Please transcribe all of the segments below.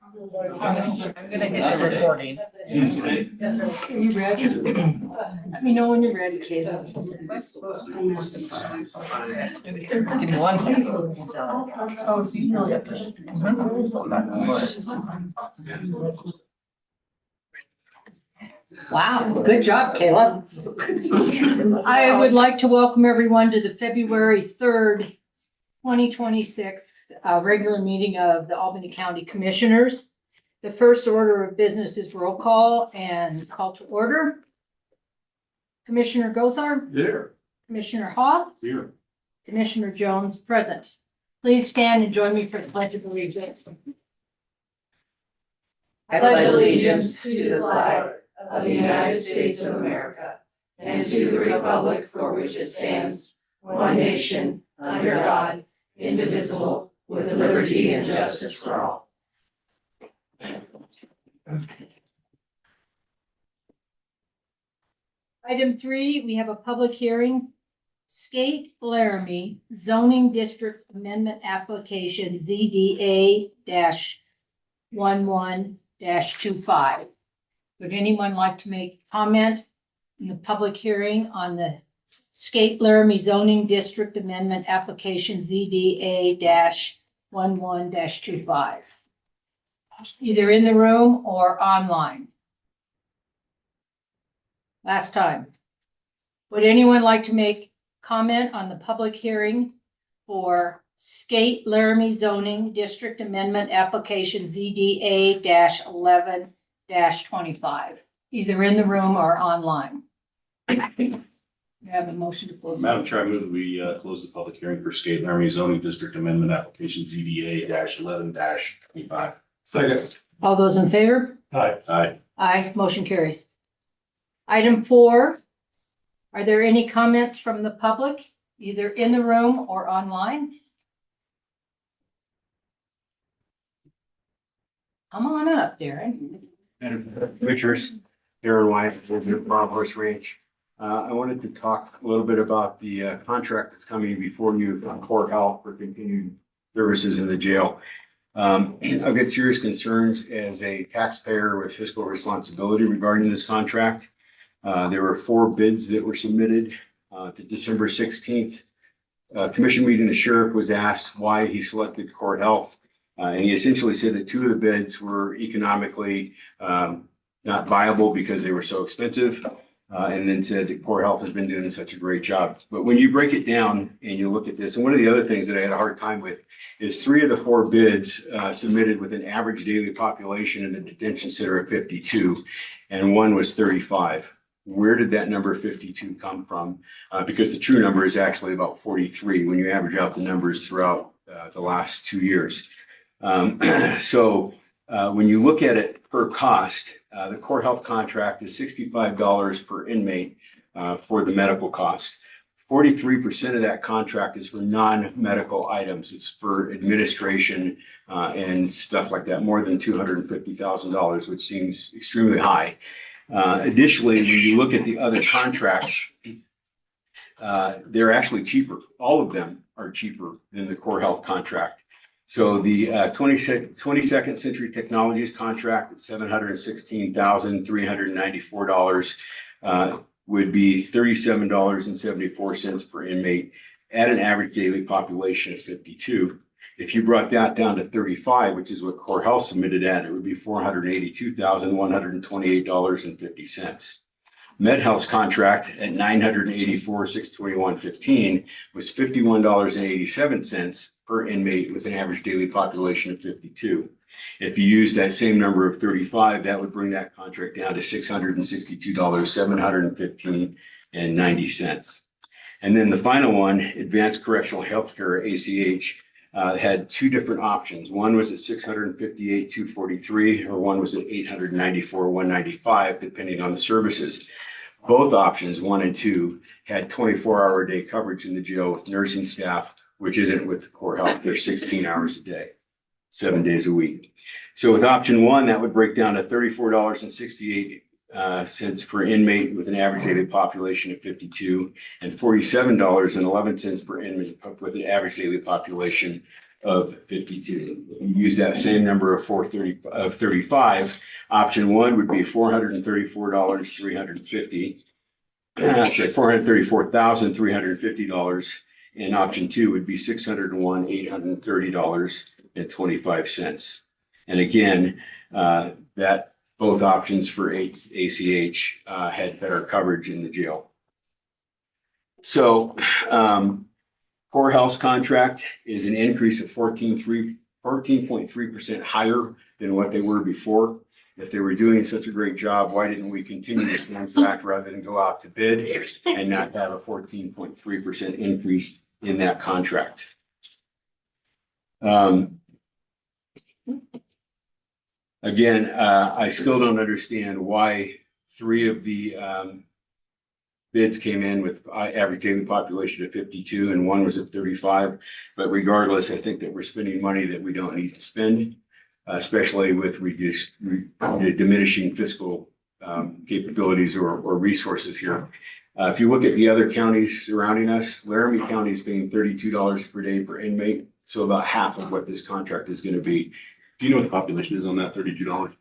I'm gonna hit the recording. Are you ready? Let me know when you're ready, Kayla. Give me 1 second. Oh, so you know that. Wow, good job, Kayla. I would like to welcome everyone to the February 3rd, 2026 regular meeting of the Albany County Commissioners. The first order of business is roll call and call to order. Commissioner Gozar, Here. Commissioner Hall, Here. Commissioner Jones, present. Please stand and join me for the Pledge of Allegiance. I pledge allegiance to the flag of the United States of America and to the republic for which it stands, one nation, under God, indivisible, with liberty and justice for all. Item 3, we have a public hearing. Skate Laramie Zoning District Amendment Application ZDA-11-25. Would anyone like to make comment in the public hearing on the Skate Laramie Zoning District Amendment Application ZDA-11-25? Either in the room or online. Last time. Would anyone like to make comment on the public hearing for Skate Laramie Zoning District Amendment Application ZDA-11-25, either in the room or online? You have a motion to close. Madam Chair, I move that we close the public hearing for Skate Laramie zoning district amendment application ZDA-11-25. Second. All those in favor? Aye. Aye. Aye, motion carries. Item 4, are there any comments from the public, either in the room or online? Come on up, Darren. Madam Commissioners, Darren White, from Farm Horse Ranch. I wanted to talk a little bit about the contract that's coming before you on Core Health for continued services in the jail. I've got serious concerns as a taxpayer with fiscal responsibility regarding this contract. There were 4 bids that were submitted to December 16th. Commission meeting, the sheriff was asked why he selected Core Health. And he essentially said that 2 of the bids were economically not viable because they were so expensive. And then said that Core Health has been doing such a great job. But when you break it down and you look at this, and one of the other things that I had a hard time with is 3 of the 4 bids submitted with an average daily population in the detention center of 52, and 1 was 35. Where did that number 52 come from? Because the true number is actually about 43 when you average out the numbers throughout the last 2 years. So when you look at it per cost, the Core Health contract is $65 per inmate for the medical cost. 43% of that contract is for non-medical items. It's for administration and stuff like that, more than $250,000, which seems extremely high. Additionally, when you look at the other contracts, they're actually cheaper. All of them are cheaper than the Core Health contract. So the 22nd Century Technologies contract at $716,394 would be $37.74 per inmate at an average daily population of 52. If you brought that down to 35, which is what Core Health submitted at, it would be $482,128.50. MedHealth's contract at $984,621.15 was $51.87 per inmate with an average daily population of 52. If you use that same number of 35, that would bring that contract down to $662,715.90. And then the final one, Advanced Correctional Healthcare, ACH, had 2 different options. One was at $658,243, or one was at $894,195, depending on the services. Both options, 1 and 2, had 24-hour-a-day coverage in the jail with nursing staff, which isn't with Core Health. They're 16 hours a day, 7 days a week. So with option 1, that would break down to $34.68 per inmate with an average daily population of 52, and $47.11 per inmate with an average daily population of 52. If you use that same number of 35, option one would be $434,350. Actually, $434,350, and option two would be $601,830.25. And again, that both options for ACH had better coverage in the jail. So Core Health's contract is an increase of 14.3% higher than what they were before. If they were doing such a great job, why didn't we continue this contract rather than go out to bid and not have a 14.3% increase in that contract? Again, I still don't understand why three of the bids came in with average daily population of 52 and one was at 35. But regardless, I think that we're spending money that we don't need to spend, especially with diminishing fiscal capabilities or resources here. If you look at the other counties surrounding us, Laramie County is paying $32 per day per inmate. So about half of what this contract is going to be. Do you know what the population is on that $32?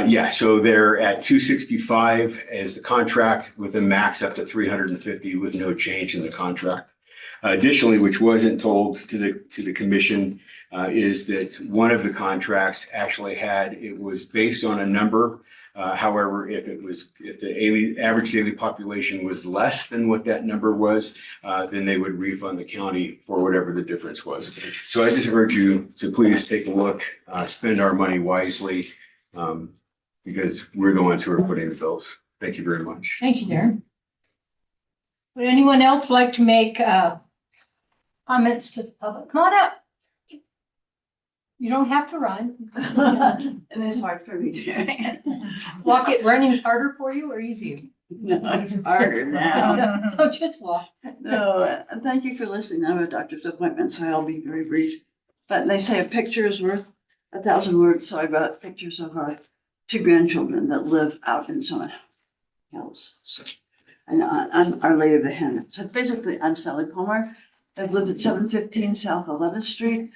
Yeah, so they're at 265 as the contract with a max up to 350 with no change in the contract. Additionally, which wasn't told to the commission, is that one of the contracts actually it was based on a number. However, if the average daily population was less than what that number was, then they would refund the county for whatever the difference was. So I just urge you to please take a look, spend our money wisely, because we're the ones who are putting the bills. Thank you very much. Thank you, Darren. Would anyone else like to make comments to the public? Come on up. You don't have to run. It is hard for me to. Walk it, running's harder for you or easier? No, it's harder now. So just walk. No, thank you for listening. I have a doctor's appointment, so I'll be very brief. But they say a picture is worth 1,000 words, so I brought pictures of our two grandchildren that live out in Summit Hills. So, and I'm Our Lady of the Hen. So basically, I'm Sally Palmer. I've lived at 715 South 11th Street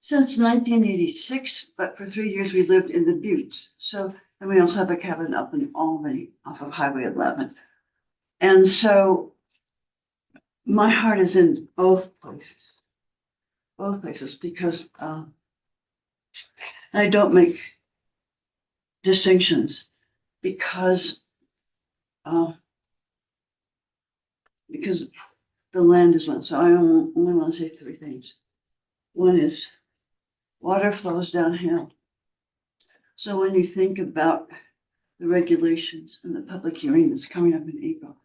since 1986, but for 3 years we lived in the Buttes. So, and we also have a cabin up in Albany off of Highway 11. And so my heart is in both places, because I don't make distinctions because the land is one. So I only want to say three things. One is water flows downhill. So when you think about the regulations and the public hearing that's coming up in April,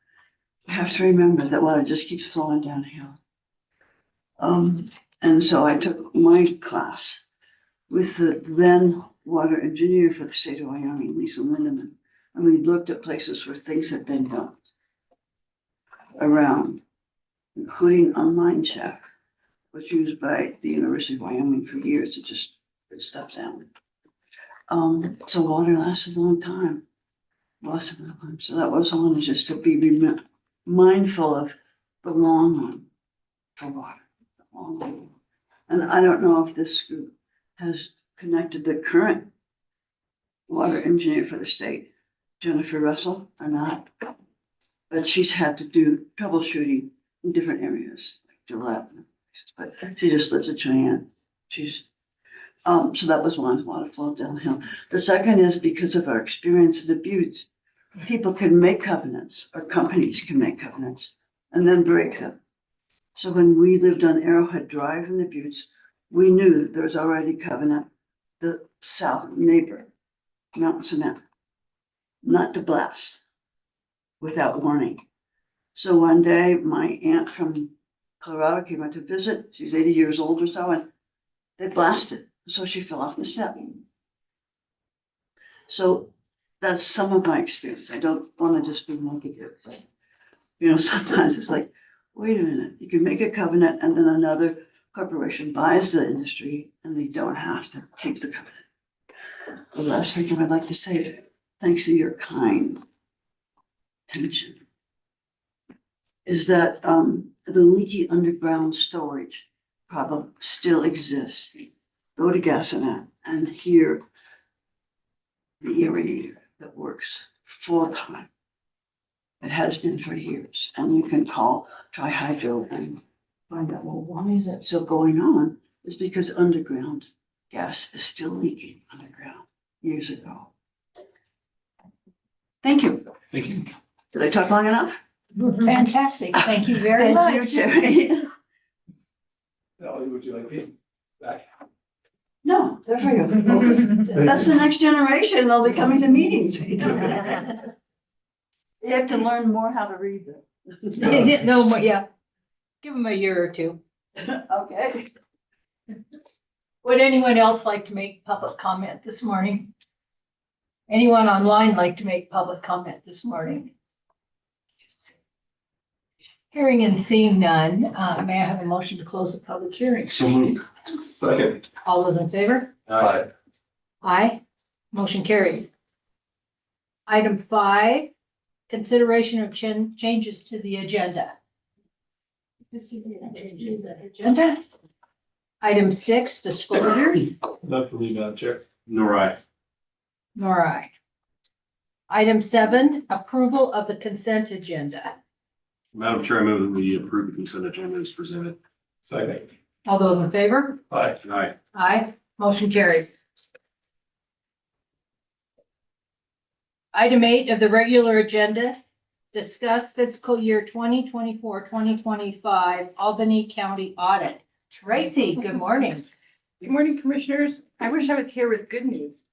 you have to remember that water just keeps flowing downhill. And so I took my class with the then water engineer for the state of Wyoming, Lisa Lindeman, and we looked at places where things had been done around, including a mine shaft, was used by the University of Wyoming for years to just put stuff down. So water lasted a long time. So that was one, just to be mindful of the long run for water, the long run. And I don't know if this group has connected the current water engineer for the state, Jennifer Russell, or not, but she's had to do troubleshooting in different areas, like Gillette, but she just lives at Cheyenne. So that was one, water flowed downhill. The second is because of our experience in the Buttes, people can make covenants, or companies can make covenants and then break them. So when we lived on Arrowhead Drive in the Buttes, we knew that there was already covenant, the south neighbor, Mountain Cement, not to blast without warning. So one day my aunt from Colorado came out to visit. She's 80 years old or so, and they blasted. So she fell off the step. So that's some of my experience. I don't want to just be negative, but sometimes it's like, wait a minute, you can make a covenant and then another corporation buys the industry and they don't have to keep the covenant. The last thing I'd like to say, thanks to your kind attention, is that the leaky underground storage problem still exists. Go to Gassonet and hear the aerator that works full time. It has been for years, and you can call Tri-Hydro and find out, well, why is that still going on? It's because underground gas is still leaking underground years ago. Thank you. Thank you. Did I talk long enough? Fantastic. Thank you very Thank you, much. Jerry. Would you like me back? No, there for you. That's the next generation. They'll be coming to meetings. You have to learn more how to read them. No, yeah. Give them a year or two. Okay. Would anyone else like to make public comment this morning? Anyone online like to make public comment this morning? Hearing and seeing none, may I have a motion to close the public hearing? So moved. Second. All those in favor? Aye. Aye. Motion carries. Item 5, consideration of changes to the agenda. This is the agenda. Item 6, disclosures. Not for me, Madam Chair. Nor I. Nor I. Item 7, approval of the consent agenda. Madam Chair, I move that we approve the consent agenda as presented. Second. All those in favor? Aye. Aye. Aye. Motion carries. Item 8 of the regular agenda, discuss fiscal year 2024-2025 Albany County audit. Tracy, good morning. Good morning, Commissioners. I wish I was here with good news.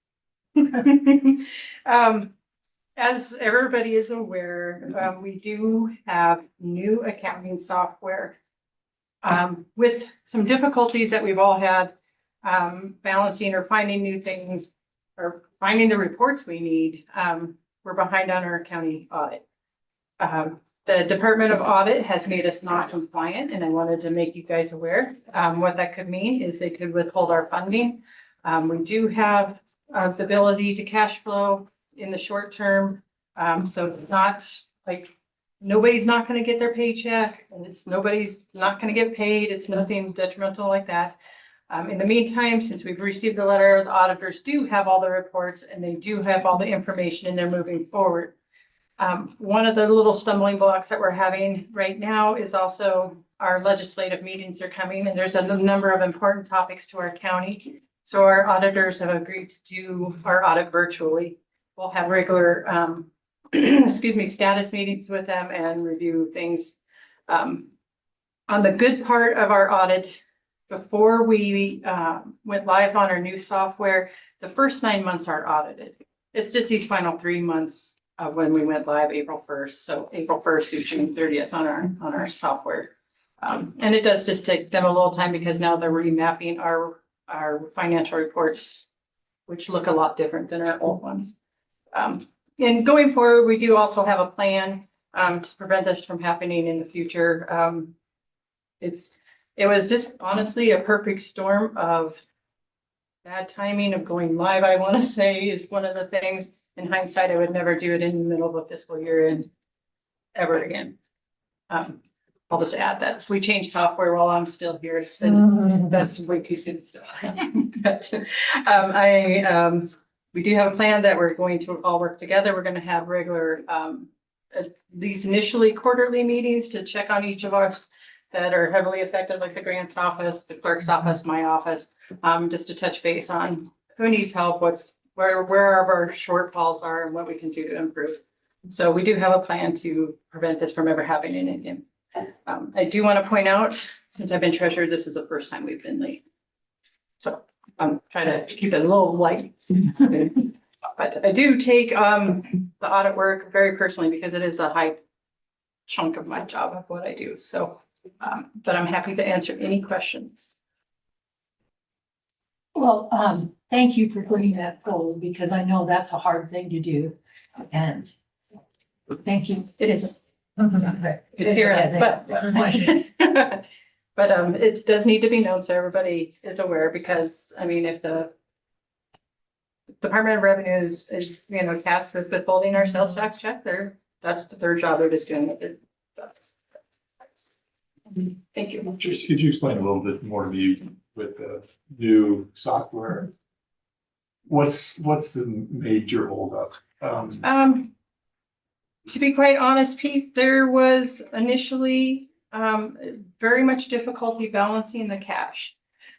As everybody is aware, we do have new accounting software. With some difficulties that we've all had, balancing or finding new things or finding the reports we need, we're behind on our county audit. The Department of Audit has made us non-compliant, and I wanted to make you guys aware. What that could mean is they could withhold our funding. We do have the ability to cash flow in the short term. So it's not like nobody's not going to get their paycheck, and nobody's not going to get paid. It's nothing detrimental like that. In the meantime, since we've received the letter, the auditors do have all the reports and they do have all the information and they're moving forward. One of the little stumbling blocks that we're having right now is also our legislative meetings are coming, and there's a number of important topics to our county. So our auditors have agreed to do our audit virtually. We'll have regular, status meetings with them and review things. On the good part of our audit, before we went live on our new software, the first 9 months are audited. It's just these final 3 months of when we went live April 1st. So April 1st through June 30th on our software. And it does just take them a little time because now they're remapping our financial reports, which look a lot different than our old ones. And going forward, we do also have a plan to prevent this from happening in the future. It was just honestly a perfect storm of bad timing of going live, I want to say, is one of the things. In hindsight, I would never do it in the middle of a fiscal year and ever again. I'll just add that if we change software while I'm still here, then that's way too soon still. But we do have a plan that we're going to all work together. We're going to have regular, at least initially quarterly meetings to check on each of us that are heavily affected, like the grants office, the clerk's office, my office, just to touch base on who needs help, where our shortfalls are and what we can do to improve. So we do have a plan to prevent this from ever happening again. I do want to point out, since I've been treasurer, this is the first time we've been late. So I'm trying to keep it a little light. But I do take the audit work very personally because it is a high chunk of my job of what I do. So, but I'm happy to answer any questions. Well, thank you for putting that forward because I know that's a hard thing to do. And thank you. It is. But it does need to be known so everybody is aware because, I mean, if the Department of Revenue is tasked with withholding our sales tax check, that's their job. They're just doing it. Thank you. Tracy, could you explain a little bit more to me with the new software? What's the major holdup? To be quite honest, Pete, there was initially very much difficulty balancing the cash.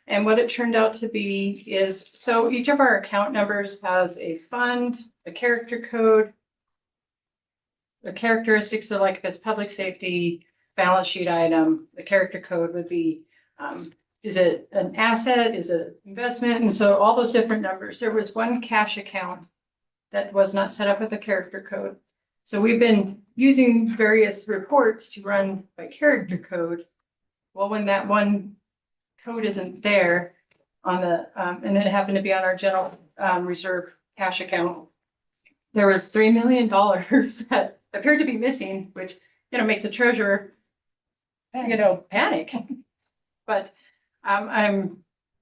And what it turned out to be is, so each of our account numbers has a fund, a character code, the characteristics of like if it's public safety, balance sheet item, the character code would be, is it an asset? Is it investment? And so all those different numbers. There was one cash account that was not set up with a character code. So we've been using various reports to run by character code. Well, when that one code isn't there on the, and it happened to be on our general reserve cash account, there was $3 million that appeared to be missing, which, makes the treasurer, panic. But I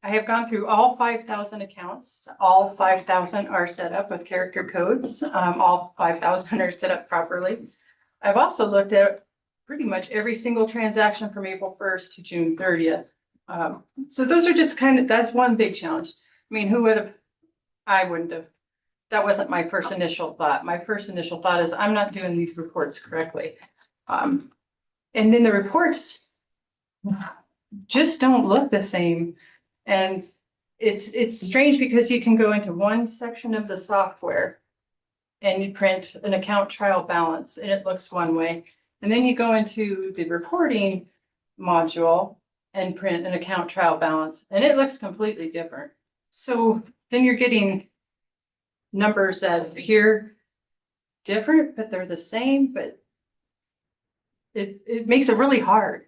have gone through all 5,000 accounts. All 5,000 are set up with character codes. All 5,000 are set up properly. I've also looked at pretty much every single transaction from April 1st to June 30th. So those are just that's one big challenge. I mean, I wouldn't have. That wasn't my first initial thought. My first initial thought is I'm not doing these reports correctly. And then the reports just don't look the same. And it's strange because you can go into one section of the software and you print an account trial balance and it looks one way. And then you go into the reporting module and print an account trial balance and it looks completely different. So then you're getting numbers that appear different, but they're the same, but it makes it really hard.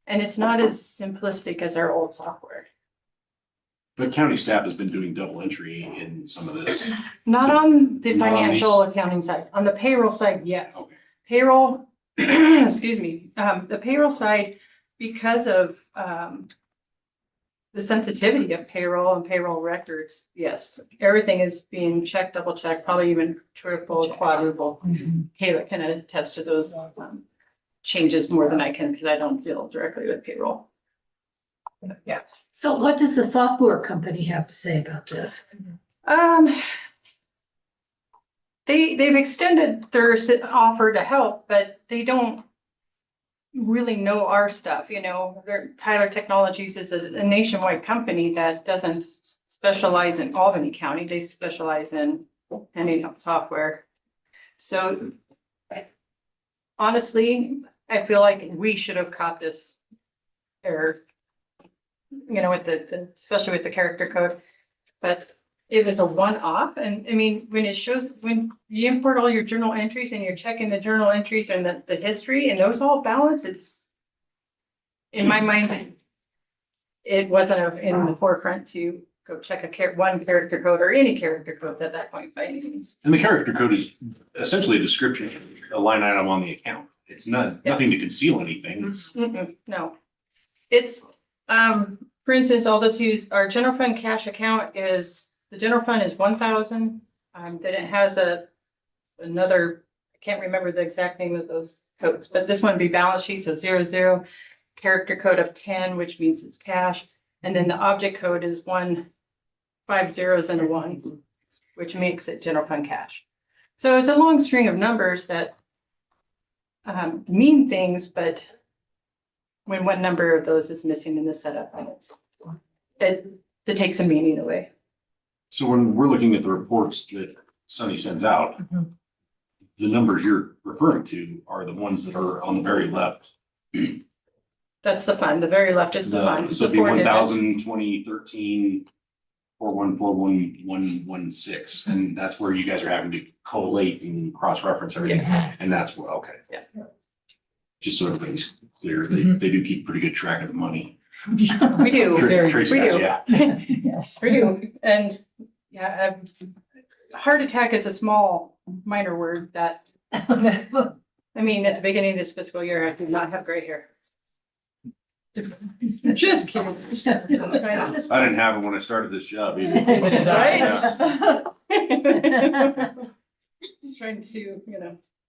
And it's not as simplistic as our old software. The county staff has been doing double entry in some of this. Not on the Not on financial accounting side. On the payroll side, yes. Okay. Payroll, excuse me, the payroll side, because of the sensitivity of payroll and payroll records, yes, everything is being checked, double checked, probably even triple, quadruple. Kayla can attest to those changes more than I can because I don't deal directly with payroll. Yeah. So what does the software company have to say about this? They've extended their offer to help, but they don't really know our stuff. Tyler Technologies is a nationwide company that doesn't specialize in Albany County. They specialize in handing out software. So honestly, I feel like we should have caught this error, with especially with the character code, but it was a one-off. And I mean, when you import all your journal entries and you're checking the journal entries and the history and those all balance, it's, in my mind, it wasn't in the forefront to go check one character code or any character code at that point by any means. And the character code is essentially a description, a line item on the account. It's nothing to conceal anything. It's No, it's, for instance, I'll just use our general fund cash account the general fund is 1,000. Then it has another, I can't remember the exact name of those codes, but this one would be balance sheet. So 00, character code of 10, which means it's cash. And then the object code is 5 zeros and a 1, which makes it general fund cash. So it's a long string of numbers that mean things, but when one number of those is missing in the setup, then it takes some meaning away. So when we're looking at the reports that Sunny sends out, the numbers you're referring to are the ones that are on the very left. That's the fund. The very left is the fund. So The it'd be 4-digit. 1,000, 2013, 414116, and that's where you guys are having to collate and cross-reference everything. Yes. And that's what, okay. Yeah. Just so everything's clear, they do keep pretty good track of the money. We do. Tracy We does, do. yeah. Yes. We do. And yeah, heart attack is a small, minor word that, I mean, at the beginning of this fiscal year, I did not have gray hair. Just kidding. I didn't have it when I started this job either. Right? Yeah. Just trying to,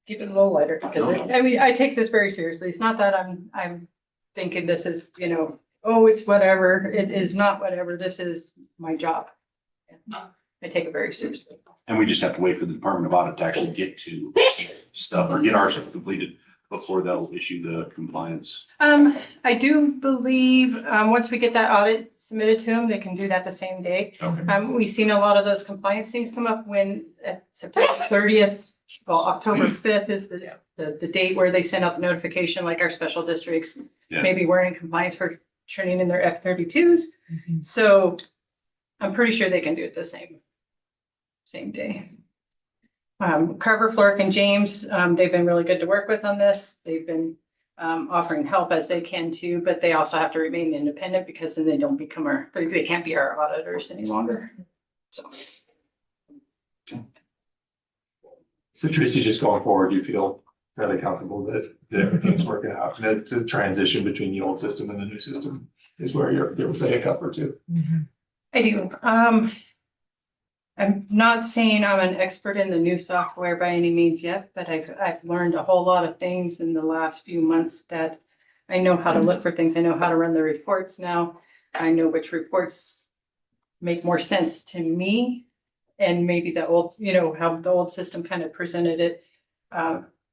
keep it a little lighter. Because I mean, I take this very seriously. It's not that I'm thinking this is, you know, oh, it's whatever. It is not whatever. This is my job. I take it very seriously. And we just have to wait for the Department of Audit to actually get to stuff or get ours completed before they'll issue the compliance. I do believe, once we get that audit submitted to them, they can do that the same day. Okay. We've seen a lot of those compliance things come up when at September 30th, well, October 5th is the date where they send out the notification, like our special districts. Yeah. Maybe weren't in compliance for turning in their F-32s. So I'm pretty sure they can do it the same day. Carver, Flork, and James, they've been really good to work with on this. They've been offering help as they can too, but they also have to remain independent because then they don't become they can't be our auditors any longer. So Tracy, just going forward, you feel fairly comfortable that everything's working out, and it's a transition between the old system and the new system is where there was a hiccup or two. I do. I'm not saying I'm an expert in the new software by any means yet, but I've learned a whole lot of things in the last few months that I know how to look for things. I know how to run the reports now. I know which reports make more sense to me, and maybe the old, you know, how the old system kind of presented it.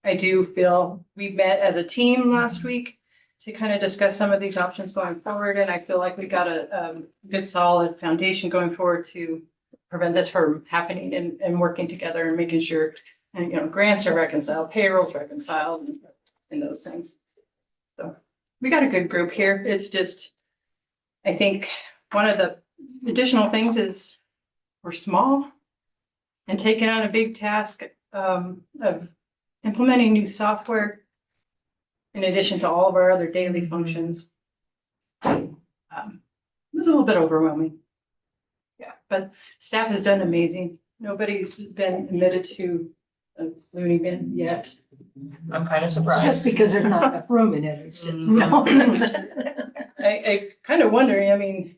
I do feel we met as a team last week to kind of discuss some of these options going forward, and I feel like we got a good solid foundation going forward to prevent this from happening and working together and making sure, and, you know, grants are reconciled, payrolls reconciled, and those things. So we got a good group here. It's just, I think one of the additional things is we're small and taking on a big task of implementing new software in addition to all of our other daily functions. It was a little bit overwhelming. Yeah, but staff has done amazing. Nobody's been admitted to a loony bin yet. I'm kind of Just surprised. because there's not enough room in it. It's just- No. I kind of wondering, I mean,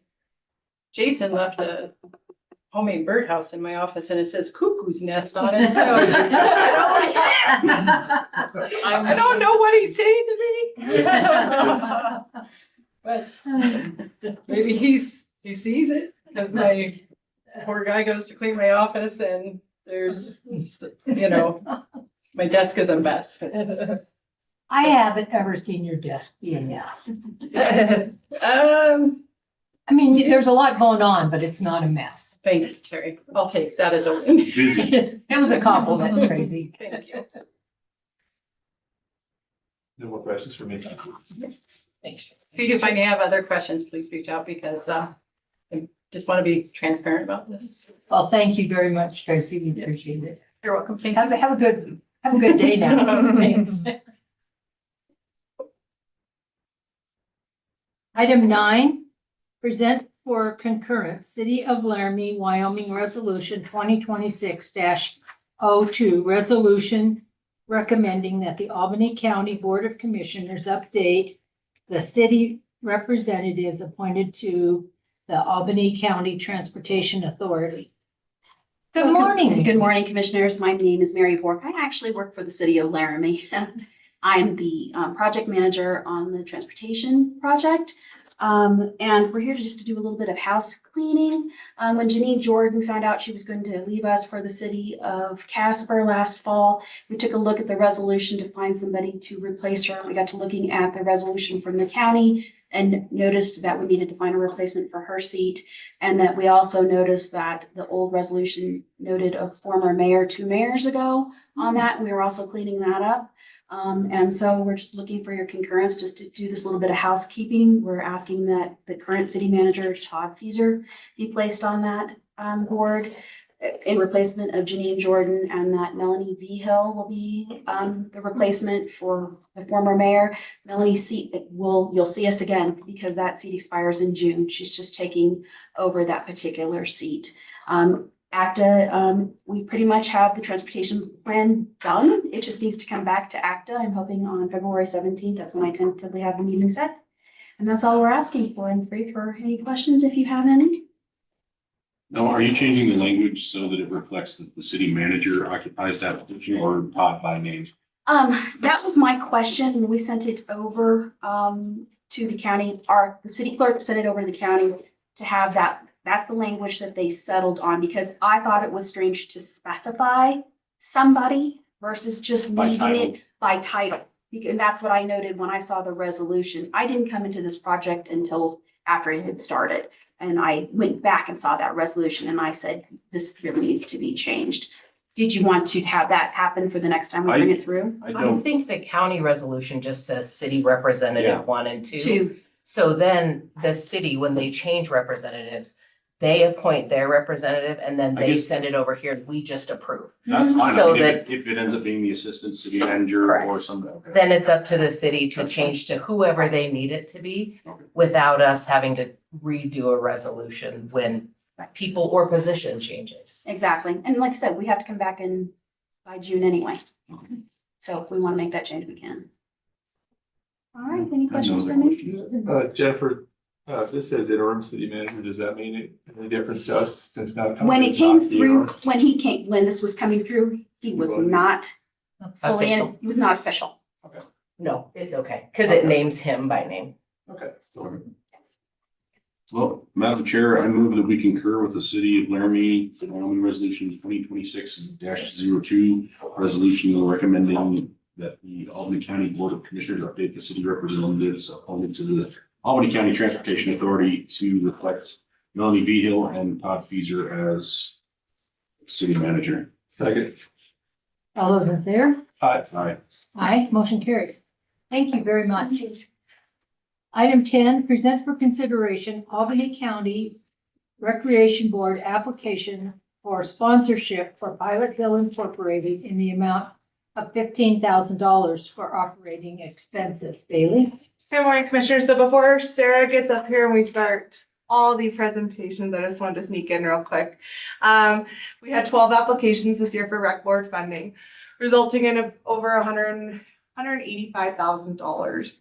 Jason left a homemade birdhouse in my office and it says cuckoo's nest on it, so I don't know what he's saying to me. But maybe he sees it, because my poor guy goes to clean my office and there's, you know, my desk is a mess. I haven't ever seen your desk be a mess. I mean, there's a lot going on, but it's not a mess. Thank you, Terry. I'll take that as a win. Busy. It was a compliment, Tracy. Thank you. No more questions for me. Thanks. If you find you have other questions, please reach out, because I just want to be transparent about this. Well, thank you very much, Tracy. We appreciate it. You're welcome. Thank you. Have a good day now. Thanks. Item 9, present for concurrence, City of Laramie, Wyoming Resolution 2026-02, resolution recommending that the Albany County Board of Commissioners update the city representatives appointed to the Albany County Transportation Authority. Good morning. Good morning, Commissioners. My name is Mary Bork. I actually work for the City of Laramie. I'm the project manager on the transportation project. And we're here to do a little bit of house cleaning. When Janine Jordan found out she was going to leave us for the city of Casper last fall, we took a look at the resolution to find somebody to replace her. We got to looking at the resolution from the county and noticed that we needed to find a replacement for her seat. And that we also noticed that the old resolution noted a former mayor 2 mayors ago on that. And we were also cleaning that up. And so we're just looking for your concurrence just to do this little bit of housekeeping. We're asking that the current city manager, Todd Fieser, be placed on that board in replacement of Janine Jordan, and that Melanie V. Hill will be the replacement for the former mayor. Melanie's seat, you'll see us again because that seat expires in June. She's just taking over that particular seat. ACTA, we pretty much have the transportation plan done. It just needs to come back to ACTA. I'm hoping on February 17th. That's when I tentatively have the meeting set. And that's all we're asking for. I'm free for any questions if you have any. Now, are you changing the language so that it reflects that the city manager occupies that position, or Todd by name? That was my question. We sent it over to the county, the city clerk sent it over to the county to have that. That's the language that they settled on, because I thought it was strange to specify somebody versus just By leaving title. it by title. And that's what I noted when I saw the resolution. I didn't come into this project until after it had started. And I went back and saw that resolution and I said, this really needs to be changed. Did you want to have that happen for the next time we bring it through? I I don't, think the county resolution just says city Yeah. representative 1 and 2. To, So then the city, when they change representatives, they appoint their representative and then I they guess- send it over here and we just approve. that's fine. I So mean, if it ends up being the assistant city manager or Correct. something. Then it's up to the city to change to whoever they need it to be Okay. without us having to redo a resolution when people or position changes. exactly. And like I said, we have to come back in by June anyway. So if we want to make that change, we can. All right, any questions for me? Jennifer, this says interim city manager. Does that mean any difference to us since now? When it it's came not the through, interim? when this was coming through, he was wasn't. not fully in, Official. he was not official. No, it's okay, because it names him by name. Okay. Well, Madam Chair, I move that we concur with the city of Laramie, the Wyoming Resolution 2026-02, resolution recommending that the Albany County Board of Commissioners update the city representatives appointed to the Albany County Transportation Authority to reflect Melanie Behill and Todd Feaser as city manager. Second. All those in favor? Aye. Aye, motion carries. Thank you very much. Item 10, present for consideration Albany County Recreation Board application for sponsorship for Pilot Hill Incorporated in the amount of $15,000 for operating expenses. Bailey? Good morning, Commissioners. So before Sarah gets up here and we start all the presentations, I just wanted to sneak in real quick. We had 12 applications this year for rec board funding, resulting in over $185,000.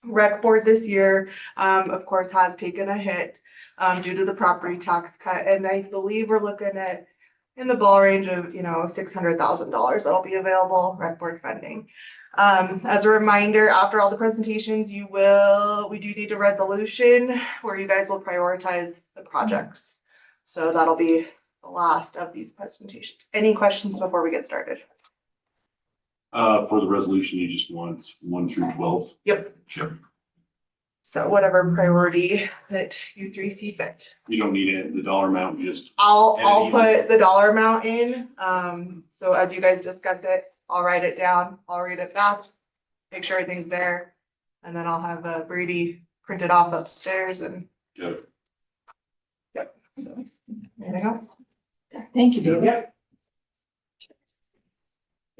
Rec board this year, of course, has taken a hit due to the property tax cut, and I believe we're looking at in the ball range of, $600,000 that'll be available rec board funding. As a reminder, after all the presentations, we do need a resolution where you guys will prioritize the projects. So that'll be the last of these presentations. Any questions before we get started? For the resolution, you just want 1 through 12. Yep. Sure. So whatever priority that you three see fit. You don't need it, the dollar amount, just, I'll And put the dollar amount in. So as you guys discuss it, I'll write it down. I'll read it back, make sure everything's there. And then I'll have Brady print it off upstairs and. Good. Yep. So, anything else? Thank you, Bailey. Yep.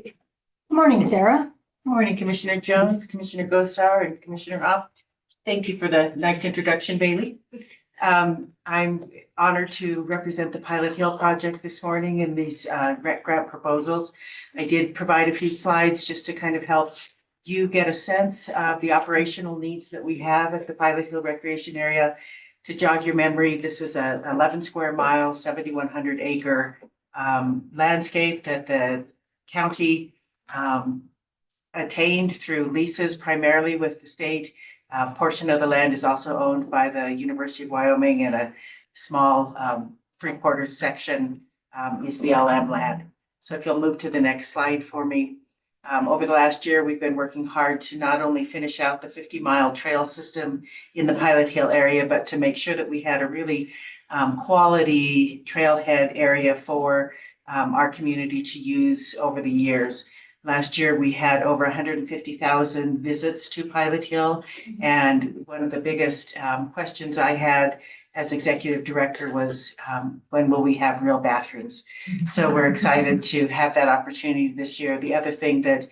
Good morning, Sarah. Morning, Commissioner Jones, Commissioner Gosar, and Commissioner Hop. Thank you for the nice introduction, Bailey. I'm honored to represent the Pilot Hill project this morning in these rec grant proposals. I did provide a few slides just to kind of help you get a sense of the operational needs that we have at the Pilot Hill Recreation Area. To jog your memory, this is a 11 square mile, 7,100 acre landscape that the county attained through leases primarily with the state. Portion of the land is also owned by the University of Wyoming, and a small 3/4 section is BLM land. So if you'll move to the next slide for me. Over the last year, we've been working hard to not only finish out the 50-mile trail system in the Pilot Hill area, but to make sure that we had a really quality trailhead area for our community to use over the years. Last year, we had over 150,000 visits to Pilot Hill. And one of the biggest questions I had as executive director was, when will we have real bathrooms? So we're excited to have that opportunity this year. The other thing that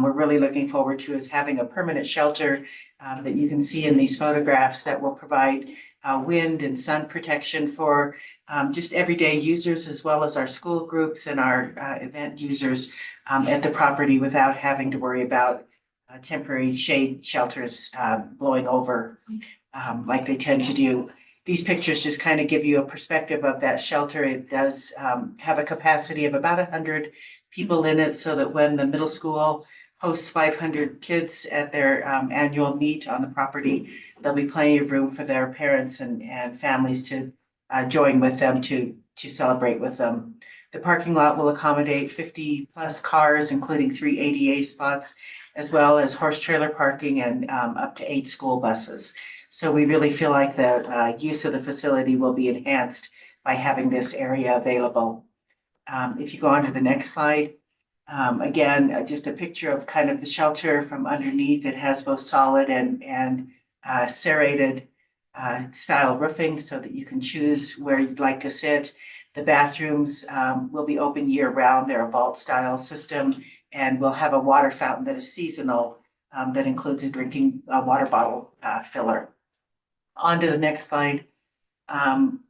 we're really looking forward to is having a permanent shelter that you can see in these photographs that will provide wind and sun protection for just everyday users, as well as our school groups and our event users at the property, without having to worry about temporary shade shelters blowing over like they tend to do. These pictures just kind of give you a perspective of that shelter. It does have a capacity of about 100 people in it, so that when the middle school hosts 500 kids at their annual meet on the property. There'll be plenty of room for their parents and families to join with them to celebrate with them. The parking lot will accommodate 50+ cars, including 3 ADA spots, as well as horse trailer parking and up to 8 school buses. So we really feel like the use of the facility will be enhanced by having this area available. If you go on to the next slide, again, just a picture of kind of the shelter from underneath. It has both solid and serrated style roofing so that you can choose where you'd like to sit. The bathrooms will be open year round. They're a vault style system, and we'll have a water fountain that is seasonal that includes a drinking water bottle filler. On to the next slide.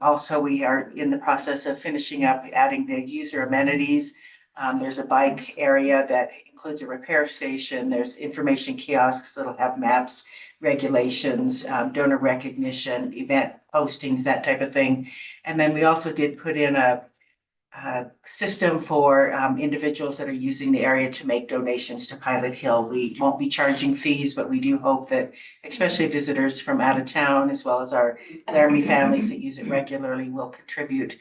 Also, we are in the process of finishing up adding the user amenities. There's a bike area that includes a repair station. There's information kiosks that'll have maps, regulations, donor recognition, event postings, that type of thing. And then we also did put in a system for individuals that are using the area to make donations to Pilot Hill. We won't be charging fees, but we do hope that especially visitors from out of town, as well as our Laramie families that use it regularly, will contribute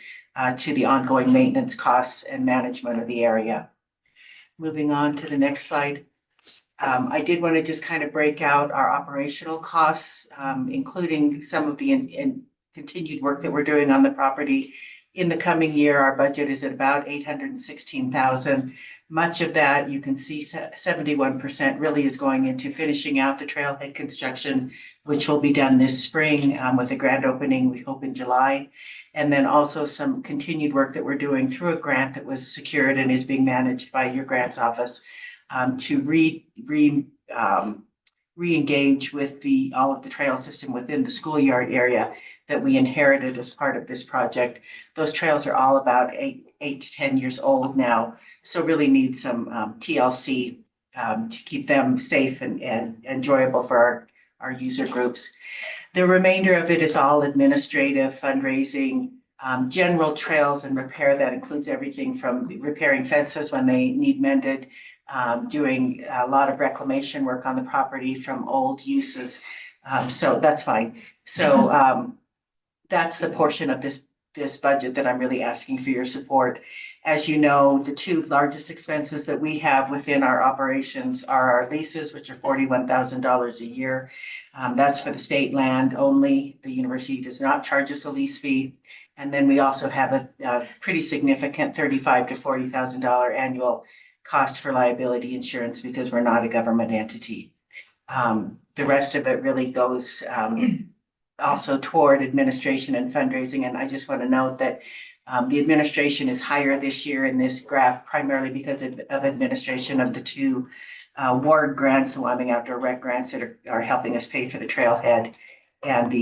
to the ongoing maintenance costs and management of the area. Moving on to the next slide. I did want to just kind of break out our operational costs, including some of the continued work that we're doing on the property. In the coming year, our budget is at about $816,000. Much of that, you can see 71% really is going into finishing out the trailhead construction, which will be done this spring with a grand opening, we hope in July. And then also some continued work that we're doing through a grant that was secured and is being managed by your grants office to re-engage with all of the trail system within the schoolyard area that we inherited as part of this project. Those trails are all about 8 to 10 years old now, so really need some TLC to keep them safe and enjoyable for our user groups. The remainder of it is all administrative, fundraising, general trails and repair. That includes everything from repairing fences when they need mended, doing a lot of reclamation work on the property from old uses. So that's fine. So that's the portion of this budget that I'm really asking for your support. As you know, the two largest expenses that we have within our operations are our leases, which are $41,000 a year. That's for the state land only. The university does not charge us a lease fee. And then we also have a pretty significant $35,000 to $40,000 annual cost for liability insurance because we're not a government entity. The rest of it really goes also toward administration and fundraising. And I just want to note that the administration is higher this year in this graph, primarily because of administration of the two ward grants, the Wyoming Outdoor Rec grants that are helping us pay for the trailhead and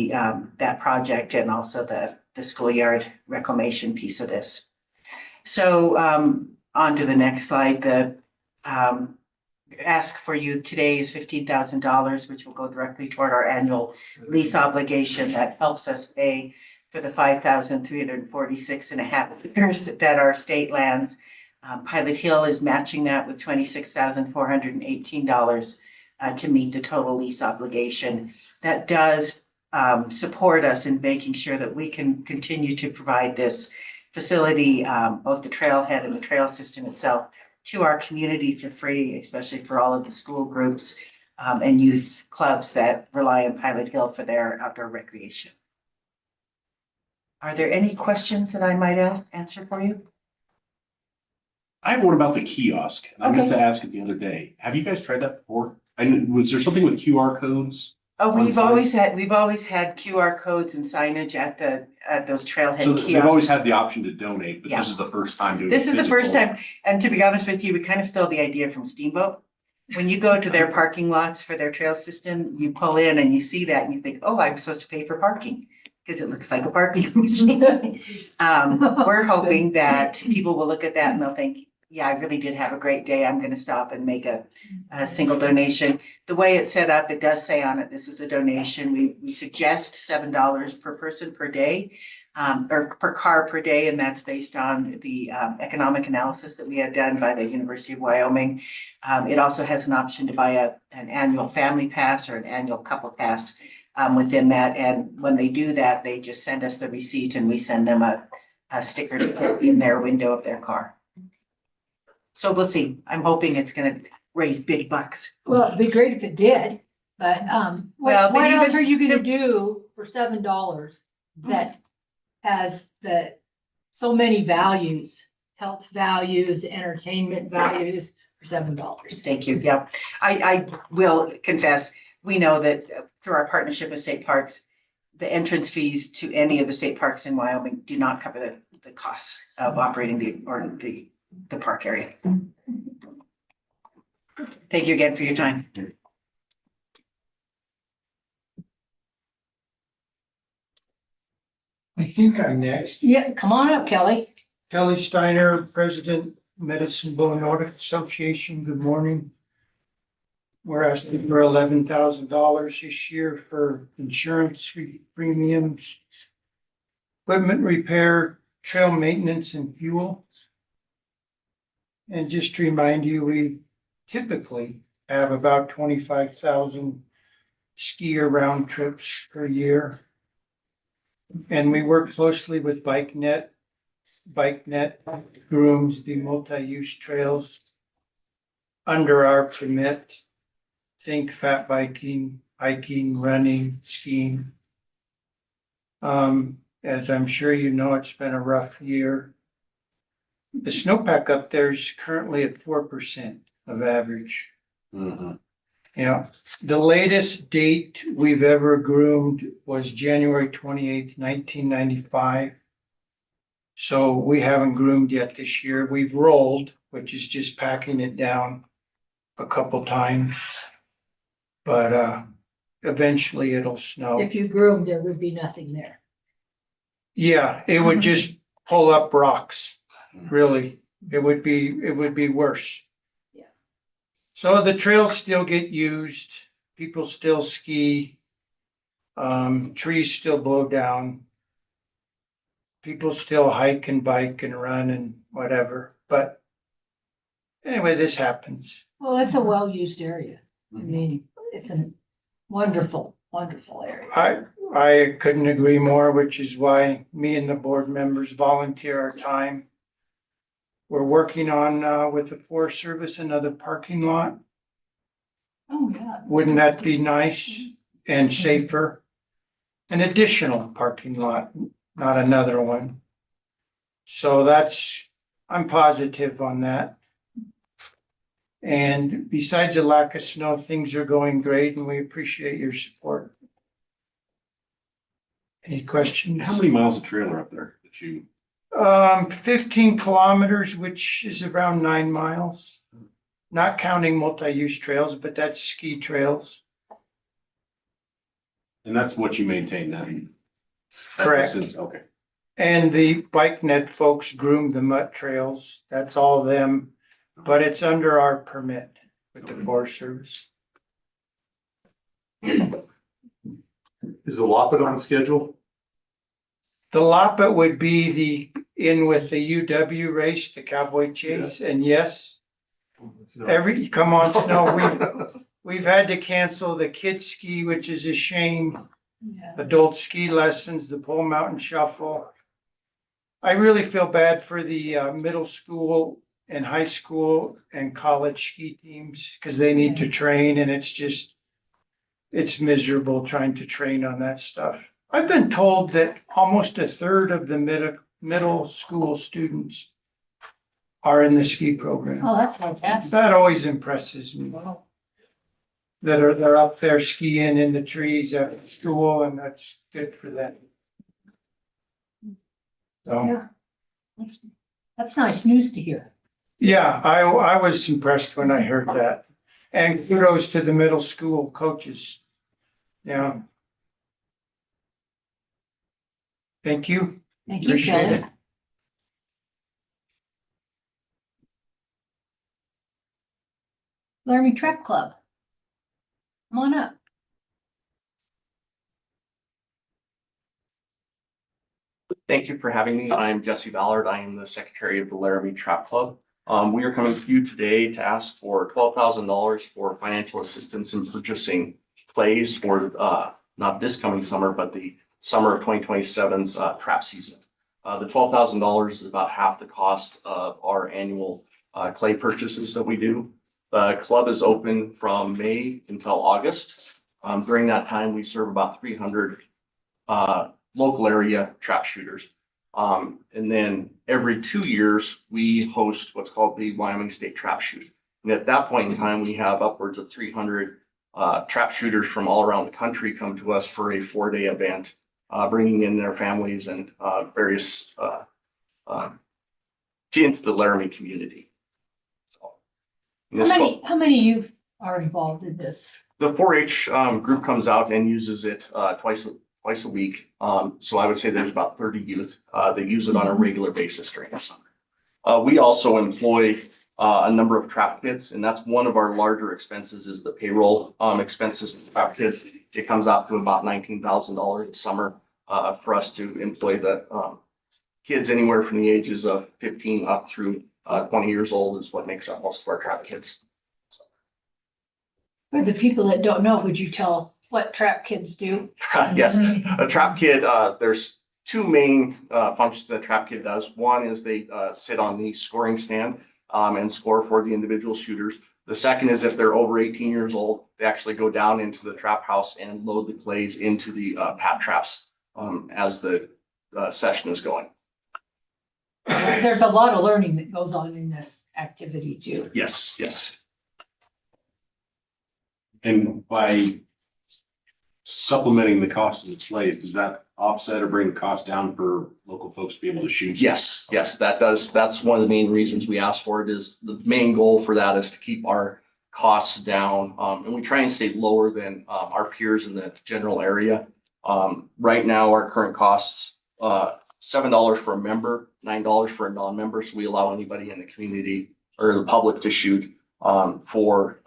that project, and also the schoolyard reclamation piece of this. So on to the next slide. The ask for you today is $15,000, which will go directly toward our annual lease obligation. That helps us pay for the 5,346.5 acres that are state lands. Pilot Hill is matching that with $26,418 to meet the total lease obligation. That does support us in making sure that we can continue to provide this facility, both the trailhead and the trail system itself, to our community for free, especially for all of the school groups and youth clubs that rely on Pilot Hill for their outdoor recreation. Are there any questions that I might answer for you? I have one about the kiosk. I meant to ask it the other day. Have you guys tried that before? Was there something with QR codes? Oh, we've always had QR codes and signage at those trailhead So kiosks. they've always had the option to donate, but Yeah. this is the first time doing. This is the first physical. time, and to be honest with you, we kind of stole the idea from Steamboat. When you go to their parking lots for their trail system, you pull in and you see that and you think, oh, I'm supposed to pay for parking because it looks like a parking machine. We're hoping that people will look at that and they'll think, yeah, I really did have a great day. I'm going to stop and make a single donation. The way it's set up, it does say on it, this is a donation. We suggest $7 per person per day. or per car per day, and that's based on the economic analysis that we had done by the University of Wyoming. It also has an option to buy an annual family pass or an annual couple pass within that. And when they do that, they just send us the receipt and we send them a sticker to put in their window of their car. So we'll see. I'm hoping it's gonna raise big bucks. Well, it'd be great if it did, but, Well, but what else even are you gonna the- do for $7 that has so many values, health values, entertainment values for $7? Thank you. Yeah, I will confess, we know that through our partnership with state parks, the entrance fees to any of the state parks in Wyoming do not cover the costs of operating the park area. Thank you again for your time. I think I'm next. Yeah, come on up, Kelly. Kelly Steiner, President, Medicine Bow Nordic Association. Good morning. We're asking for $11,000 this year for insurance premiums, equipment repair, trail maintenance and fuel. And just to remind you, we typically have about 25,000 skier round trips per year. And we work closely with BikeNet. BikeNet grooms the multi-use trails under our permit. Think fat biking, hiking, running, skiing. As I'm sure you know, it's been a rough year. The snowpack up there is currently at 4% of average. Mhm. Yeah, the latest date we've ever groomed was January 28th, 1995. So we haven't groomed yet this year. We've rolled, which is just packing it down a couple times. But eventually it'll snow. If you groomed, there would be nothing there. Yeah, it would just pull up rocks, really. It would be worse. Yeah. So the trails still get used, people still ski, trees still blow down. People still hike and bike and run and whatever, but anyway, this happens. Well, it's a well-used area. I mean, it's a wonderful, wonderful area. I couldn't agree more, which is why me and the board members volunteer our time. We're working on, with the Forest Service, another parking lot. Oh, yeah. Wouldn't that be nice and safer? An additional parking lot, not another one. So I'm positive on that. And besides the lack of snow, things are going great and we appreciate your support. Any questions? How many miles of trail are up there that you? 15 kilometers, which is around 9 miles. Not counting multi-use trails, but that's ski trails. And that's what you maintain then? Correct. Okay. And the BikeNet folks groom the mutt trails. That's all them, but it's under our permit with the Forest Service. Is the Loppet on schedule? The Loppet would be with the UW race, the Cowboy Chase, and yes, come on, Snow, we've had to cancel the kids ski, which is a shame. Yeah. Adult ski lessons, the Pole Mountain Shuffle. I really feel bad for the middle school and high school and college ski teams because they need to train and it's miserable trying to train on that stuff. I've been told that almost a third of the middle school students are in the ski program. Oh, that's fantastic. That always impresses me. They're up there skiing in the trees after school and that's good for them. So, Yeah. That's nice news to hear. yeah, I was impressed when I heard that. And kudos to the middle school coaches. Yeah. Thank you. Thank you, Appreciate Kelly. it. Laramie Trek Club. Come on up. Thank you for having me. I'm Jesse Ballard. I am the secretary of the Laramie Trap Club. We are coming to you today to ask for $12,000 for financial assistance in purchasing clays for not this coming summer, but the summer of 2027's trap season. The $12,000 is about half the cost of our annual clay purchases that we do. The club is open from May until August. During that time, we serve about 300 local area trap shooters. And then every 2 years, we host what's called the Wyoming State Trap Shoot. And at that point in time, we have upwards of 300 trap shooters from all around the country come to us for a 4-day event, bringing in their families and various into the Laramie community. So, How many youth are involved in this? the 4-H group comes out and uses it twice a week. So I would say there's about 30 youth that use it on a regular basis during the summer. We also employ a number of trap kids, and that's one of our larger expenses is the payroll expenses of trap kids. It comes out to about $19,000 a summer for us to employ the kids anywhere from the ages of 15 up through 20 years old is what makes up most of our trap kids. For the people that don't know, would you tell what trap kids do? Yes, a trap kid, there's two main functions that a trap kid does. One is they sit on the scoring stand and score for the individual shooters. The second is if they're over 18 years old, they actually go down into the trap house and load the clays into the pat traps as the session is going. There's a lot of learning that goes on in this activity too. Yes, yes. And by supplementing the cost of the clays, does that offset or bring the cost down for local folks to be able to shoot? Yes, yes, that does. That's one of the main reasons we ask for it is the main goal for that is to keep our costs down. And we try and stay lower than our peers in the general area. Right now, our current costs, $7 for a member, $9 for a non-member. So we allow anybody in the community or the public to shoot for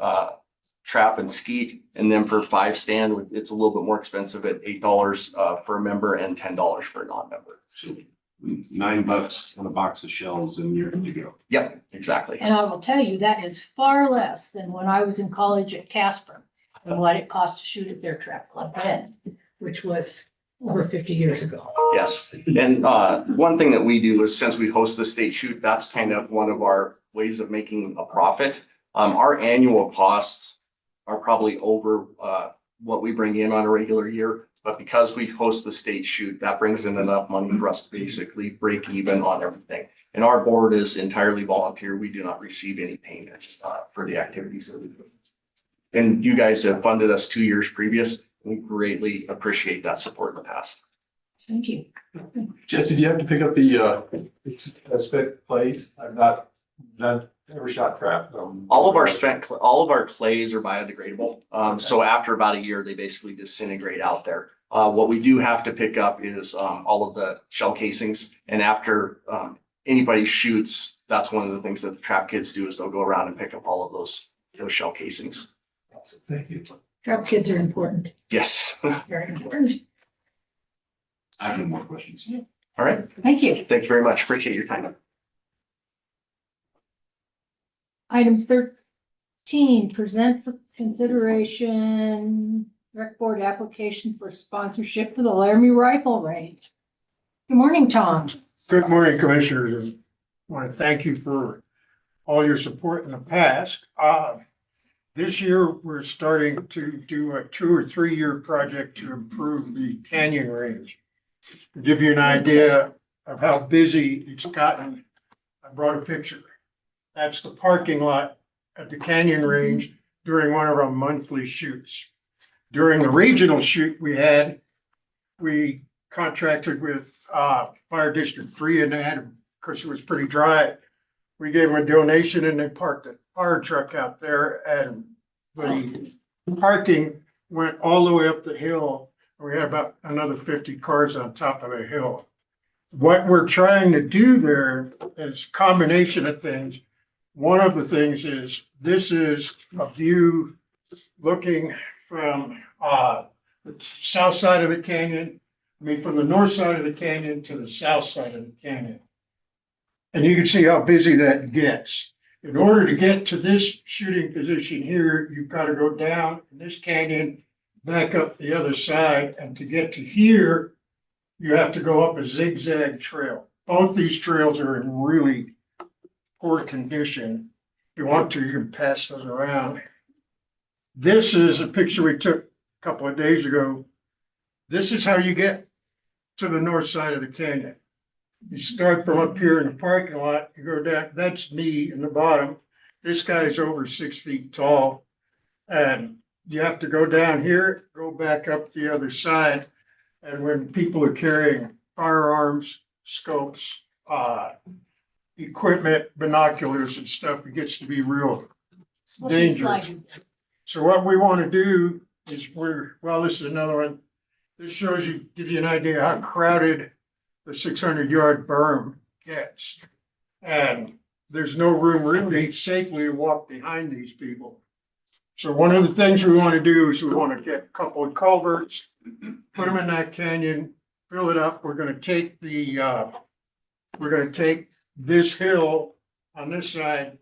trap and skeet. And then for 5 stand, it's a little bit more expensive at $8 for a member and $10 for a non-member. So $9 on a box of shells and you're good to go. Yep, exactly. And I will tell you, that is far less than when I was in college at Casper and what it cost to shoot at their trap club then, which was over 50 years ago. Yes, and one thing that we do is since we host the state shoot, that's kind of one of our ways of making a profit. Our annual costs are probably over what we bring in on a regular year, but because we host the state shoot, that brings in enough money for us to basically break even on everything. And our board is entirely volunteer. We do not receive any payments for the activities that we do. And you guys have funded us 2 years previous. We greatly appreciate that support in the past. Thank you. Jesse, do you have to pick up the spec plays? I've not ever shot trap. All of our clays are biodegradable. So after about a year, they basically disintegrate out there. What we do have to pick up is all of the shell casings. And after anybody shoots, that's one of the things that the trap kids do is they'll go around and pick up all of those shell casings. Thank you. Trap kids are important, Yes. very important. I have no more questions. All right. Thank you. Thank you very much. Appreciate your time. Item 13, present for consideration rec board application for sponsorship for the Laramie Rifle Range. Good morning, Tom. Good morning, Commissioners, and I want to thank you for all your support in the past. This year, we're starting to do a 2 or 3 year project to improve the canyon range. To give you an idea of how busy it's gotten, I brought a picture. That's the parking lot at the canyon range during one of our monthly shoots. During the regional shoot we contracted with Fire District 3 and they had, because it was pretty dry. We gave them a donation and they parked a fire truck out there and the parking went all the way up the hill. We had about another 50 cars on top of the hill. What we're trying to do there is a combination of things. One of the things is, this is a view looking from the south side of the canyon I mean, from the north side of the canyon to the south side of the canyon. And you can see how busy that gets. In order to get to this shooting position here, you've got to go down in this canyon, back up the other side, and to get to here, you have to go up a zigzag trail. Both these trails are in really poor condition. If you want to, you can pass those around. This is a picture we took a couple of days ago. This is how you get to the north side of the canyon. You start from up here in the parking lot, you go down, that's me in the bottom. This guy's over 6 feet tall. And you have to go down here, go back up the other side. And when people are carrying firearms, scopes, equipment, binoculars and stuff, it gets to be real Slippery dangerous. slide. So what we want to do is well, this is another one. This shows you, gives you an idea how crowded the 600-yard berm gets. And there's no room really safely to walk behind these people. So one of the things we want to do is we want to get a couple of culverts, put them in that canyon, fill it up. We're going to take this hill on this side,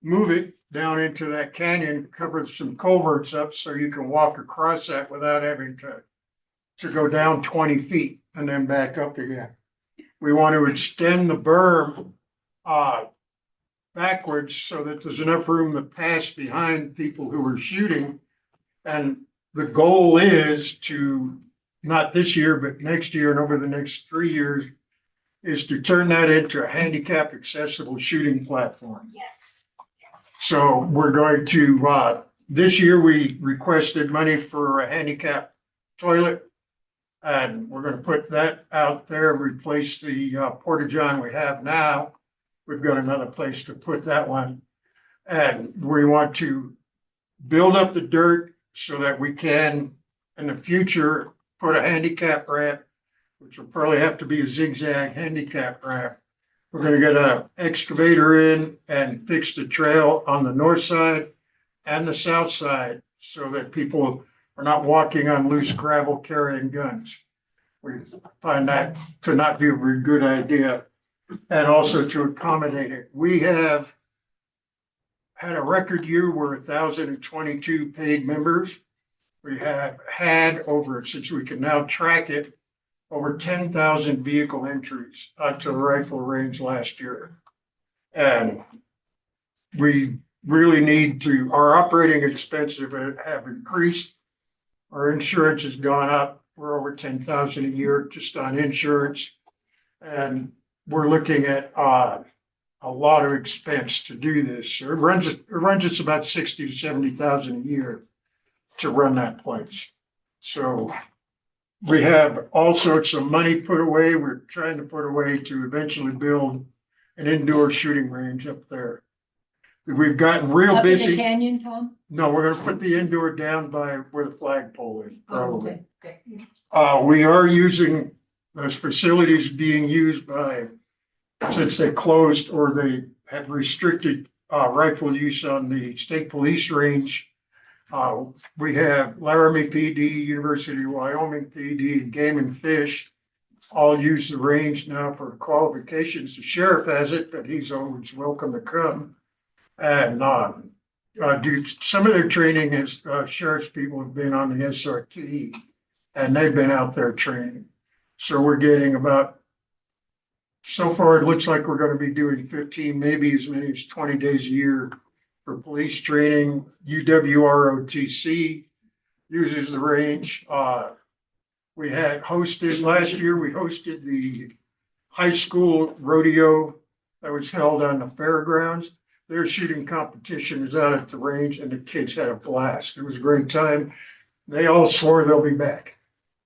move it down into that canyon, cover some culverts up so you can walk across that without having to go down 20 feet and then back up again. We want to extend the berm backwards so that there's enough room to pass behind people who are shooting. And the goal is to, not this year, but next year and over the next 3 years, is to turn that into a handicap accessible shooting platform. Yes, yes. So we're going to, this year we requested money for a handicap toilet. And we're gonna put that out there and replace the porta-john we have now. We've got another place to put that one. And we want to build up the dirt so that we can, in the future, put a handicap ramp, which will probably have to be a zigzag handicap ramp. We're gonna get an excavator in and fix the trail on the north side and the south side so that people are not walking on loose gravel carrying guns. We find that to not be a very good idea, and also to accommodate it. We have had a record year. We're 1,022 paid members. We have had over, since we can now track it, over 10,000 vehicle entries to the rifle range last year. And we really need to, our operating expenses have increased. Our insurance has gone up. We're over 10,000 a year just on insurance. And we're looking at a lot of expense to do this. So it runs us about 60 to 70,000 a year to run that place. So we have all sorts of money put away. We're trying to put away to eventually build an indoor shooting range up there. We've gotten real Up in the busy. canyon, Tom? No, we're gonna put the indoor down by where the flagpole is, Oh, probably. okay, okay. We are using those facilities being used by, since they closed or they have restricted rifle use on the state police range. We have Laramie PD, University of Wyoming PD, and Game and Fish all use the range now for qualifications. The sheriff has it, but he's always welcome to come. And do some of their training is sheriff's people have been on the SRT and they've been out there training. So we're getting about, so far it looks like we're going to be doing 15, maybe as many as 20 days a year for police training. UWROTC uses the range. We had hosted last year, we hosted the high school rodeo that was held on the fairgrounds. Their shooting competition was out at the range and the kids had a blast. It was a great time. They all swore they'll be back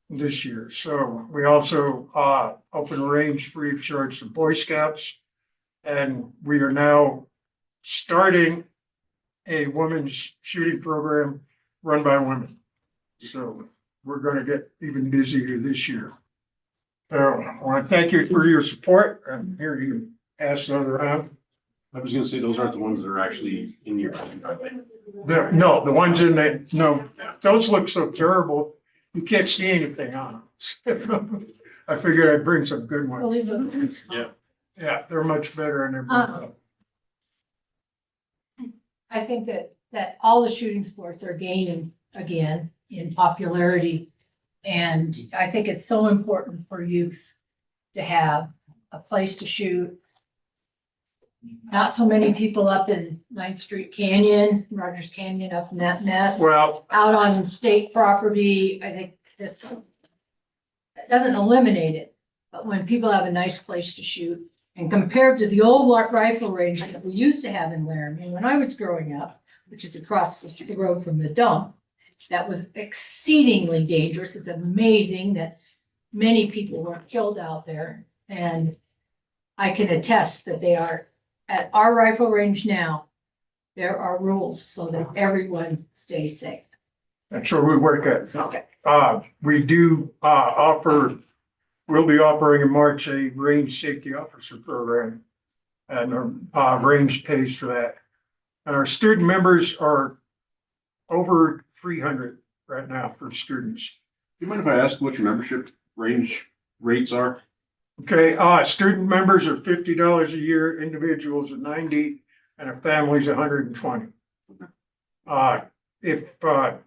this year. So we also open range free of charge to Boy Scouts. And we are now starting a women's shooting program run by women. So we're going to get even busier this year. So I want to thank you for your support. And here you can pass those around. I was gonna say, those aren't the ones that are actually in your. No, the ones in the, no, those look so terrible. you can't see anything on them. I figured I'd bring some good Well, ones. these are- Yeah. Yeah, they're much better and they're. I think that all the shooting sports are gaining again in popularity. And I think it's so important for youth to have a place to shoot. Not so many people up in 9th Street Canyon, Rogers Canyon up in that mess. Well, Out on state property, I think this, that doesn't eliminate it. But when people have a nice place to shoot, and compared to the old rifle range that we used to have in Laramie, when I was growing up, which is across the road from the dump, that was exceedingly dangerous. It's amazing that many people were killed out there. And I can attest that they are, at our rifle range now, there are rules so that everyone stays safe. that's where we work at. Okay. We do, we'll be offering in March a range safety officer program. And, range pays for that. And our student members are over 300 right now for students. Do you mind if I ask what your membership range rates are? Okay, student members are $50 a year, individuals are 90, and a family's 120. If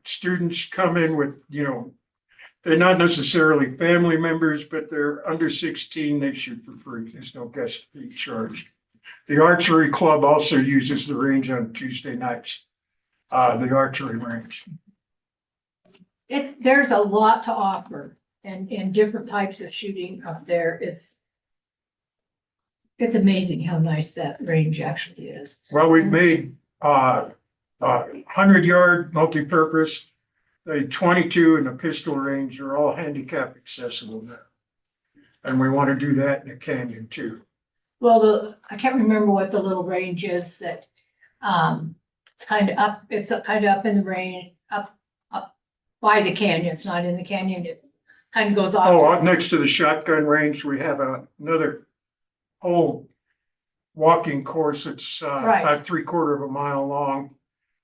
students come in with, they're not necessarily family members, but they're under 16, they shoot for free. There's no guest fee charged. The archery club also uses the range on Tuesday nights, the archery range. There's a lot to offer and different types of shooting up there. It's amazing how nice that range actually is. Well, we've made 100-yard multi-purpose, the 22 and the pistol range are all handicap accessible now. And we want to do that in the canyon too. Well, I can't remember what the little range is that, it's kind of up in the range, up by the canyon. It's not in the canyon. It kind of goes off. Oh, up next to the shotgun range, we have another whole walking course. It's Right. about 3/4 of a mile long.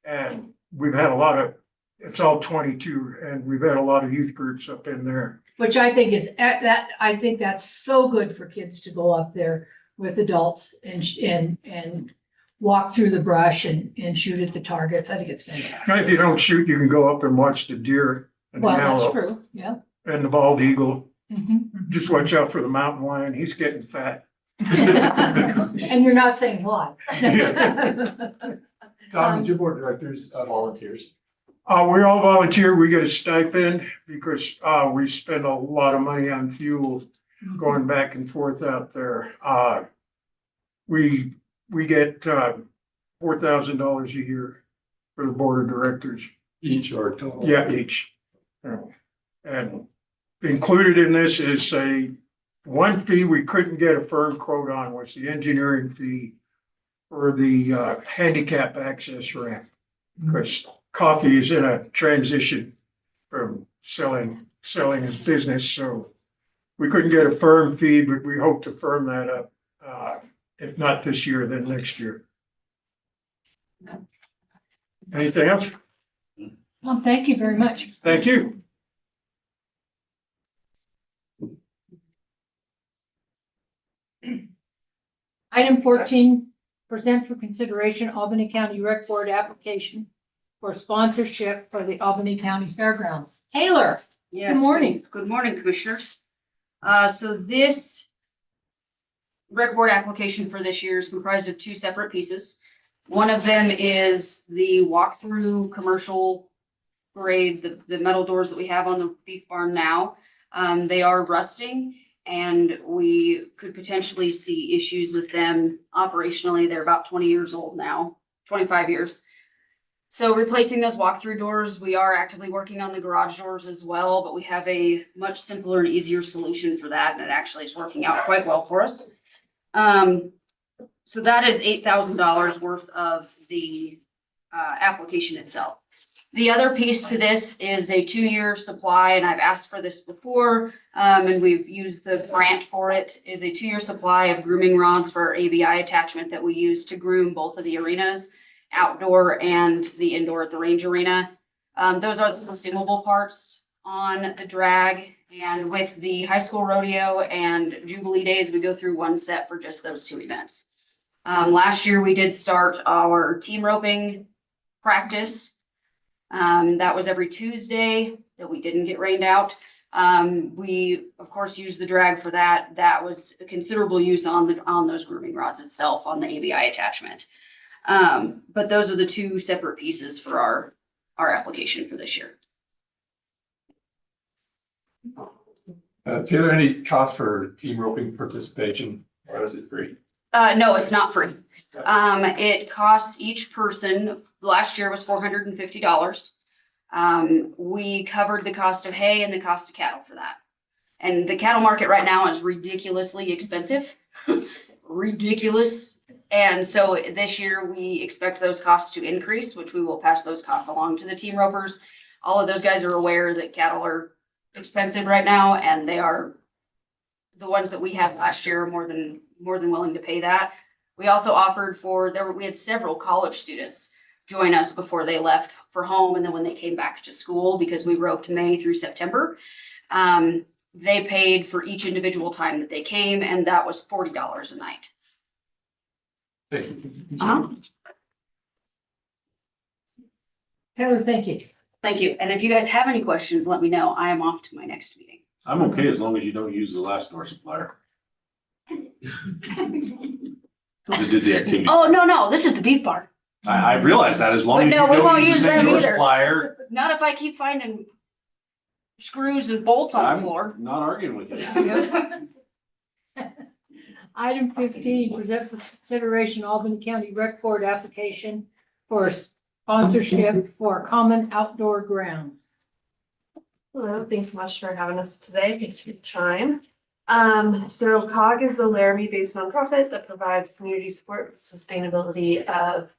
And we've had it's all 22, and we've had a lot of youth groups up in there. Which I think I think that's so good for kids to go up there with adults and walk through the brush and shoot at the targets. I think it's Now, if fantastic. you don't shoot, you can go up and watch the deer and the Well, that's antelope true, yeah. and the bald eagle. Mhm. Just watch out for the mountain lion. He's getting fat. And you're not saying why. Tom, your board of directors, volunteers. We all volunteer. We get a stipend because, we spend a lot of money on fuel going back and forth out there. We get, $4,000 a year for the board of directors. Each or total? Yeah, each. And included in this is one fee we couldn't get a firm quote on was the engineering fee for the handicap access ramp. Because Coffee is in a transition from selling his business, so we couldn't get a firm fee, but we hope to firm that up. If not this year, then next year. Anything else? Well, thank you very much. Thank you. Item 14, present for consideration Albany County Rec Board application for sponsorship for the Albany County Fairgrounds. Taylor, Yes. Good morning. Good morning, Commissioners. So this rec board application for this year is comprised of two separate pieces. One of them is the walkthrough commercial parade, the metal doors that we have on the beef barn now. They are rusting and we could potentially see issues with them operationally. They're about 20 years old now, 25 years. So replacing those walk-through doors, we are actively working on the garage doors as well, but we have a much simpler and easier solution for that, and it actually is working out quite well for us. So that is $8,000 worth of the application itself. The other piece to this is a 2-year supply, and I've asked for this before, and we've used the grant for it, is a 2-year supply of grooming rods for our ABI attachment that we use to groom both of the arenas, outdoor and the indoor at the range arena. Those are the consumable parts. on the drag, and with the high school rodeo and Jubilee Days, we go through one set for just those two events. Last year we did start our team roping practice. That was every Tuesday that we didn't get rained out. We of course used the drag for that. That was a considerable use on those grooming rods itself on the ABI attachment. But those are the two separate pieces for our application for this year. Taylor, any cost for team roping participation, or is it free? No, it's not free. It costs each person, last year was $450. We covered the cost of hay and the cost of cattle for that. And the cattle market right now is ridiculously expensive, ridiculous. And so this year we expect those costs to increase, which we will pass those costs along to the team ropers. All of those guys are aware that cattle are expensive right now, and they are the ones that we had last year more than willing to pay that. We also offered we had several college students join us before they left for home, and then when they came back to school, because we roped May through September, they paid for each individual time that they came, and that was $40 a night. Thank you. Taylor, thank you. Thank you. And if you guys have any questions, let me know. I am off to my next meeting. I'm okay as long as you don't use the last door supplier. Just did the activity. Oh, no, this is the beef barn. I realize that as long But as you no, we don't won't use use the same them door either. supplier. Not if I keep finding screws and bolts on the I'm floor. not arguing with you. Item 15, present for consideration Albany County Rec Board application for sponsorship for a common outdoor ground. Hello, thanks so much for having us today. Thanks for your time. So COG is the Laramie-based nonprofit that provides community support for sustainability of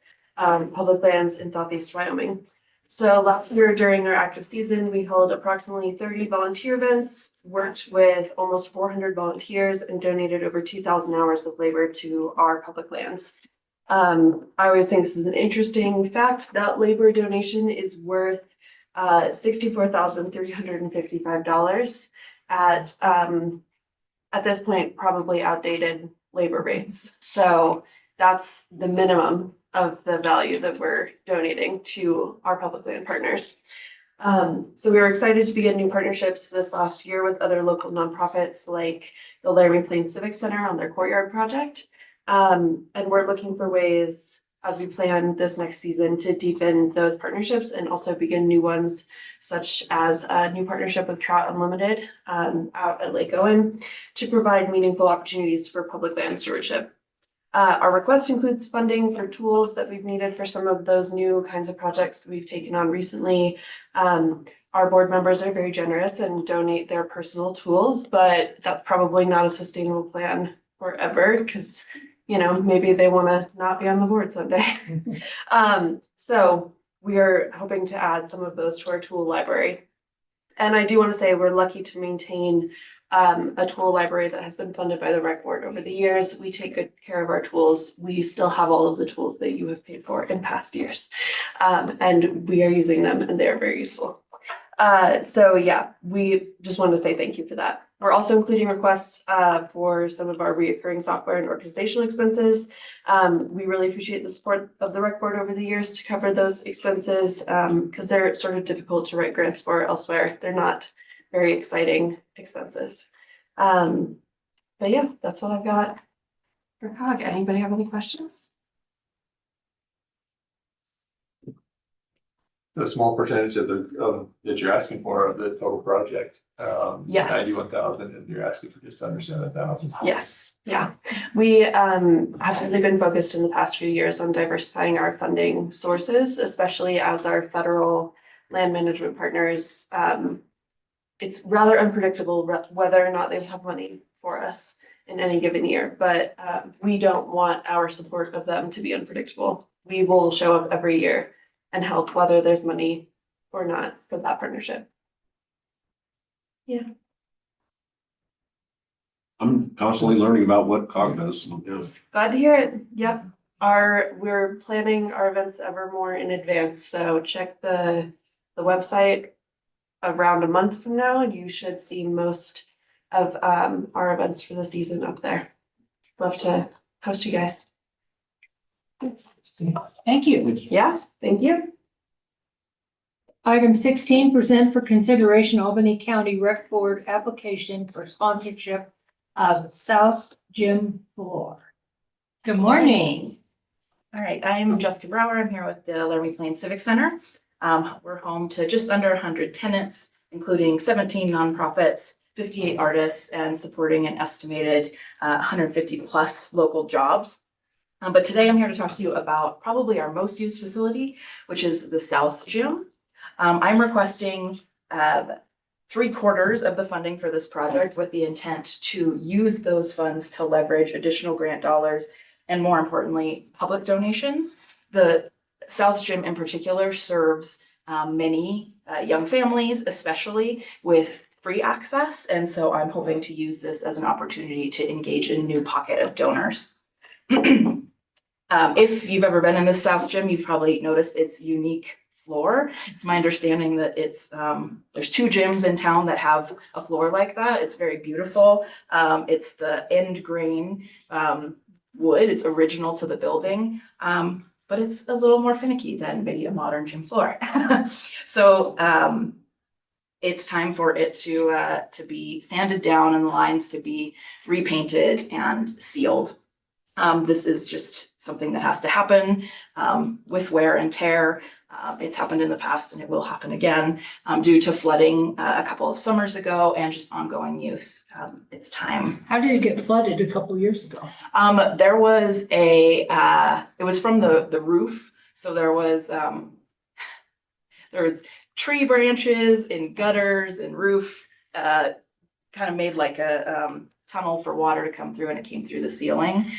public lands in Southeast Wyoming. So last year during our active season, we held approximately 30 volunteer events, worked with almost 400 volunteers, and donated over 2,000 hours of labor to our public lands. I always think this is an interesting fact that labor donation is worth $64,355 at this point, probably outdated labor rates. So that's the minimum of the value that we're donating to our public land partners. So we were excited to begin new partnerships this last year with other local nonprofits like the Laramie Plains Civic Center on their courtyard project. And we're looking for ways as we plan this next season to deepen those partnerships and also begin new ones, such as a new partnership with Trout Unlimited out at Lake Owen to provide meaningful opportunities for public land stewardship. Our request includes funding for tools that we've needed for some of those new kinds of projects that we've taken on recently. Our board members are very generous and donate their personal tools, but that's probably not a sustainable plan forever because, you know, maybe they want to not be on the board someday. So we are hoping to add some of those to our tool library. And I do want to say we're lucky to maintain a tool library that has been funded by the rec board over the years. We take good care of our tools. We still have all of the tools that you have paid for in past years. And we are using them and they're very useful. So yeah, we just wanted to say thank you for that. We're also including requests for some of our reoccurring software and organizational expenses. We really appreciate the support of the rec board over the years to cover those expenses because they're sort of difficult to write grants for elsewhere. They're not very exciting expenses. But yeah, that's what I've got for COG. Anybody have any questions? The small percentage of that you're asking for of the total project. Yes. 91,000, and you're asking for just under 7,000. Yes, yeah. We have really been focused in the past few years on diversifying our funding sources, especially as our federal land management partners. It's rather unpredictable whether or not they have money for us in any given year, but we don't want our support of them to be unpredictable. We will show up every year and help whether there's money or not for that partnership. Yeah. I'm constantly learning about what COG does. So, yeah. Glad to hear it. Yep. We're planning our events ever more in advance. So check the website around a month from now, and you should see most of our events for the season up there. Love to host you guys. Thank you. Yeah, thank you. Item 16, present for consideration Albany County Rec Board application for sponsorship of South Gym Floor. Good morning. All right, I'm Jessica Brower. I'm here with the Laramie Plains Civic Center. We're home to just under 100 tenants, including 17 nonprofits, 58 artists, and supporting an estimated 150 plus local jobs. But today I'm here to talk to you about probably our most used facility, which is the South Gym. I'm requesting 3/4 of the funding for this project with the intent to use those funds to leverage additional grant dollars and, more importantly, public donations. The South Gym in particular serves many young families, especially with free access. And so I'm hoping to use this as an opportunity to engage in a new pocket of donors. If you've ever been in the South Gym, you've probably noticed its unique floor. It's my understanding that it's there's 2 gyms in town that have a floor like that. It's very beautiful. It's the end grain wood. It's original to the building, but it's a little more finicky than maybe a modern gym floor. So it's time for it to be sanded down and the lines to be repainted and sealed. This is just something that has to happen with wear and tear. It's happened in the past and it will happen again due to flooding a couple of summers ago and just ongoing use. It's time. How did it get flooded a couple years ago? There was it was from the roof. So there was tree branches and gutters and roof kind of made like a tunnel for water to come through, and it came through the ceiling.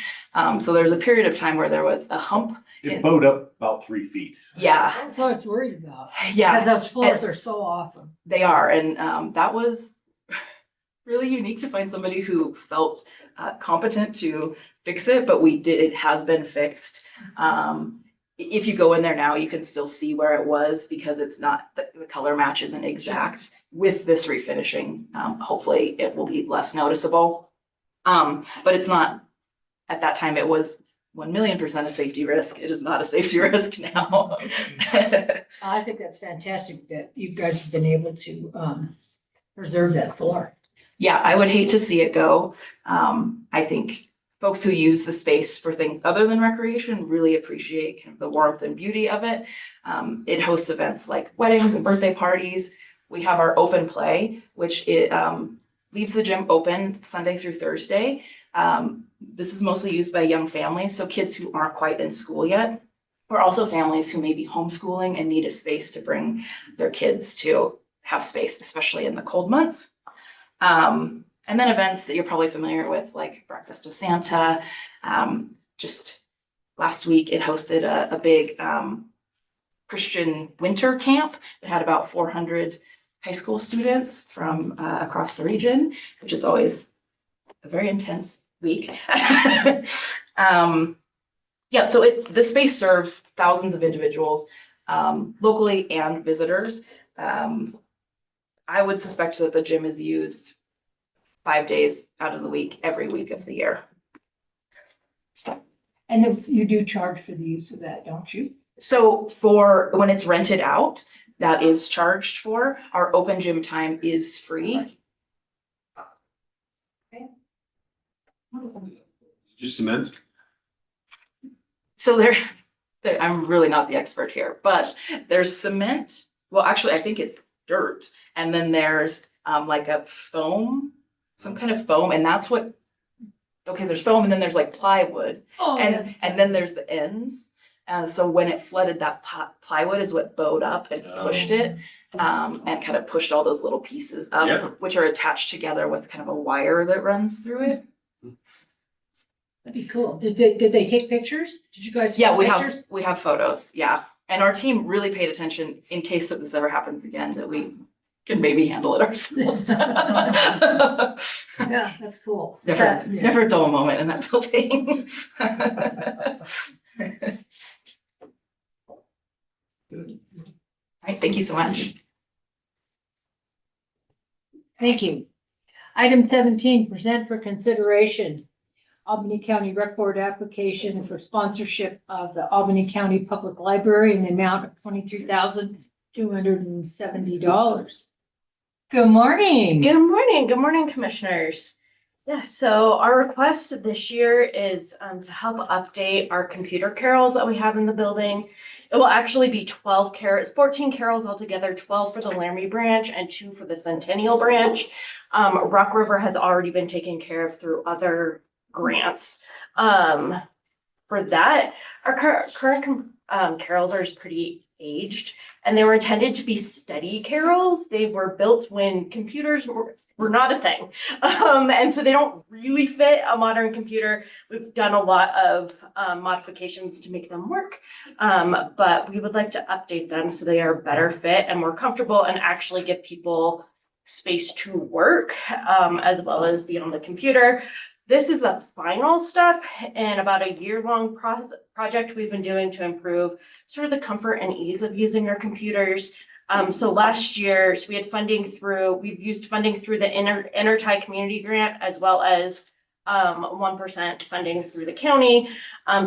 So there was a period of time where there was a hump. It bowed up about 3 feet. Yeah. That's what I was worried about. Yeah. Because those floors are so awesome. They are. And that was really unique to find somebody who felt competent to fix it, but it has been fixed. If you go in there now, you can still see where it was because it's not, the color match isn't exact. With this refinishing, hopefully it will be less noticeable. But it's not, at that time, it was 1,000,000% a safety risk. It is not a safety risk now. I think that's fantastic that you guys have been able to preserve that floor. Yeah, I would hate to see it go. I think folks who use the space for things other than recreation really appreciate kind of the warmth and beauty of it. It hosts events like weddings and birthday parties. We have our open play, which it leaves the gym open Sunday through Thursday. This is mostly used by young families, so kids who aren't quite in school yet, or also families who may be homeschooling and need a space to bring their kids to have space, especially in the cold months. And then events that you're probably familiar with, like Breakfast of Santa. Just last week, it hosted a big Christian winter camp. It had about 400 high school students from across the region, which is always a very intense week. Yeah, so the space serves thousands of individuals locally and visitors. I would suspect that the gym is used 5 days out of the week, every week of the year. And if you do charge for the use of that, don't you? So for when it's rented out, that is charged for. Our open gym time is free. Just cement? So I'm really not the expert here, but there's cement. Well, actually, I think it's dirt. And then there's like a foam, some kind of foam, and that's what, okay, there's foam and then there's like plywood. Oh, and then there's the ends. So when it flooded, that plywood is what bowed up and pushed it and kind of pushed all those little pieces up, which are attached together with kind of a wire that runs through it. That'd be cool. Did they take pictures? Did you guys? Yeah, take pictures? we have photos. Yeah. And our team really paid attention in case that this ever happens again, that we can maybe handle it ourselves. Yeah, that's cool. Never a dull moment in that building. All right, thank you so much. Thank you. Item 17, present for consideration Albany County Rec Board application for sponsorship of the Albany County Public Library in the amount of $23,270. Good morning. Good morning. Good morning, commissioners. Yeah, so our request this year is to help update our computer carols that we have in the building. It will actually be 12 carols, 14 carols altogether, 12 for the Laramie branch and 2 for the Centennial branch. Rock River has already been taken care of through other grants. For that, our current carols are pretty aged, and they were intended to be study carols. They were built when computers were not a thing. And so they don't really fit a modern computer. We've done a lot of modifications to make them work, but we would like to update them so they are better fit and more comfortable and actually give people space to work, as well as be on the computer. This is the final step in about a year-long project we've been doing to improve sort of the comfort and ease of using our computers. So last year, we had we've used funding through the Intertie Community Grant, as well as 1% funding through the county,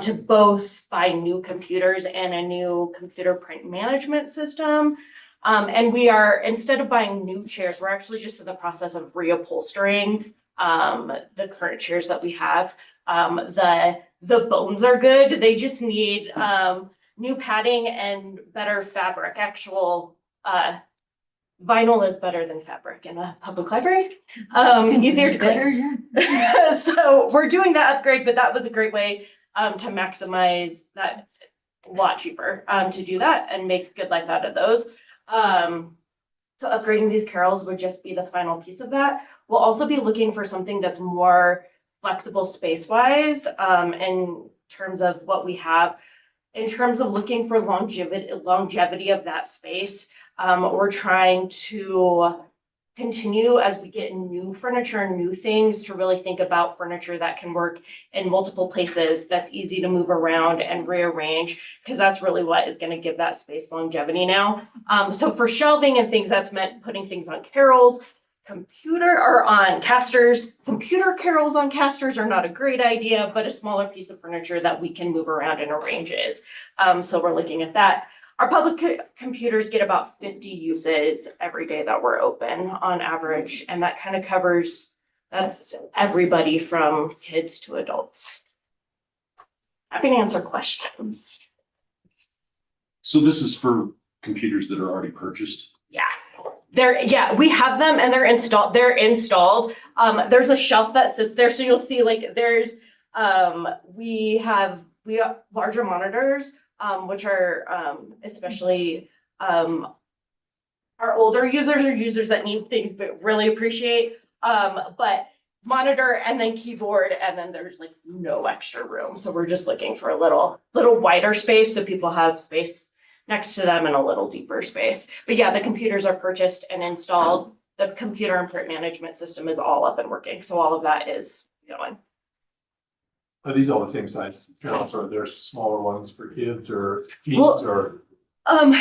to both buy new computers and a new computer print management system. And we are, instead of buying new chairs, we're actually just in the process of reupholstering the current chairs that we have. The bones are good. They just need new padding and better fabric. Actual vinyl is better than fabric in a public library. Easier to clean. So we're doing that upgrade, but that was a great way to maximize that. A lot cheaper to do that and make good life out of those. So upgrading these carols would just be the final piece of that. We'll also be looking for something that's more flexible space-wise, in terms of what we have. In terms of looking for longevity of that space, we're trying to continue as we get new furniture and new things to really think about furniture that can work in multiple places, that's easy to move around and rearrange, because that's really what is going to give that space longevity now. So for shelving and things, that's meant putting things on carols, on casters. Computer carols on casters are not a great idea, but a smaller piece of furniture that we can move around and arrange is. So we're looking at that. Our public computers get about 50 uses every day that we're open on average, and that kind of that's everybody from kids to adults. Happy to answer questions. So this is for computers that are already purchased? Yeah. We have them and they're installed. There's a shelf that sits there. So you'll see we have larger monitors, which are especially our older users or users that need things but really appreciate. But monitor and then keyboard, and then there's no extra room. So we're just looking for a little wider space so people have space next to them and a little deeper space. But yeah, the computers are purchased and installed. The computer and print management system is all up and working. So all of that is going. Are these all the same size carols, or are there smaller ones for kids or teens or?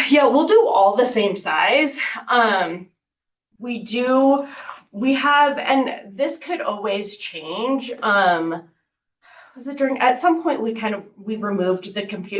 Yeah, we'll do all the same size. We have, and this could always change. At some point we removed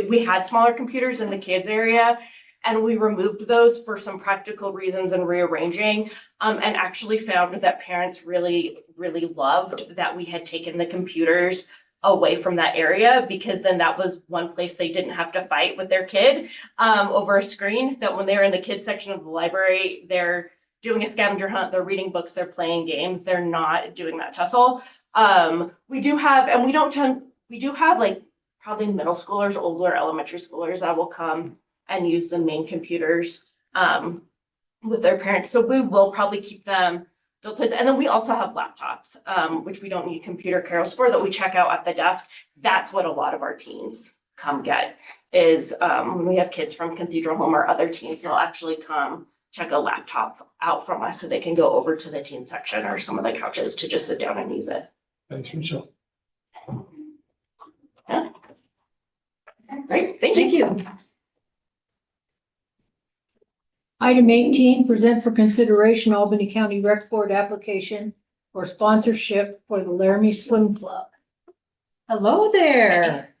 we had smaller computers in the kids area, and we removed those for some practical reasons and rearranging, and actually found that parents really, really loved that we had taken the computers away from that area, because then that was one place they didn't have to fight with their kid over a screen. That when they're in the kids section of the library, they're doing a scavenger hunt, they're reading books, they're playing games, they're not doing that tussle. We do have probably middle schoolers, older elementary schoolers that will come and use the main computers with their parents. So we will probably keep them built in. And then we also have laptops, which we don't need computer carols for, that we check out at the desk. That's what a lot of our teens come get, is when we have kids from Cathedral Home or other teens, they'll actually come check a laptop out from us so they can go over to the teen section or some of the couches to just sit down and use it. Thanks, Michelle. Yeah. Great, thank you. Item 18, present for consideration Albany County Rec Board application for sponsorship for the Laramie Swim Club. Hello there.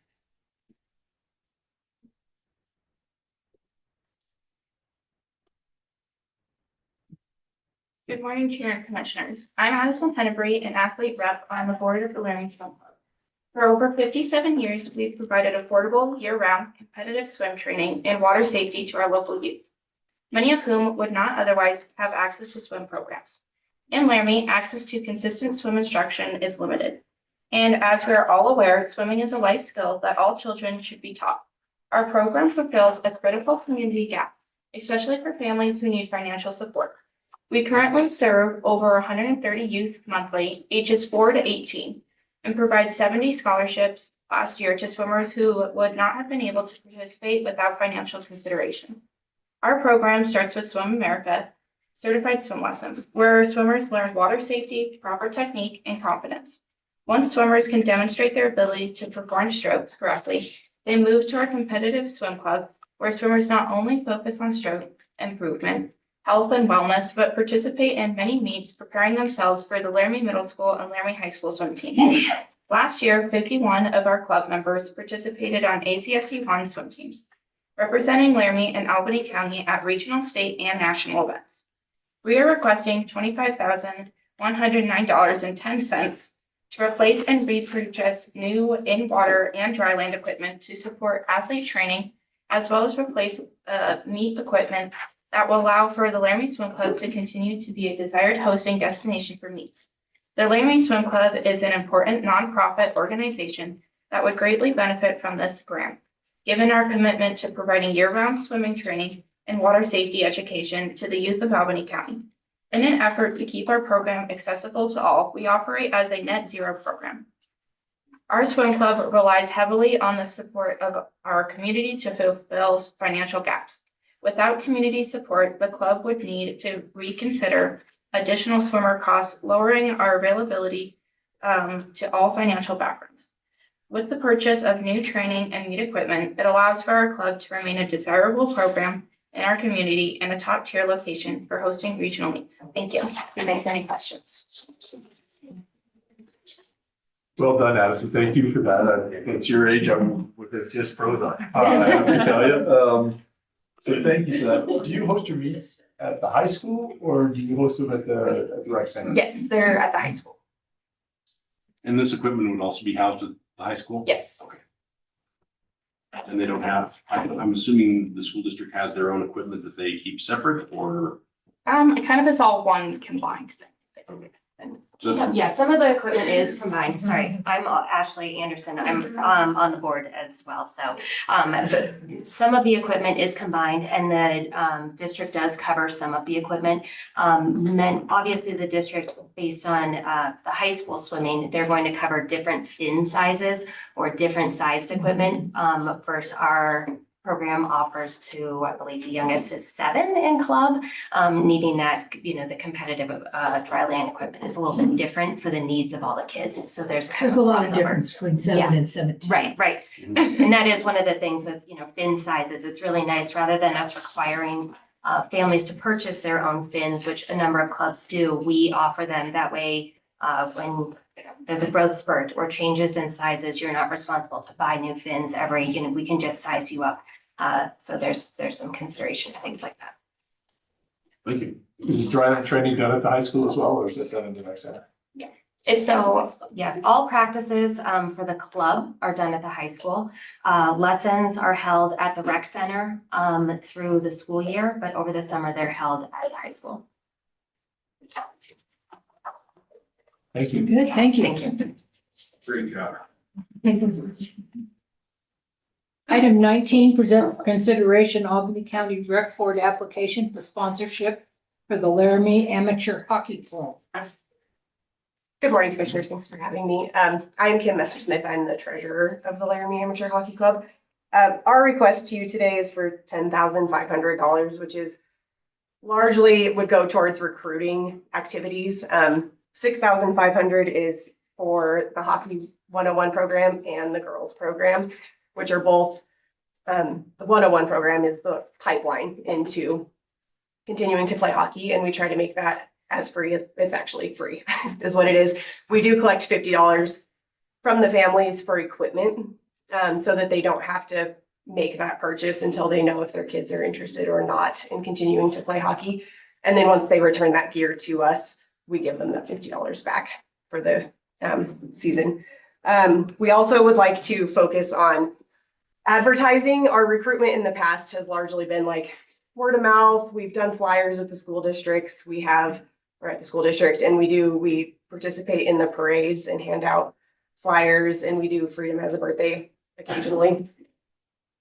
Good morning, Chair and Commissioners. I'm Addison Pennebury, an athlete rep on the board of the Laramie Swim Club. For over 57 years, we've provided affordable, year-round competitive swim training and water safety to our local youth, many of whom would not otherwise have access to swim programs. In Laramie, access to consistent swim instruction is limited. And as we are all aware, swimming is a life skill that all children should be taught. Our program fulfills a critical community gap, especially for families who need financial support. We currently serve over 130 youth monthly, ages 4 to 18, and provide 70 scholarships last year to swimmers who would not have been able to participate without financial consideration. Our program starts with Swim America certified swim lessons, where swimmers learn water safety, proper technique, and confidence. Once swimmers can demonstrate their ability to perform strokes correctly, they move to our competitive swim club, where swimmers not only focus on stroke improvement, health and wellness, but participate in many meets, preparing themselves for the Laramie Middle School and Laramie High School swim team. Last year, 51 of our club members participated on ACSU1 swim teams, representing Laramie and Albany County at regional, state, and national events. We are requesting $25,109.10 to replace and repurchase new in-water and dry land equipment to support athlete training, as well as replace meet equipment that will allow for the Laramie Swim Club to continue to be a desired hosting destination for meets. The Laramie Swim Club is an important nonprofit organization that would greatly benefit from this grant, given our commitment to providing year-round swimming training and water safety education to the youth of Albany County. In an effort to keep our program accessible to all, we operate as a net zero program. Our swim club relies heavily on the support of our community to fulfill financial gaps. Without community support, the club would need to reconsider additional swimmer costs, lowering our availability to all financial backgrounds. With the purchase of new training and meet equipment, it allows for our club to remain a desirable program in our community and a top-tier location for hosting regional meets. Thank you. If there's any questions. Well done, Addison. Thank you for that. At your age, I would have just frozen. I have to tell you. So thank you for that. Do you host your meets at the high school or do you host them at the rec center? Yes, they're at the high school. And this equipment would also be housed at the high school? Yes. Okay. And they don't have, I'm assuming the school district has their own equipment that they keep separate or? It kind of is all one combined thing. Yeah, some of the equipment is combined. Sorry, I'm Ashley Anderson. I'm on the board as well. So but some of the equipment is combined and the district does cover some of the equipment. Obviously the district, based on the high school swimming, they're going to cover different fin sizes or different sized equipment. Versus our program offers to, I believe the youngest is 7 in club, needing that, the competitive dry land equipment is a little bit different for the needs of all the kids. So there's kind There's of a lot of crossover. difference between 7 and 17. Right. And that is one of the things with, fin sizes. It's really nice rather than us requiring families to purchase their own fins, which a number of clubs do. We offer them that way when there's a growth spurt or changes in sizes, you're not responsible to buy new fins we can just size you up. So there's some consideration to things like that. Thank you. Is the dry land training done at the high school as well, or is that done in the rec center? All practices for the club are done at the high school. Lessons are held at the rec center through the school year, but over the summer they're held at the high school. Thank you. Good, thank you. Thank you. Great job. Item 19, present for consideration Albany County Rec Board application for sponsorship for the Laramie Amateur Hockey Club. Good morning, Commissioners. Thanks for having me. I'm Kim Messersmith. I'm the treasurer of the Laramie Amateur Hockey Club. Our request to you today is for $10,500, which is largely would go towards recruiting activities. $6,500 is for the Hockey 101 program and the girls program, which are both, the 101 program is the pipeline into continuing to play hockey, and we try to make that as free as it's actually free is what it is. We do collect $50 from the families for equipment, so that they don't have to make that purchase until they know if their kids are interested or not in continuing to play hockey. And then once they return that gear to us, we give them that $50 back for the season. We also would like to focus on advertising. Our recruitment in the past has largely been like word of mouth. We've done flyers at the school districts. We're at the school district, and we participate in the parades and hand out flyers, and we do Freedom Has a Birthday occasionally.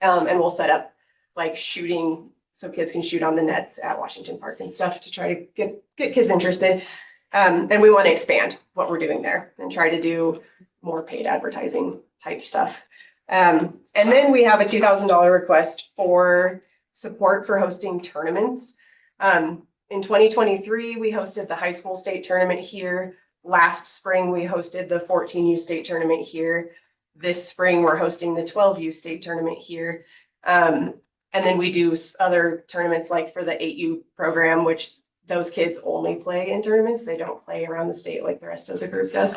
And we'll set up like shooting so kids can shoot on the nets at Washington Park and stuff to try to get kids interested. And we want to expand what we're doing there and try to do more paid advertising type stuff. And then we have a $2,000 request for support for hosting tournaments. In 2023, we hosted the high school state tournament here. Last spring, we hosted the 14U state tournament here. This spring, we're hosting the 12U state tournament here. And then we do other tournaments like for the 8U program, which those kids only play in tournaments. They don't play around the state like the rest of the group does.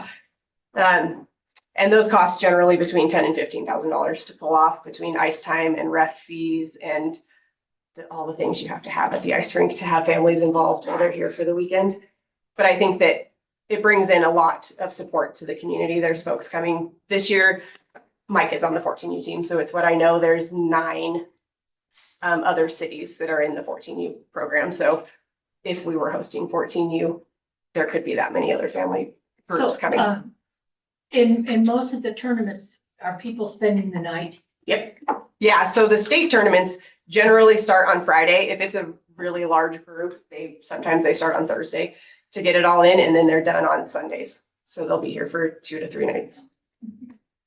And those cost generally between $10,000 and $15,000 to pull off between ice time and ref fees and all the things you have to have at the ice rink to have families involved while they're here for the weekend. But I think that it brings in a lot of support to the community. There's folks coming this year. My kid's on the 14U team, so it's what I know. There's 9 other cities that are in the 14U program. So if we were hosting 14U, there could be that many other family groups coming. In most of the tournaments, are people spending the night? Yep. Yeah, so the state tournaments generally start on Friday. If it's a really large group, sometimes they start on Thursday to get it all in, and then they're done on Sundays. So they'll be here for 2 to 3 nights.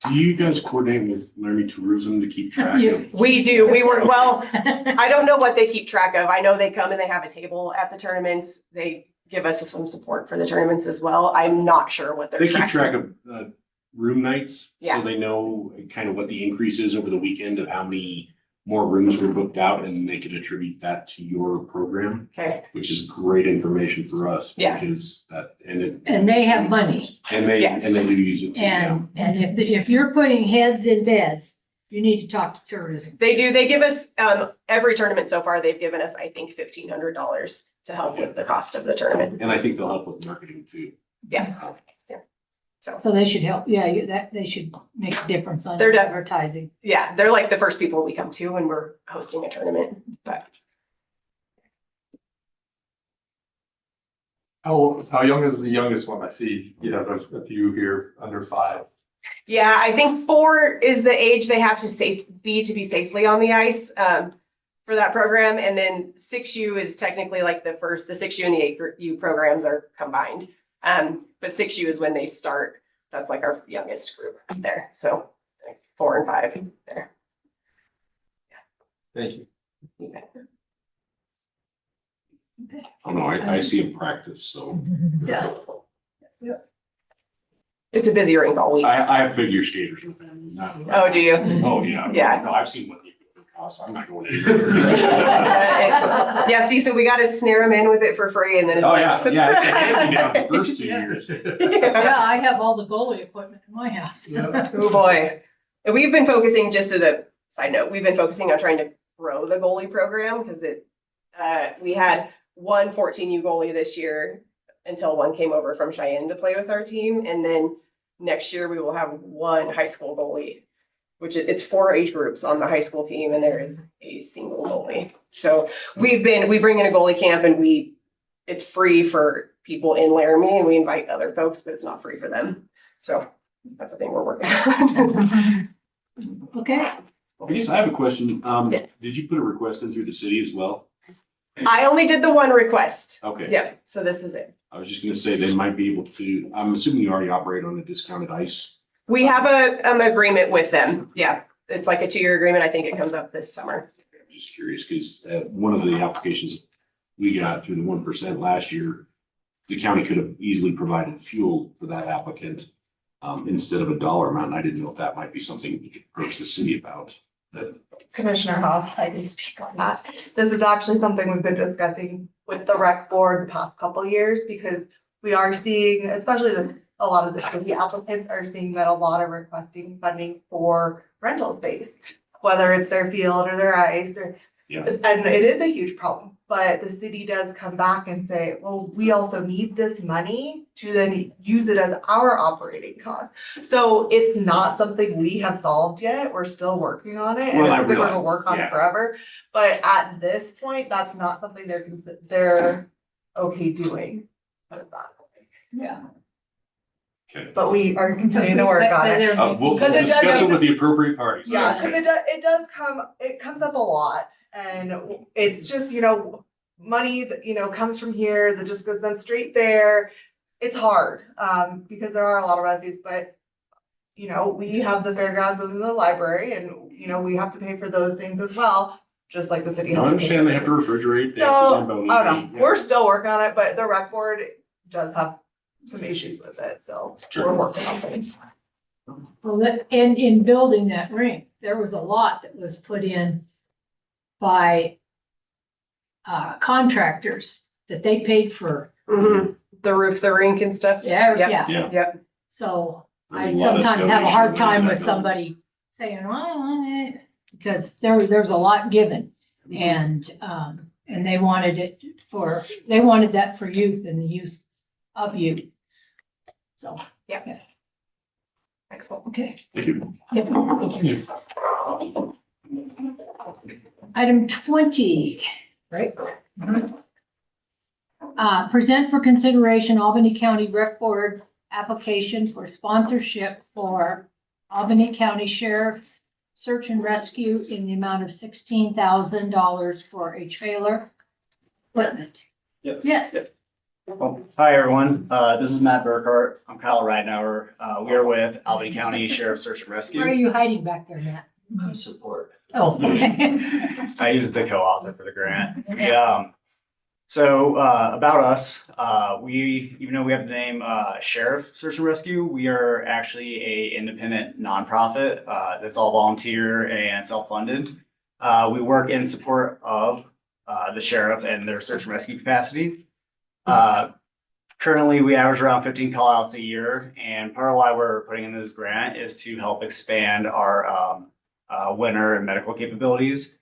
Do you guys coordinate with Laramie Tourism to keep track of? We do. We work well. I don't know what they keep track of. I know they come and they have a table at the tournaments. They give us some support for the tournaments as well. I'm not sure what they're They keep tracking. track of room nights, Yeah. so they know kind of what the increase is over the weekend of how many more rooms were booked out, and they can attribute that to your program. Okay. Which is great information for us. Yeah. Because that, And they have money. and they do use it too. Yeah. And if you're putting heads in beds, you need to talk to tourism. They do. They give us, every tournament so far, they've given us, I think, $1,500 to help with the cost of the tournament. And I think they'll help with marketing too. Yeah. So they should help. Yeah, they should make a difference on They're advertising. Yeah, they're like the first people we come to when we're hosting a tournament, but. How young is the youngest one? I see you have a few here under 5. Yeah, I think 4 is the age they have to be safely on the ice for that program. And then 6U is technically like the 6U and the 8U programs are combined. But 6U is when they start. That's like our youngest group there. So like 4 and 5 there. Thank you. You bet. Oh, no, I see them practice, so. Yeah. It's a busy rink all week. I have figure skaters in the family. Oh, do you? Oh, yeah. Yeah. No, I've seen what they cost. I'm not going anywhere. Yeah, see, so we got to snare them in with it for free, and then it's Oh, like. yeah, yeah, it's a hand me down the first 2 years. Yeah, I have all the goalie equipment in my house. Oh, boy. And we've been focusing, just as a side note, we've been focusing on trying to grow the goalie program because we had one 14U goalie this year until one came over from Cheyenne to play with our team. And then next year we will have one high school goalie, which it's 4 age groups on the high school team, and there is a single goalie. So we bring in a goalie camp, and it's free for people in Laramie, and we invite other folks, but it's not free for them. So that's the thing we're working on. Okay. I guess I have a question. Did you put a request in through the city as well? I only did the one request. Okay. Yeah, so this is it. I was just gonna say they might be able to, I'm assuming you already operate on a discounted ice. We have an agreement with them. Yeah, it's like a 2-year agreement. I think it comes up this summer. I'm just curious, because one of the applications we got through the 1% last year, the county could have easily provided fuel for that applicant instead of a dollar amount. And I didn't know if that might be something we could approach the city about. Commissioner Hoff, I can speak on that. This is actually something we've been discussing with the rec board the past couple years because we are seeing, especially a lot of the city applicants are seeing that a lot are requesting funding for rental space, whether it's their field or their ice or, and it is a huge problem. But the city does come back and say, well, we also need this money to then use it as our operating cost. So it's not something we have solved yet. We're still working on it. And Well, it's something we're realize- gonna work on yeah. forever. But at this point, that's not something they're okay doing. Put it that way. Yeah. Okay. But we are continuing to work on it. We'll Because it discuss does- it with the appropriate parties. Yeah, because it comes up a lot, and it's just, money that, comes from here that just goes then straight there. It's hard, because there are a lot of revenues, but, we have the fairgrounds and the library, and, we have to pay for those things as well, just like the city I has to pay. understand they have to refrigerate. they have So, to do I don't know, yeah. we're still working on it, but the rec board does have some issues with it, so we're working on things. Well, and in building that rink, there was a lot that was put in by contractors that they paid for. The roof, the rink and stuff. Yeah, Yep, yeah. Yep. So I There's a lot of sometimes have a donation hard money time in with that somebody saying, well, because there's a lot given. And they wanted that for youth and the use of youth. So. Yeah. Excellent. Okay. Thank you. Yep. Item 20. Right. Present for consideration Albany County Rec Board application for sponsorship for Albany County Sheriff's Search and Rescue in the amount of $16,000 for a trailer equipment. Yes. Well, hi, everyone. This is Matt Burkhart. I'm Kyle Ridenauer. We are with Albany County Sheriff Search and Rescue. Where are you hiding back there, Matt? Support. Oh, okay. I use the co-author for the grant. Yeah. So about us, even though we have the name Sheriff Search and Rescue, we are actually a independent nonprofit that's all volunteer and self-funded. We work in support of the sheriff and their search and rescue capacity. Currently, we average around 15 call outs a year, and part of why we're putting in this grant is to help expand our winter and medical capabilities.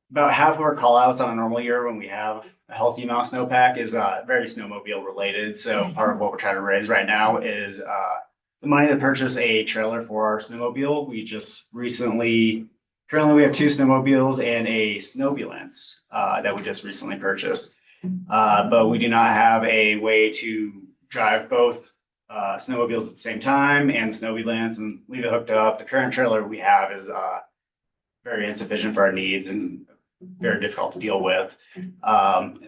About half of our call outs on a normal year when we have a healthy amount of snowpack is very snowmobile related. So part of what we're trying to raise right now is the money to purchase a trailer for our snowmobile. We just currently we have 2 snowmobiles and a snowbulance that we just recently purchased. But we do not have a way to drive both snowmobiles at the same time and the snowbulance and leave it hooked up. The current trailer we have is very insufficient for our needs and very difficult to deal with.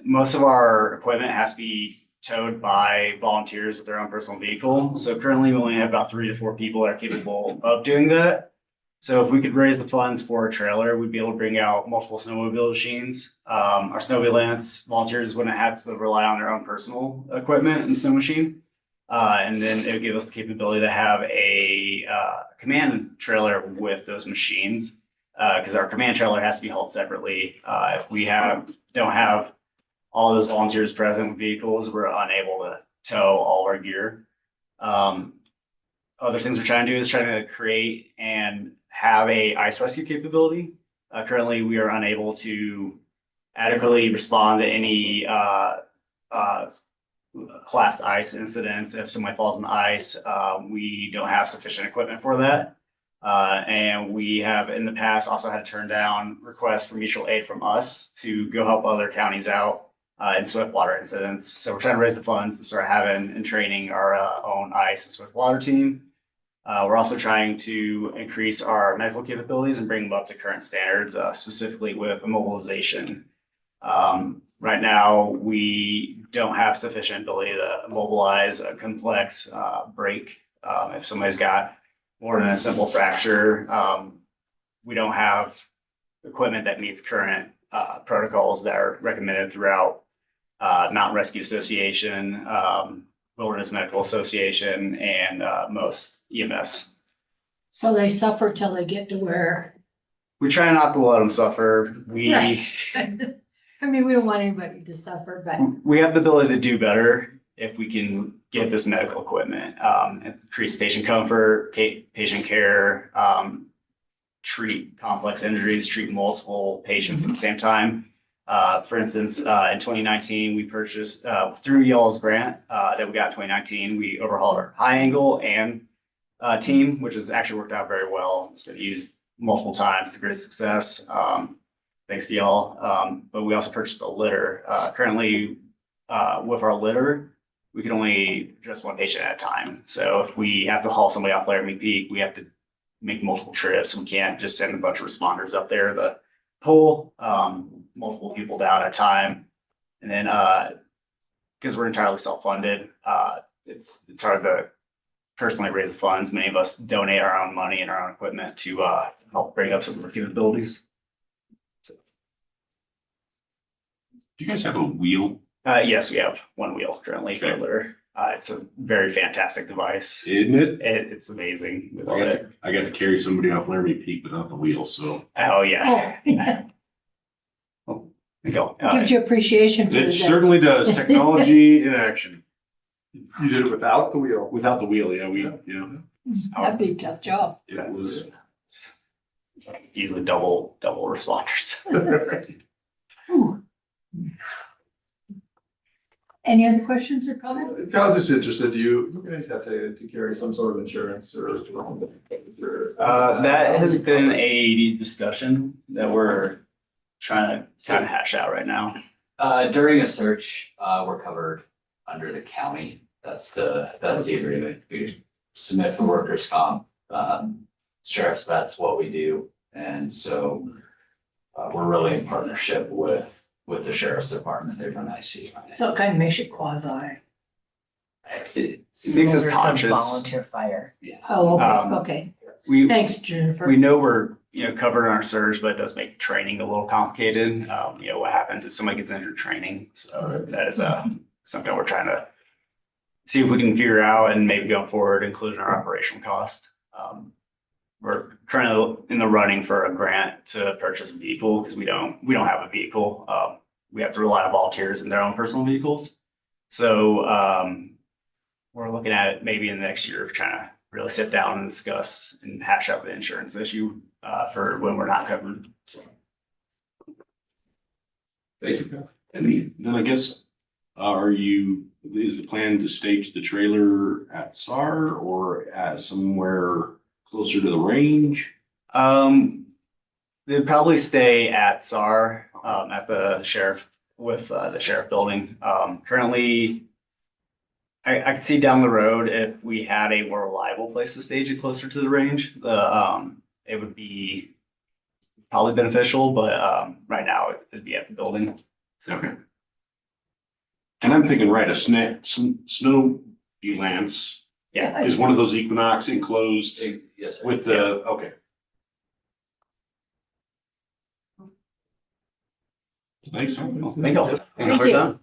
Most of our equipment has to be towed by volunteers with their own personal vehicle. So currently we only have about 3 to 4 people that are capable of doing that. So if we could raise the funds for a trailer, we'd be able to bring out multiple snowmobile machines. Our snowbulance volunteers wouldn't have to rely on their own personal equipment and snow machine. And then it would give us the capability to have a command trailer with those machines. Because our command trailer has to be hauled separately. If we don't have all those volunteers present with vehicles, we're unable to tow all of our gear. Other things we're trying to do is trying to create and have a ice rescue capability. Currently, we are unable to adequately respond to any collapsed ice incidents. If somebody falls on the ice, we don't have sufficient equipment for that. And we have in the past also had to turn down requests for mutual aid from us to go help other counties out in swiftwater incidents. So we're trying to raise the funds to start having and training our own ice and swiftwater team. We're also trying to increase our medical capabilities and bring them up to current standards, specifically with immobilization. Right now, we don't have sufficient ability to immobilize a complex break. If somebody's got more than a simple fracture, we don't have equipment that meets current protocols that are recommended throughout Mountain Rescue Association, Wilderness Medical Association, and most EMS. So they suffer till they get to where, We try not to let them suffer. right? I mean, we don't want anybody to suffer, but We have the ability to do better if we can get this medical equipment, increase patient comfort, patient care, treat complex injuries, treat multiple patients at the same time. For instance, in 2019, we purchased, through y'all's grant, that we got in 2019, we overhauled our high angle and team, which has actually worked out very well. It's been used multiple times to great success. Thanks to y'all. But we also purchased a litter. Currently, with our litter, we can only address one patient at a time. So if we have to haul somebody off Laramie Peak, we have to make multiple trips. We can't just send a bunch of responders up there to pull multiple people down at a time. And then because we're entirely self-funded, it's hard to personally raise the funds. Many of us donate our own money and our own equipment to help bring up some of our capabilities. So. Do you guys have a wheel? Yes, we have one wheel currently for litter. It's a very fantastic device. Isn't it? It's amazing. I got to carry somebody off Laramie Peak without the wheel, so. Oh, yeah. gives you appreciation for the It day. certainly does. Technology in action. You did it without the wheel. Without the wheel, yeah, That'd be a tough job. it was. Easily double responders. Whew. Any other questions or comments? I was just interested, do you guys have to carry some sort of insurance or? That has been a discussion that we're trying to kind of hash out right now. During a search, we're covered under the county. That's the agreement. We submit for workers' comp. Sheriff's vet's what we do. And so we're really in partnership with the sheriff's department. They've done IC. So it kind of makes it quasi. It makes us Similar to conscious. Volunteer fire. Oh, Um, okay. We, Thanks, Jennifer. we know we're, covered in our surge, but it does make training a little complicated. What happens if somebody gets injured training? So that is something we're trying to see if we can figure out and maybe going forward, include in our operational cost. We're trying to, in the running for a grant to purchase a vehicle because we don't have a vehicle. We have to rely on volunteers in their own personal vehicles. So we're looking at it maybe in the next year, trying to really sit down and discuss and hash out the insurance issue for when we're not covered. So. Thank you. And then I guess, is the plan to stage the trailer at SAR or at somewhere closer to the range? They'd probably stay at SAR, at the sheriff with the sheriff building. Currently, I could see down the road if we had a more reliable place to stage it closer to the range, it would be probably beneficial, but right now it'd be at the building. So. Okay. And I'm thinking, right, snow lance. Yeah. Is one of those Equinox enclosed Yes, sir. with the, okay. Thanks. Thank you. Thank you.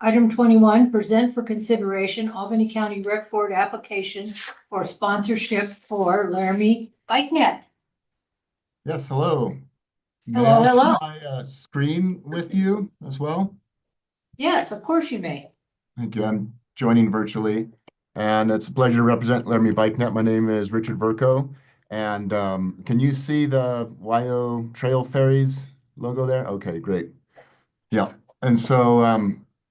Item 21, present for consideration Albany County Rec Board application for sponsorship for Laramie Bike Net. Yes, hello. May Hello, I hello. share my screen with you as well? Yes, of course you may. Thank you. I'm joining virtually, and it's a pleasure to represent Laramie Bike Net. My name is Richard Verco, and can you see the YO Trail Ferries logo there? Okay, great. Yeah, and so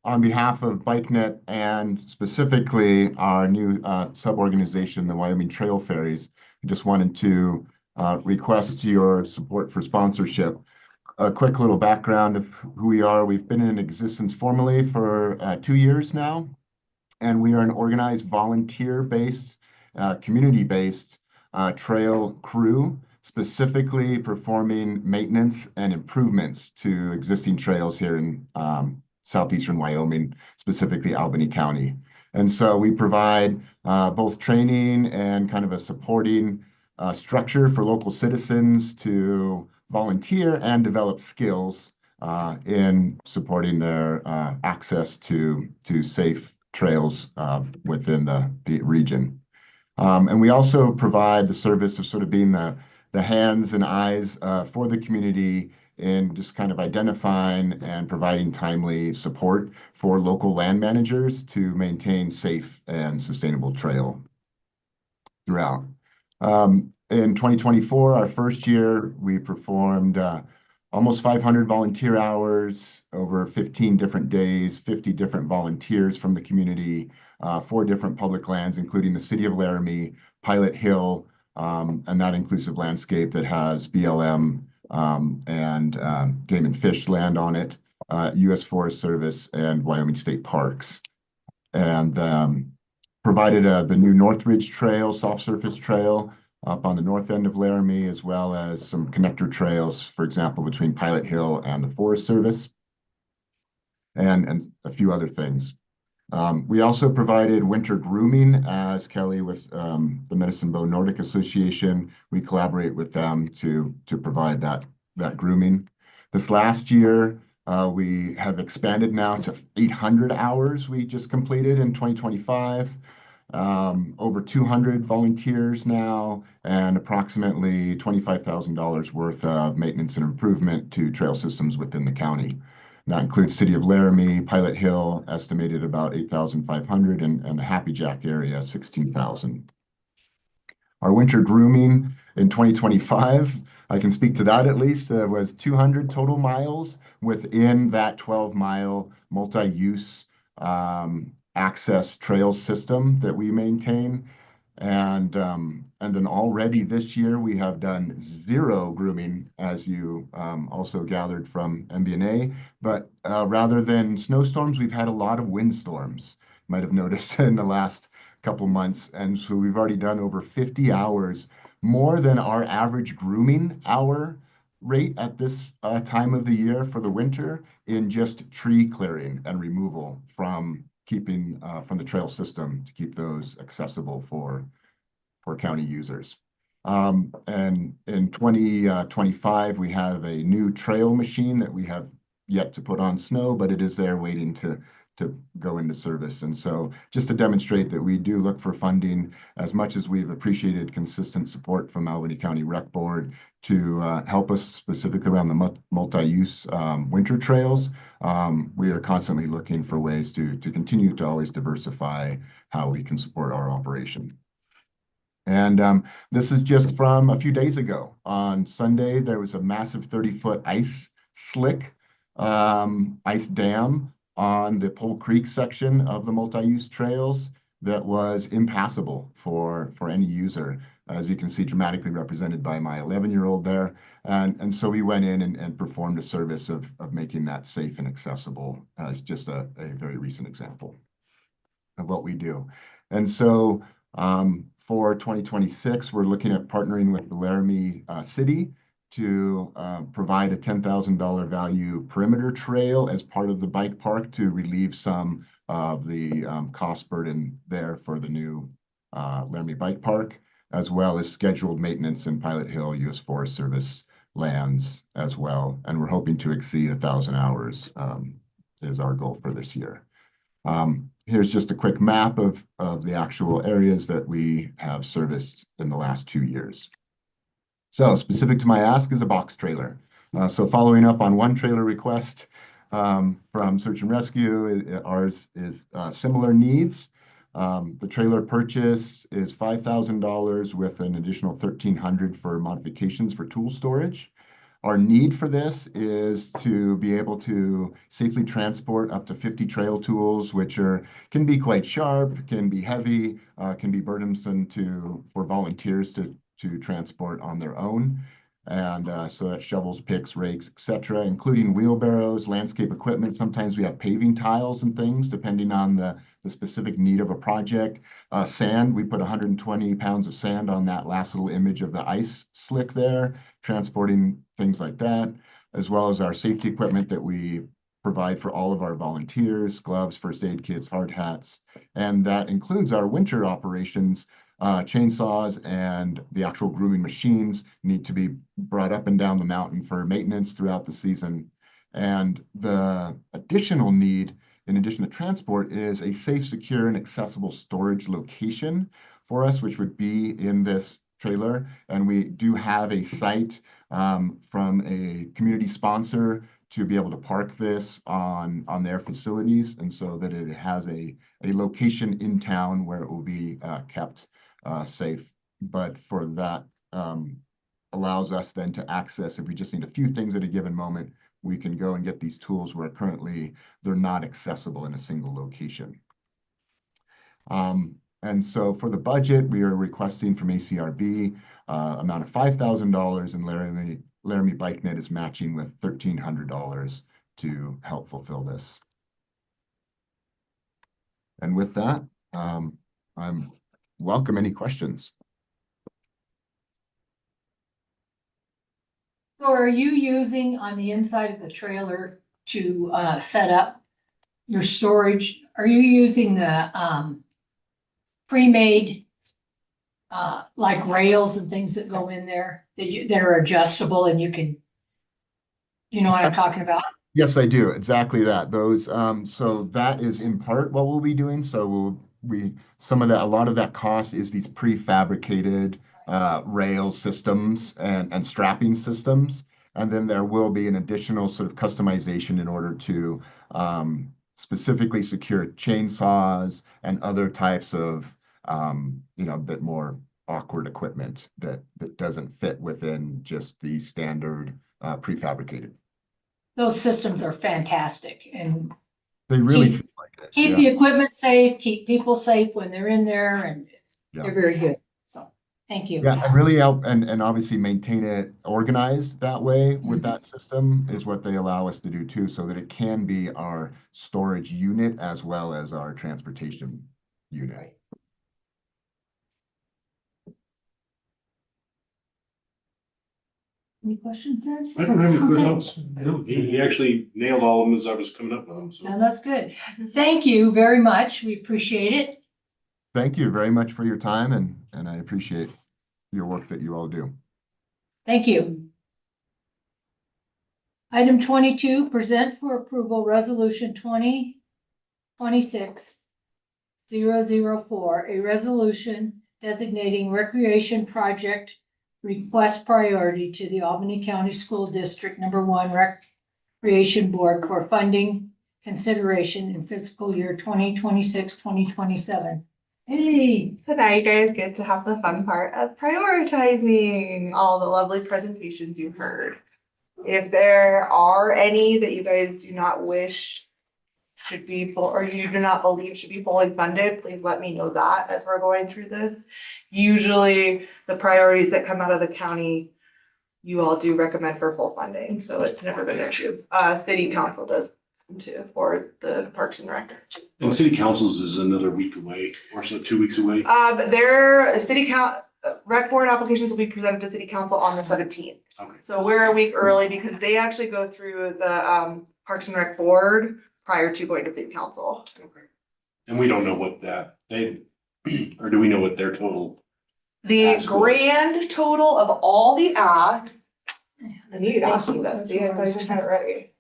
on behalf of BikeNet and specifically our new sub-organization, the Wyoming Trail Ferries, I just wanted to request your support for sponsorship. A quick little background of who we are. We've been in existence formally for 2 years now, and we are an organized volunteer-based, community-based trail crew, specifically performing maintenance and improvements to existing trails here in southeastern Wyoming, specifically Albany County. And so we provide both training and kind of a supporting structure for local citizens to volunteer and develop skills in supporting their access to safe trails within the region. And we also provide the service of sort of being the hands and eyes for the community in just kind of identifying and providing timely support for local land managers to maintain safe and sustainable trail throughout. In 2024, our first year, we performed almost 500 volunteer hours over 15 different days, 50 different volunteers from the community, 4 different public lands, including the city of Laramie, Pilot Hill, and that inclusive landscape that has BLM and game and fish land on it, U.S. Forest Service, and Wyoming State Parks. And provided the new Northridge Trail, soft surface trail, up on the north end of Laramie, as well as some connector trails, for example, between Pilot Hill and the Forest Service, and a few other things. We also provided winter grooming as Kelly with the Medicine Bow Nordic Association. We collaborate with them to provide that grooming. This last year, we have expanded now to 800 hours we just completed in 2025. Over 200 volunteers now, and approximately $25,000 worth of maintenance and improvement to trail systems within the county. That includes City of Laramie, Pilot Hill, estimated about 8,500, and the Happy Jack area, 16,000. Our winter grooming in 2025, I can speak to that at least, was 200 total miles within that 12-mile multi-use access trail system that we maintain. And then already this year, we have done 0 grooming, as you also gathered from MBNA. But rather than snowstorms, we've had a lot of windstorms, you might have noticed in the last couple months. And so we've already done over 50 hours, more than our average grooming hour rate at this time of the year for the winter, in just tree clearing and removal from keeping from the trail system to keep those accessible for county users. And in 2025, we have a new trail machine that we have yet to put on snow, but it is there waiting to go into service. And so just to demonstrate that we do look for funding, as much as we've appreciated consistent support from Albany County Rec Board to help us specifically around the multi-use winter trails, we are constantly looking for ways to continue to always diversify how we can support our operation. And this is just from a few days ago. On Sunday, there was a massive 30-foot ice slick, ice dam on the Pole Creek section of the multi-use trails that was impassable for any user, as you can see dramatically represented by my 11-year-old there. And so we went in and performed a service of making that safe and accessible, as just a very recent example of what we do. And so for 2026, we're looking at partnering with the Laramie City to provide a $10,000 value perimeter trail as part of the bike park to relieve some of the cost burden there for the new Laramie Bike Park, as well as scheduled maintenance in Pilot Hill U.S. Forest Service lands as well. And we're hoping to exceed 1,000 hours is our goal for this year. Here's just a quick map of the actual areas that we have serviced in the last 2 years. So specific to my ask is a box trailer. So following up on one trailer request from Search and Rescue, ours is similar needs. The trailer purchase is $5,000 with an additional $1,300 for modifications for tool storage. Our need for this is to be able to safely transport up to 50 trail tools, which can be quite sharp, can be heavy, can be burdensome for volunteers to transport on their own. And so that shovels, picks, rakes, etc., including wheelbarrows, landscape equipment. Sometimes we have paving tiles and things, depending on the specific need of a project. Sand, we put 120 pounds of sand on that last little image of the ice slick there, transporting things like that, as well as our safety equipment that we provide for all of our volunteers, gloves, first aid kits, hard hats. And that includes our winter operations. Chainsaws and the actual grooming machines need to be brought up and down the mountain for maintenance throughout the season. And the additional need in addition to transport, is a safe, secure, and accessible storage location for us, which would be in this trailer. And we do have a site from a community sponsor to be able to park this on their facilities, and so that it has a location in town where it will be kept safe. But for that, allows us then to access, if we just need a few things at a given moment, we can go and get these tools where currently they're not accessible in a single location. And so for the budget, we are requesting from ACRB amount of $5,000, and Laramie Bike Net is matching with $1,300 to help fulfill this. And with that, I'm welcome any questions. So are you using on the inside of the trailer to set up your storage? Are you using the pre-made like rails and things that go in there that are adjustable and you can, you know what I'm talking about? Yes, I do. Exactly that. Those, so that is in part what we'll be doing. So a lot of that cost is these prefabricated rail systems and strapping systems. And then there will be an additional sort of customization in order to specifically secure chainsaws and other types of, a bit more awkward equipment that doesn't fit within just the standard prefabricated. Those systems are fantastic and they really seem like it. Keep the equipment safe, keep people safe when they're in there, and they're very good. So thank you. Yeah, and really help and obviously maintain it organized that way with that system is what they allow us to do too, so that it can be our storage unit as well as our transportation unit. Right. Any questions, Ed? I don't have any questions. No, he actually nailed all of them as I was coming up with them. So. No, that's good. Thank you very much. We appreciate it. Thank you very much for your time, and I appreciate your work that you all do. Thank you. Item 22, present for approval resolution 2026-004, a resolution designating recreation project request priority to the Albany County School District #1 Recreation Board for funding consideration in fiscal year 2026-2027. Hey. So now you guys get to have the fun part of prioritizing all the lovely presentations you heard. If there are any that you guys do not wish should be full, or you do not believe should be fully funded, please let me know that as we're going through this. Usually the priorities that come out of the county, you all do recommend for full funding, so it's never been an issue. City council does too, for the Parks and Rec. And city councils is another week away, or so 2 weeks away. Their rec board applications will be presented to city council on the 17th. Okay. So we're a week early because they actually go through the Parks and Rec board prior to going to city council. Okay. And we don't know what or do we know what their total? The grand total of all the asks, and you asked me this, see, I just had it ready.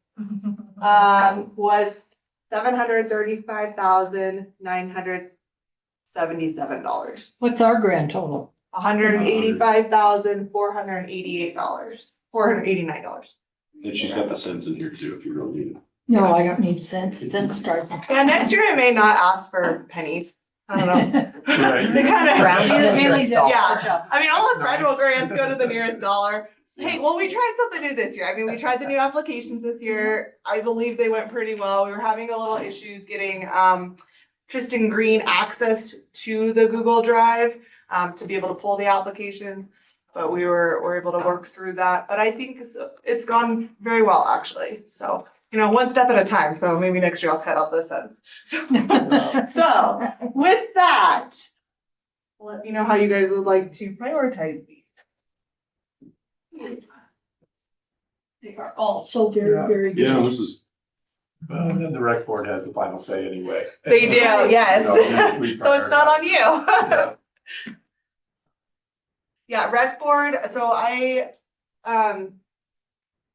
Was $735,977. What's our grand total? $185,489. And she's got the cents in here too, if you really need it. No, I don't need cents. Cents starts. Yeah, next year I may not ask for pennies. I don't know. Right. They kind of Round to the nearest dollar. Yeah, I mean, all the federal grants go to the nearest dollar. Hey, well, we tried something new this year. I mean, we tried the new applications this year. I believe they went pretty well. We were having a little issues getting Tristan Green access to the Google Drive to be able to pull the applications, but we were able to work through that. But I think it's gone very well, actually. So, one step at a time. So maybe next year I'll cut out the cents. So with that, let me know how you guys would like to prioritize these. They are all so very, very good. Yeah, this is. The rec board has the final say anyway. They do, yes. So it's not on you. Yeah. Yeah, rec board, so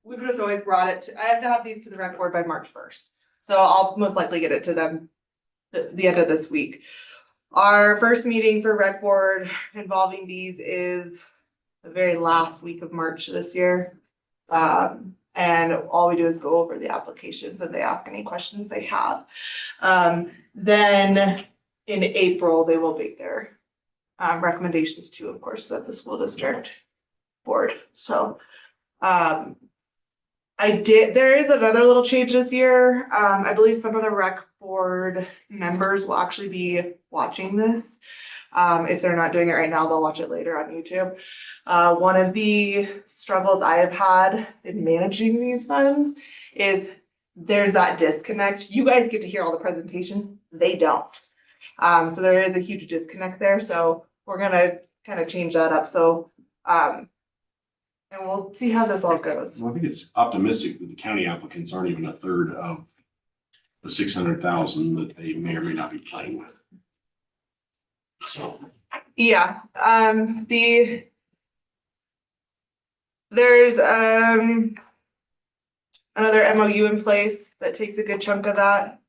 we've just always brought it I have to have these to the rec board by March 1st. So I'll most likely get it to them the end of this week. Our first meeting for rec board involving these is the very last week of March this year. And all we do is go over the applications and they ask any questions they have. Then in April, they will make their recommendations to, of course, at the school district board. So there is another little change this year. I believe some of the rec board members will actually be watching this. If they're not doing it right now, they'll watch it later on YouTube. One of the struggles I have had in managing these funds is there's that disconnect. You guys get to hear all the presentations, they don't. So there is a huge disconnect there. So we're gonna kind of change that up. So, and we'll see how this all goes. Well, I think it's optimistic that the county applicants aren't even a third of the 600,000 that they may or may not be playing with. So. Yeah, there's another MOU in place that takes a good chunk of that.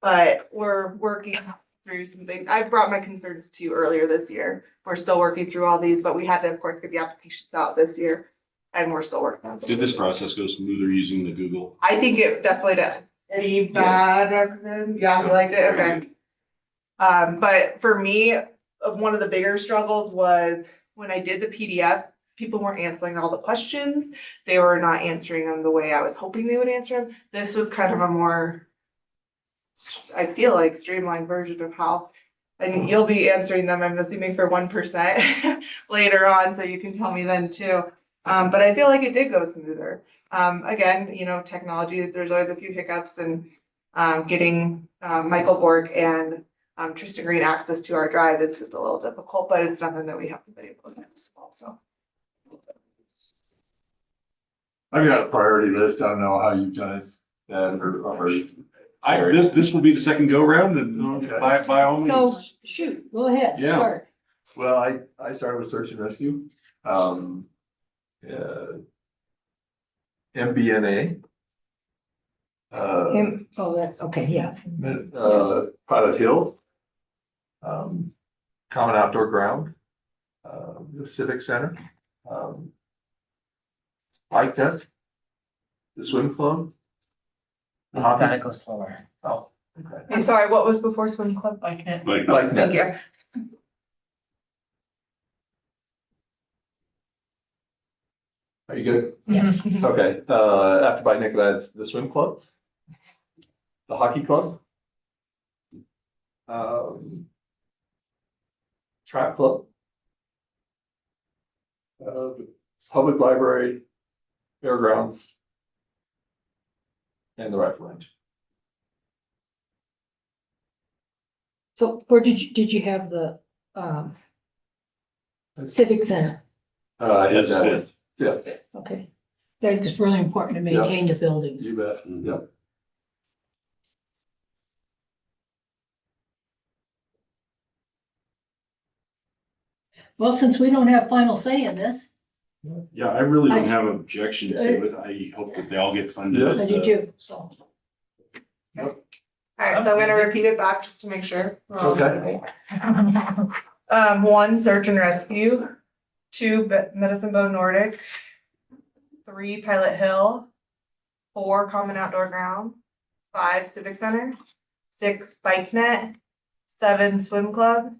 But we're working through some things. I brought my concerns to you earlier this year. We're still working through all these, but we had to, of course, get the applications out this year and we're still working on some. Did this process go smoother using the Google? I think it definitely did. Any bad recommend? Yeah, you liked it? Okay. But for me, one of the bigger struggles was when I did the PDF, people weren't answering all the questions. They were not answering them the way I was hoping they would answer them. This was kind of a more, I feel like, streamlined version of how, and you'll be answering them, I'm assuming, for 1% later on, so you can tell me then too. But I feel like it did go smoother. Again, you know, technology, there's always a few hiccups, and getting Michael Borg and Tristan Green access to our drive is just a little difficult, but it's nothing that we haven't been able to fix also. I've got a priority list. I don't know how you guys this will be the second go round, and by all means. So shoot, go ahead, Yeah. start. Well, I started with search and rescue. MBNA. Oh, that's, okay, yeah. Pilot Hill. Common Outdoor Ground. The Civic Center. Bike Net. The Swim Club. You gotta go slower. Oh, okay. I'm sorry, what was before swim club? Bike Net. Thank you. Are you good? Yeah. Okay, after Bike Net, that's the Swim Club. The Hockey Club. Track Club. The Public Library, Fairgrounds. And the rifle range. So where did you have the Civic Center? I had that. Fifth. Yeah. Okay. That's just really important to maintain the buildings. You bet. Yep. Well, since we don't have final say in this, Yeah, I really don't have an objection to it. I hope that they all get funded. I do too, so. All right, so I'm gonna repeat it back just to make sure. Okay. 1, search and rescue. 2, Medicine Bow Nordic. 3, Pilot Hill. 4, Common Outdoor Ground. 5, Civic Center. 6, Bike Net. 7, Swim Club.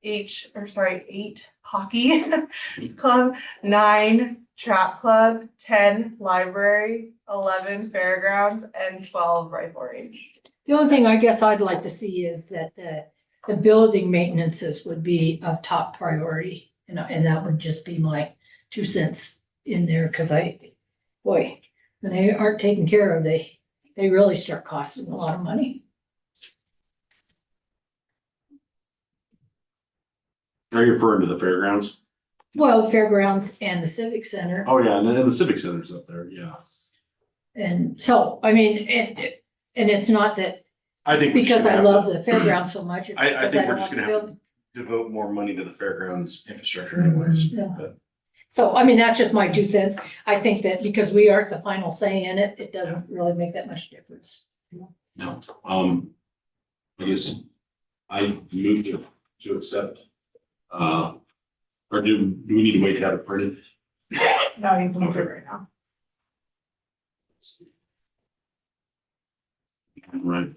8, Hockey Club. 9, Trap Club. 10, Library. 11, Fairgrounds, and 12, Rifle Range. The only thing I guess I'd like to see is that the building maintenances would be of top priority. And that would just be my 2 cents in there, because when they aren't taken care of, they really start costing a lot of money. Are you referring to the fairgrounds? Well, fairgrounds and the Civic Center. Oh, yeah, and then the Civic Center's up there, yeah. And so, I mean, and it's not that I think we because should I have love to- the fairgrounds so much. It's I because think don't we're just want gonna the have to devote more money to the fairgrounds infrastructure anyways. Yeah. But So, I mean, that's just my 2 cents. I think that because we aren't the final say in it, it doesn't really make that much difference. No, I guess I moved to accept. Or do we need to wait to have it printed? No, you can do it right now. Right.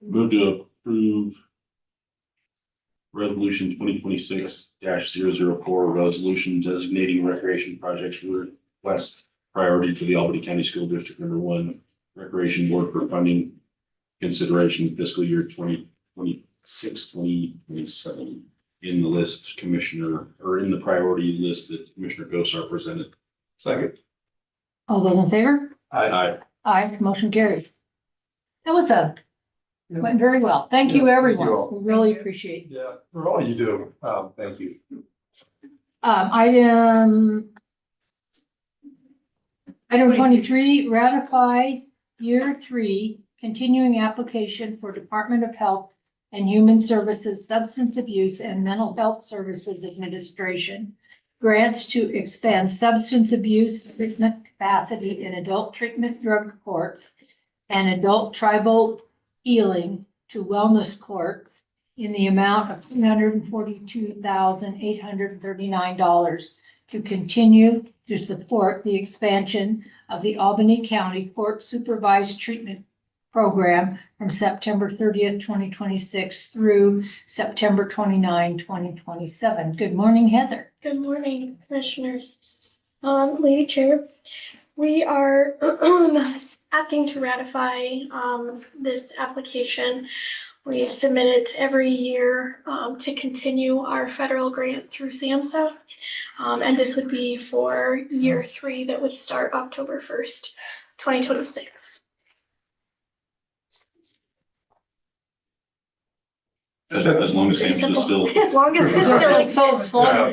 Move to approve resolution 2026-004, resolution designating recreation projects for West priority to the Albany County School District #1 Recreation Board for funding consideration fiscal year 2026-2027 in the list Commissioner, or in the priority list that Commissioner Gosar presented. Second. All those in favor? Aye. Aye, motion carries. That was went very well. Thank you, Yeah, thank everyone. you all. We really appreciate it. Yeah, for all you do. Thank you. Item 23, ratify year 3 continuing application for Department of Health and Human Services Substance Abuse and Mental Health Services Administration grants to expand substance abuse treatment capacity in adult treatment drug courts and adult tribal healing to wellness courts in the amount of $342,839 to continue to support the expansion of the Albany County Court Supervised Treatment Program from September 30th, 2026 through September 29, 2027. Good morning, Heather. Good morning, commissioners. Lady Chair, we are asking to ratify this application. We submit it every year to continue our federal grant through SAMHSA. And this would be for year 3 that would start October 1st, 2026. As long as Sam's is still. As long as it's still exists.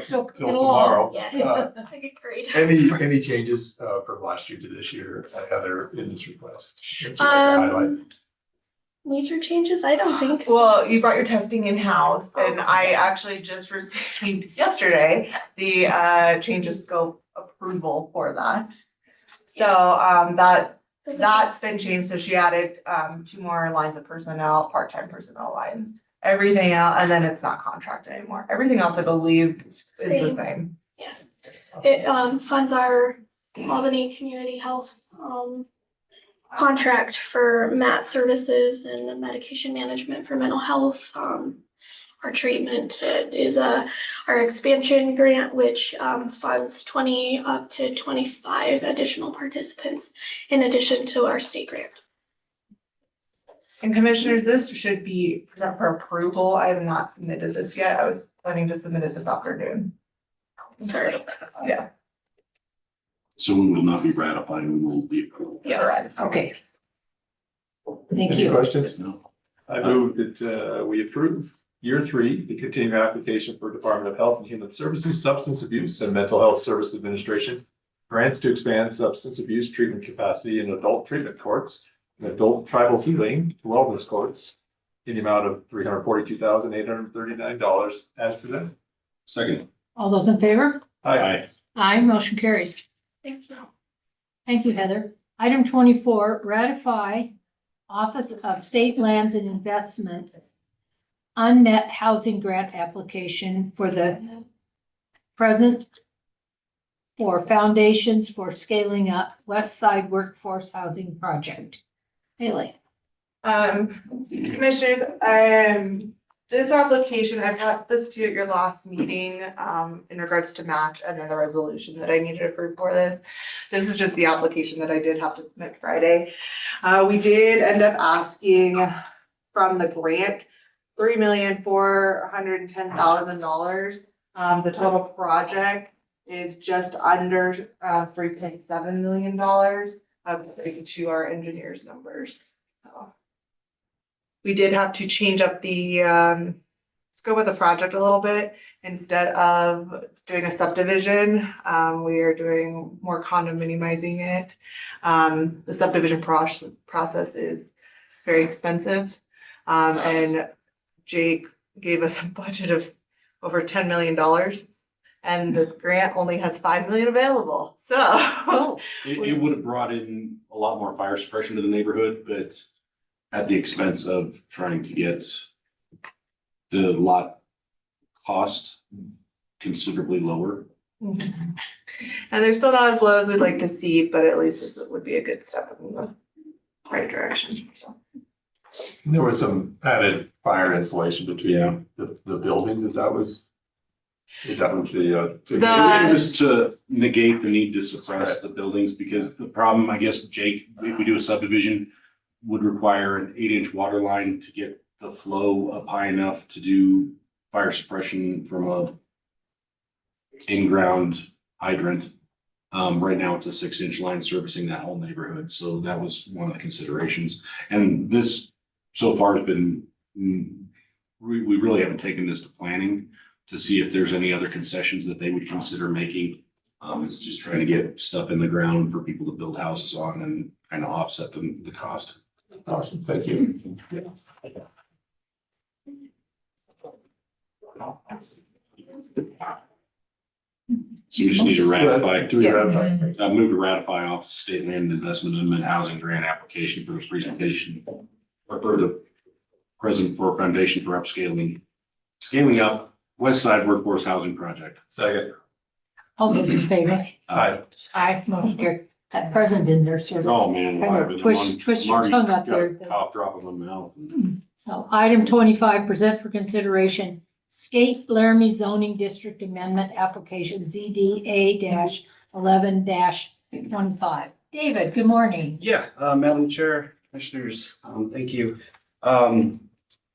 Till tomorrow. Yes, okay, great. Any changes from last year to this year, Heather, in this request? That you'd like to highlight? Major changes? I don't think so. Well, you brought your testing in-house and I actually just received yesterday the change of scope approval for that. So that's been changed. So she added 2 more lines of personnel, part-time personnel lines, everything else, and then it's not contracted anymore. Everything else, I believe, is the same. Yes. It funds our Albany Community Health contract for MAT services and medication management for mental health. Our treatment is our expansion grant, which funds 20 up to 25 additional participants in addition to our state grant. And commissioners, this should be present for approval. I have not submitted this yet. I was planning to submit it this afternoon. Sorry. Yeah. So we will not be ratifying, we will be approving. Yes. Okay. Thank Any you. questions? No. I move that we approve year 3, the continuing application for Department of Health and Human Services, Substance Abuse and Mental Health Service Administration grants to expand substance abuse treatment capacity in adult treatment courts and adult tribal healing to wellness courts in the amount of $342,839 as presented. Second. All those in favor? Aye. Aye, motion carries. Thank you. Thank you, Heather. Item 24, ratify Office of State Lands and Investments unmet housing grant application for the present for Foundations for Scaling Up West Side Workforce Housing Project. Haley. Commissioners, this application, I got this to you at your last meeting, in regards to match and then the resolution that I needed approved for this. This is just the application that I did have to submit Friday. We did end up asking from the grant, $3,410,000. The total project is just under $3.7 million, according to our engineer's numbers. So we did have to change up the scope of the project a little bit. Instead of doing a subdivision, we are doing more condominiumizing it. The subdivision process is very expensive. And Jake gave us a budget of over $10 million. And this grant only has 5 million available, so. Oh, It would have brought in a lot more fire suppression to the neighborhood, but at the expense of trying to get the lot cost considerably lower. And they're still not as low as we'd like to see, but at least this would be a good step in the right direction, so. There was some added fire insulation between the buildings, is that what the? It was to negate the need to suppress the buildings, because the problem, I guess, Jake, if we do a subdivision, would require an 8-inch water line to get the flow up high enough to do fire suppression from a in-ground hydrant. Right now it's a 6-inch line servicing that whole neighborhood. So that was one of the considerations. And this so far has been, we really haven't taken this to planning to see if there's any other concessions that they would consider making. It's just trying to get stuff in the ground for people to build houses on and kind of offset the cost. Awesome, thank you. So we just need to ratify. Do we ratify? Move to ratify Office of State Land Investment and Housing Grant application for this presentation. Or for the present for foundation for scaling up West Side Workforce Housing Project. Second. all those in favor? Aye. Aye, motion carried. That present in there, sort of. Oh, man. Kind of twist your tongue up there. Cough drop in my mouth. So item 25, present for consideration, Skate Laramie zoning district amendment application ZDA 11-25. David, good morning. Yeah, Madam Chair, Commissioners, thank you.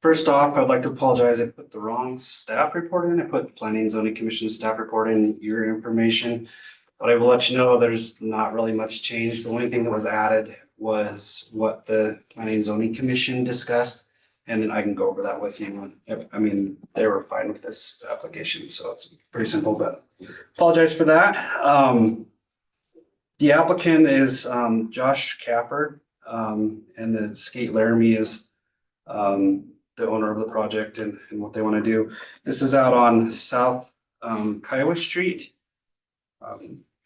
First off, I'd like to apologize. I put the wrong staff report in. I put Planning and Zoning Commission staff report in your information. But I will let you know there's not really much change. The only thing that was added was what the Planning and Zoning Commission discussed. And then I can go over that with you. I mean, they were fine with this application, so it's pretty simple, but apologize for that. The applicant is Josh Cafford, and the Skate Laramie is the owner of the project and what they want to do. This is out on South Kiowa Street,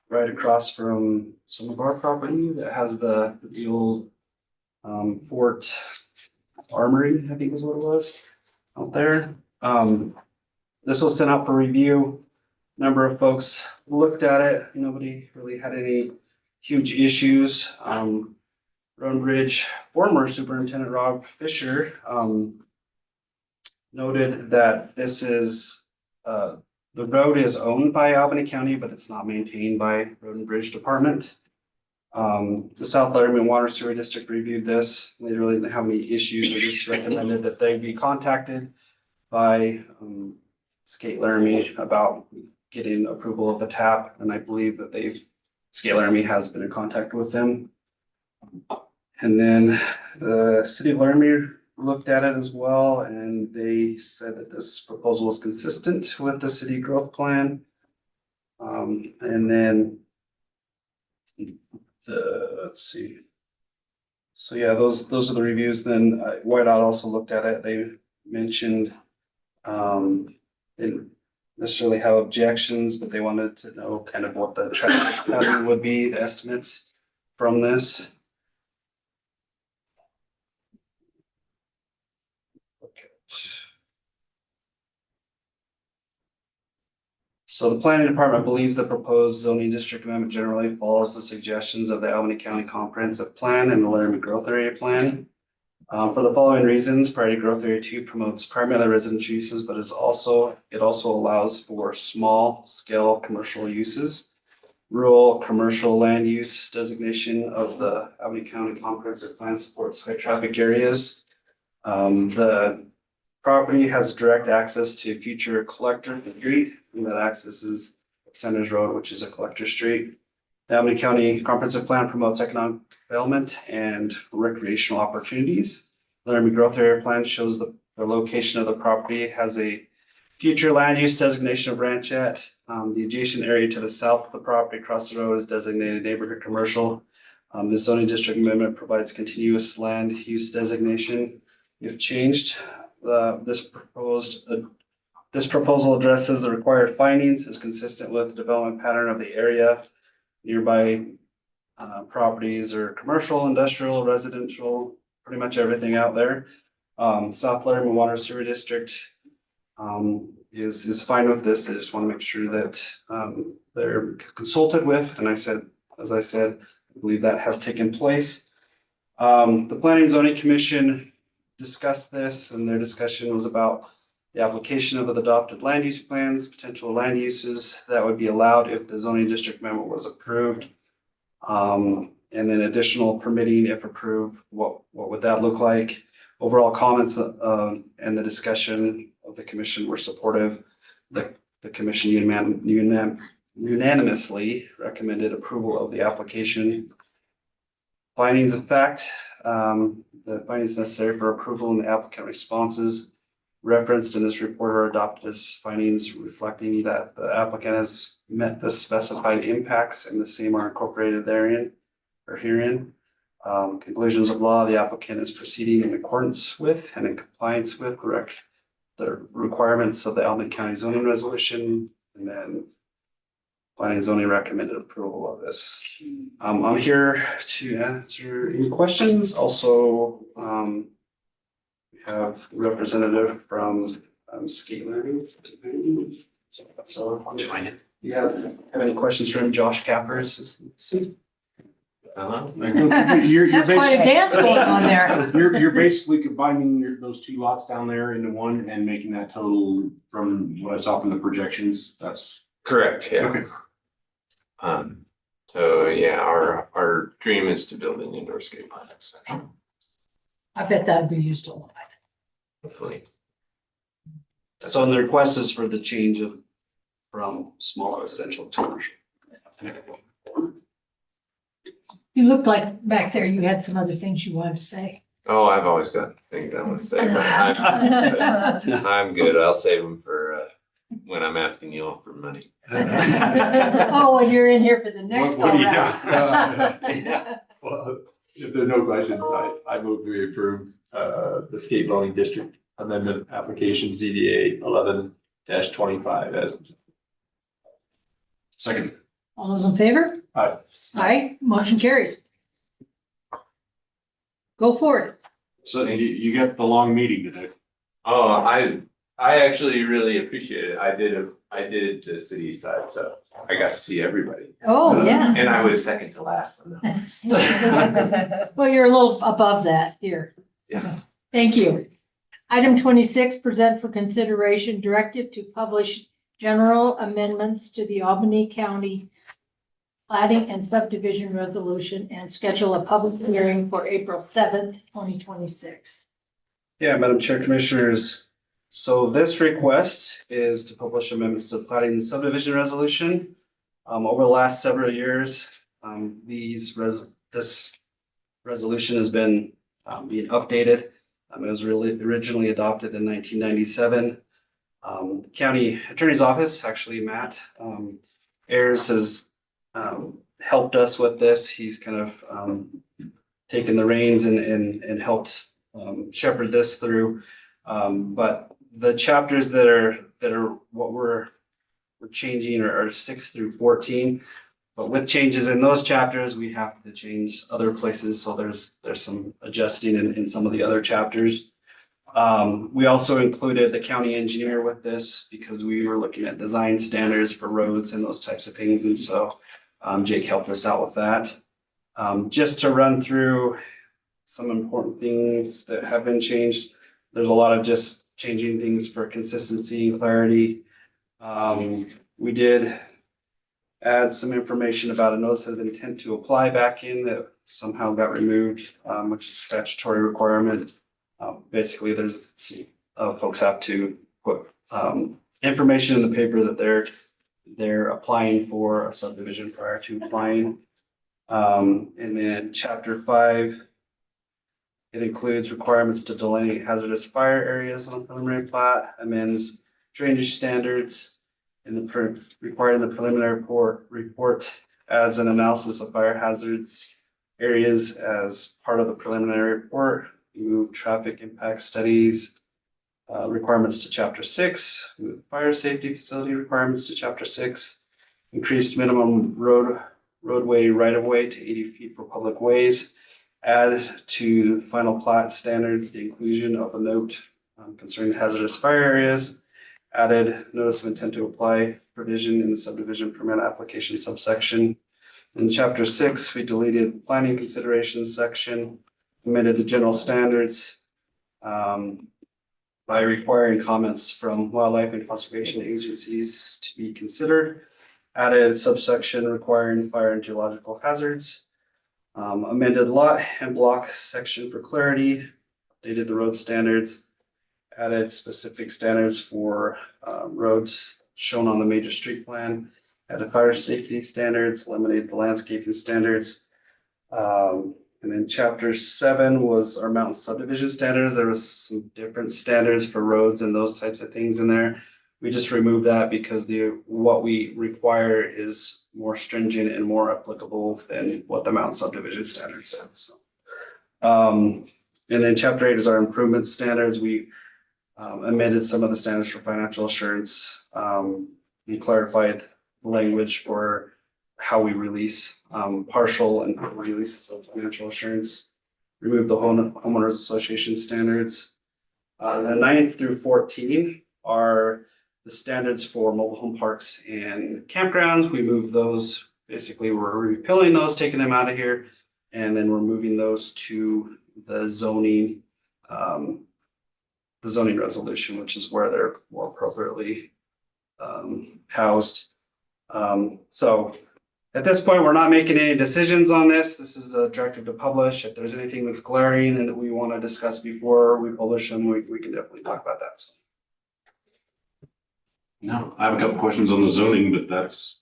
right across from some of our property that has the old Fort Armory, I think is what it was out there. This was sent out for review. Number of folks looked at it. Nobody really had any huge issues. Road and Bridge former Superintendent Rob Fisher noted that this is the road is owned by Albany County, but it's not maintained by Road and Bridge Department. The South Laramie Water Sewer District reviewed this. They really didn't have any issues. They just recommended that they be contacted by Skate Laramie about getting approval of the tap. And I believe that Skate Laramie has been in contact with them. And then the City of Laramie looked at it as well, and they said that this proposal was consistent with the city growth plan. And then let's see. So yeah, those are the reviews. Then Whiteout also looked at it. They mentioned they didn't necessarily have objections, but they wanted to know kind of what the traffic pattern would be, the estimates from this. So the planning department believes the proposed zoning district amendment generally follows the suggestions of the Albany County Comprehensive Plan and the Laramie Growth Area Plan. For the following reasons, Priority Growth Area 2 promotes primarily residential uses, but it also allows for small scale commercial uses. Rural commercial land use designation of the Albany County Comprehensive Plan supports high traffic areas. The property has direct access to future Collector Street, and that access is Sanders Road, which is a collector street. The Albany County Comprehensive Plan promotes economic development and recreational opportunities. The Laramie Growth Area Plan shows the location of the property has a future land use designation of ranchette. The adjacent area to the south of the property across the road is designated neighborhood commercial. The zoning district amendment provides continuous land use designation. If changed, this proposed This proposal addresses the required findings, is consistent with the development pattern of the area, nearby properties or commercial, industrial, residential, pretty much everything out there. South Laramie Water Sewer District is fine with this. They just want to make sure that they're consulted with, and as I said, I believe that has taken place. The Planning and Zoning Commission discussed this, and their discussion was about the application of the adopted land use plans, potential land uses that would be allowed if the zoning district amendment was approved. And then additional permitting, if approved, what would that look like? Overall comments and the discussion of the commission were supportive. The commission unanimously recommended approval of the application. Findings of fact, the findings necessary for approval and the applicant responses referenced in this report are adopted as findings reflecting that the applicant has met the specified impacts and the same are incorporated therein or herein. Conclusions of law, the applicant is proceeding in accordance with and in compliance with the requirements of the Albany County zoning resolution, and then planning and zoning recommended approval of this. I'm here to answer any questions. Also, we have the representative from Skate Learning. So, you have any questions from Josh Capper's assistant? That's quite a dance going on there. You're basically combining those two lots down there into one and making that total from what I saw from the projections. That's correct. Yeah. Okay. So yeah, our dream is to build an indoor skate park section. I bet that'd be used a lot. Hopefully. So the request is for the change from small residential to commercial. You looked like back there you had some other things you wanted to say. Oh, I've always got things I want to say, but I'm good. I'll save them for when I'm asking you all for money. Oh, and you're in here for the next What go do you round. Well, if there's no questions, I move we approve the skate loaning district amendment application ZDA 11-25 as. Second. All those in favor? Aye. Aye, motion carries. Go for it. So you got the long meeting today. Oh, I actually really appreciate it. I did the city side, so I got to see everybody. Oh, yeah. And I was second to last one. Well, you're a little above that here. Yeah. Thank you. Item 26, present for consideration directive to publish general amendments to the Albany County plating and subdivision resolution and schedule a public hearing for April 7th, 2026. Yeah, Madam Chair, Commissioners. So this request is to publish amendments to the plating and subdivision resolution. Over the last several years, this resolution has been being updated. It was originally adopted in 1997. The County Attorney's Office, actually Matt Ayers, has helped us with this. He's kind of taken the reins and helped shepherd this through. But the chapters that are what we're changing are 6 through 14. But with changes in those chapters, we have to change other places. So there's some adjusting in some of the other chapters. We also included the county engineer with this because we were looking at design standards for roads and those types of things. And so Jake helped us out with that. Just to run through some important things that have been changed. There's a lot of just changing things for consistency and clarity. We did add some information about a notice of intent to apply back in that somehow got removed, which is a statutory requirement. Basically, there's folks have to put information in the paper that they're applying for a subdivision prior to applying. And then chapter 5, it includes requirements to delineate hazardous fire areas on preliminary plat, amends drainage standards, and requiring the preliminary report adds an analysis of fire hazards areas as part of the preliminary report. Move traffic impact studies, requirements to chapter 6, fire safety facility requirements to chapter 6, increased minimum roadway right-of-way to 80 feet for public ways, add to final plat standards the inclusion of a note concerning hazardous fire areas, added notice of intent to apply provision in the subdivision permit application subsection. In chapter 6, we deleted planning considerations section, amended the general standards by requiring comments from wildlife and conservation agencies to be considered, added subsection requiring fire and geological hazards, amended lot and block section for clarity, updated the road standards, added specific standards for roads shown on the major street plan, added fire safety standards, eliminated the landscaping standards. And then chapter 7 was our mountain subdivision standards. There was some different standards for roads and those types of things in there. We just removed that because what we require is more stringent and more applicable than what the mountain subdivision standards said. So, and then chapter 8 is our improvement standards. We amended some of the standards for financial assurance. We clarified language for how we release partial and full release of financial assurance, remove the homeowners association standards. The 9th through 14 are the standards for mobile home parks and campgrounds. We moved those, basically we're repealing those, taking them out of here, and then we're moving those to the zoning resolution, which is where they're more appropriately housed. So at this point, we're not making any decisions on this. This is a directive to publish. If there's anything that's glaring and that we want to discuss before we publish them, we can definitely talk about that. So. No, I have a couple questions on the zoning, but that's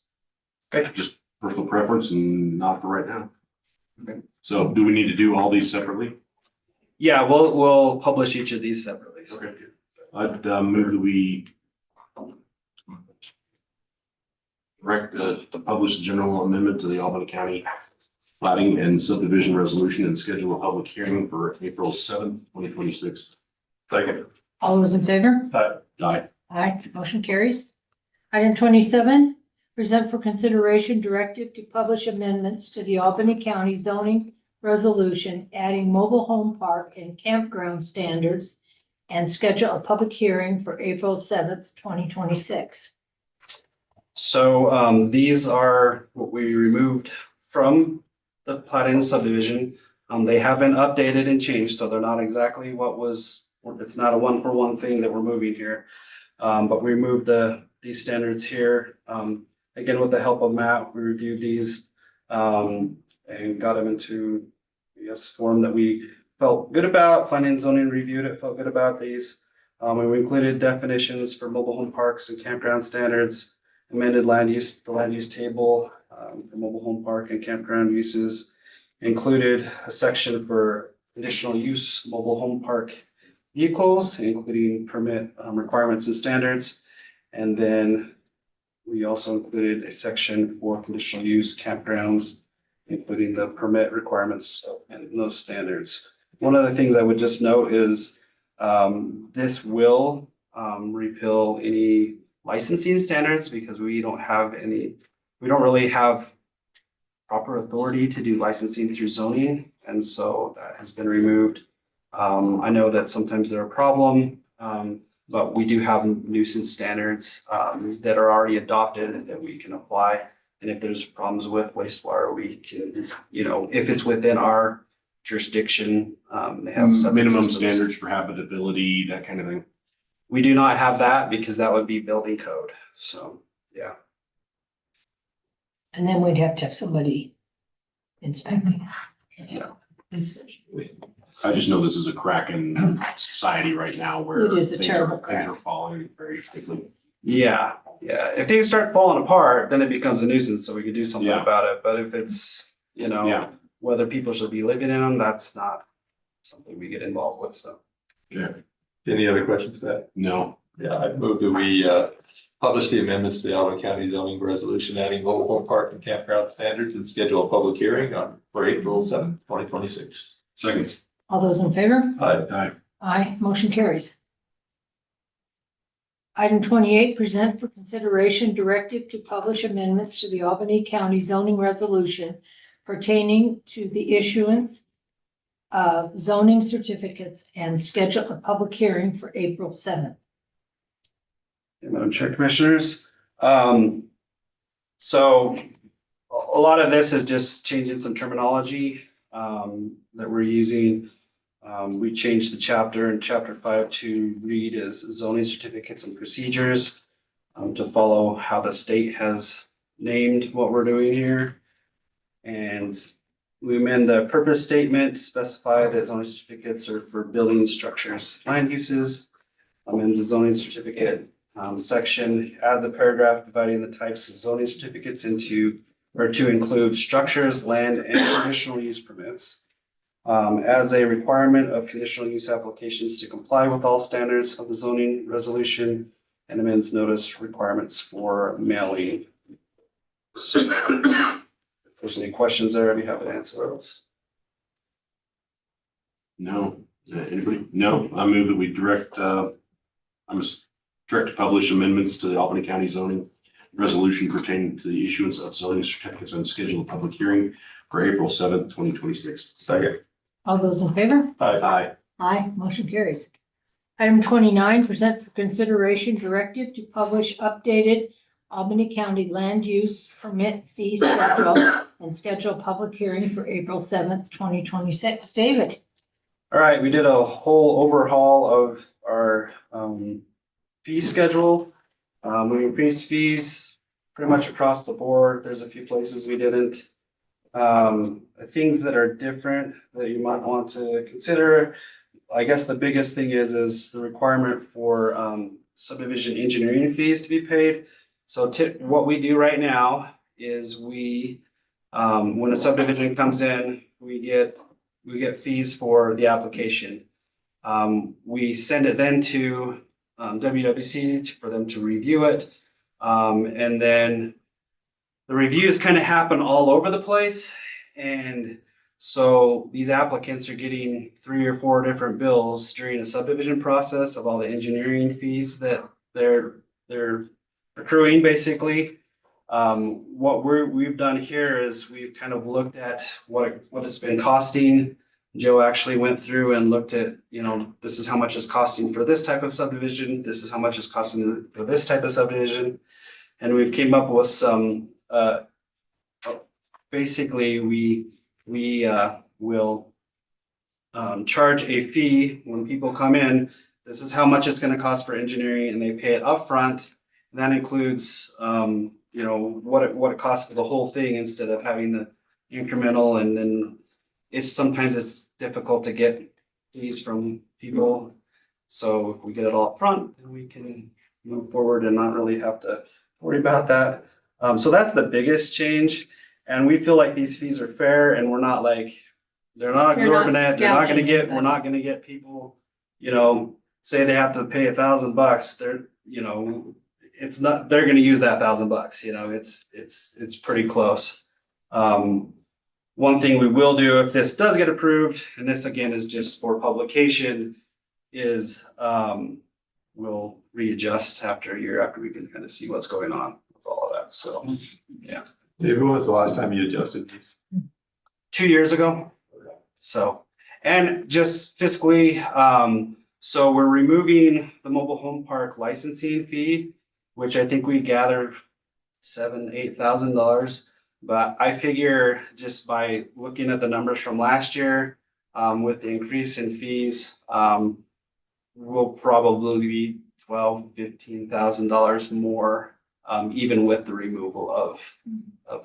just personal preference and not for right now. Okay. So do we need to do all these separately? Yeah, we'll publish each of these separately. So. Okay. I'd move that we to publish the general amendment to the Albany County plating and subdivision resolution and schedule a public hearing for April 7th, 2026. Second. All those in favor? Aye. Aye, motion carries. Item 27, present for consideration directive to publish amendments to the Albany County zoning resolution, adding mobile home park and campground standards, and schedule a public hearing for April 7th, 2026. So these are what we removed from the plating subdivision. They have been updated and changed, so they're not exactly what was, it's not a one-for-one thing that we're moving here. But we removed these standards here. Again, with the help of Matt, we reviewed these and got them into, I guess, form that we felt good about. Planning and zoning reviewed it, felt good about these. We included definitions for mobile home parks and campground standards, amended the land use table for mobile home park and campground uses, included a section for additional use mobile home park vehicles, including permit requirements and standards. And then we also included a section for conditional use campgrounds, including the permit requirements and those standards. One of the things I would just note is this will repeal any licensing standards because we don't really have proper authority to do licensing through zoning. And so that has been removed. I know that sometimes they're a problem, but we do have nuisance standards that are already adopted that we can apply. And if there's problems with wastewater, we can, if it's within our jurisdiction, they have minimum standards for habitability, that kind of thing. We do not have that because that would be building code. So, yeah. And then we'd have to have somebody inspecting. Yeah. I just know this is a crack in society right now where It is a things terrible are- things are crack. falling very quickly. Yeah. If things start falling apart, then it becomes a nuisance, so we could do something about it. But if it's, whether people should be living in them, that's not something we get involved with, so. Yeah. Any other questions to that? No. Yeah, I move that we publish the amendments to the Albany County zoning resolution adding mobile home park and campground standards and schedule a public hearing for April 7th, 2026. Second. All those in favor? Aye. Aye, motion carries. Item 28, present for consideration directive to publish amendments to the Albany County zoning resolution pertaining to the issuance of zoning certificates and schedule a public hearing for April 7th. Madam Chair, Commissioners. So a lot of this is just changing some terminology that we're using. We changed the chapter in chapter 5 to read as zoning certificates and procedures to follow how the state has named what we're doing here. And we amend the purpose statement, specify that zoning certificates are for building structures, land uses. Amend the zoning certificate section, adds a paragraph dividing the types of zoning certificates into, or to include structures, land, and conditional use permits. As a requirement of conditional use applications to comply with all standards of the zoning resolution, and amends notice requirements for mailing. So, if there's any questions there, I'd be happy to answer those. No, anybody? No, I move that we direct to publish amendments to the Albany County zoning resolution pertaining to the issuance of zoning certificates and schedule a public hearing for April 7th, 2026. Second. All those in favor? Aye. Aye, motion carries. Item 29, present for consideration directive to publish updated Albany County land use permit fee schedule and schedule public hearing for April 7th, 2026. David? All right, we did a whole overhaul of our fee schedule. We increased fees pretty much across the board. There's a few places we didn't. Things that are different that you might want to consider. I guess the biggest thing is the requirement for subdivision engineering fees to be paid. So what we do right now is we, when a subdivision comes in, we get fees for the application. We send it then to WWC for them to review it. And then the reviews kind of happen all over the place. And so these applicants are getting 3 or 4 different bills during a subdivision process of all the engineering fees that they're accruing basically. What we've done here is we've kind of looked at what it's been costing. Joe actually went through and looked at, this is how much it's costing for this type of subdivision. This is how much it's costing for this type of subdivision. And we've came up with some, basically we will charge a fee when people come in. This is how much it's going to cost for engineering, and they pay it upfront. And that includes, what it costs for the whole thing instead of having the incremental. And then sometimes it's difficult to get fees from people. So if we get it all up front, then we can move forward and not really have to worry about that. So that's the biggest change. And we feel like these fees are fair, and we're not they're not exorbitant. We're not gonna get people, say they have to pay $1,000. They're gonna use that $1,000. It's pretty close. One thing we will do if this does get approved, and this again is just for publication, is we'll readjust after a year after we can kind of see what's going on with all of that. So, yeah. David, when was the last time you adjusted these? 2 years ago. So, and just fiscally, so we're removing the mobile home park licensing fee, which I think we gathered $7,000-8,000. But I figure just by looking at the numbers from last year, with the increase in fees, we'll probably be $12,000-15,000 more, even with the removal of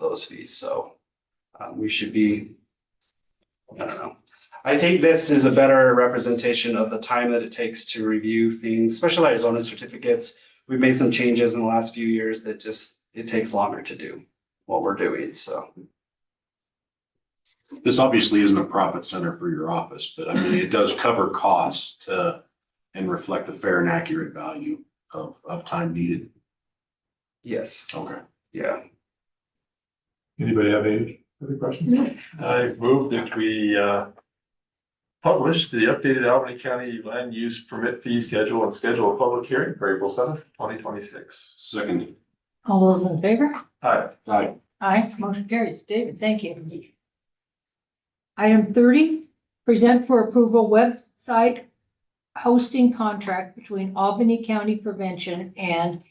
those fees. So we should be, I don't know. I think this is a better representation of the time that it takes to review things, specialized zoning certificates. We've made some changes in the last few years that it takes longer to do what we're doing. So this obviously isn't a profit center for your office, but I mean, it does cover costs and reflect the fair and accurate value of time needed. Yes. Okay. Yeah. Anybody have any other questions? I move that we publish the updated Albany County land use permit fee schedule and schedule a public hearing for April 7th, 2026. Second. All those in favor? Aye. Aye. Aye, motion carries. David, thank you. Item 30, present for approval website hosting contract between Albany County Prevention and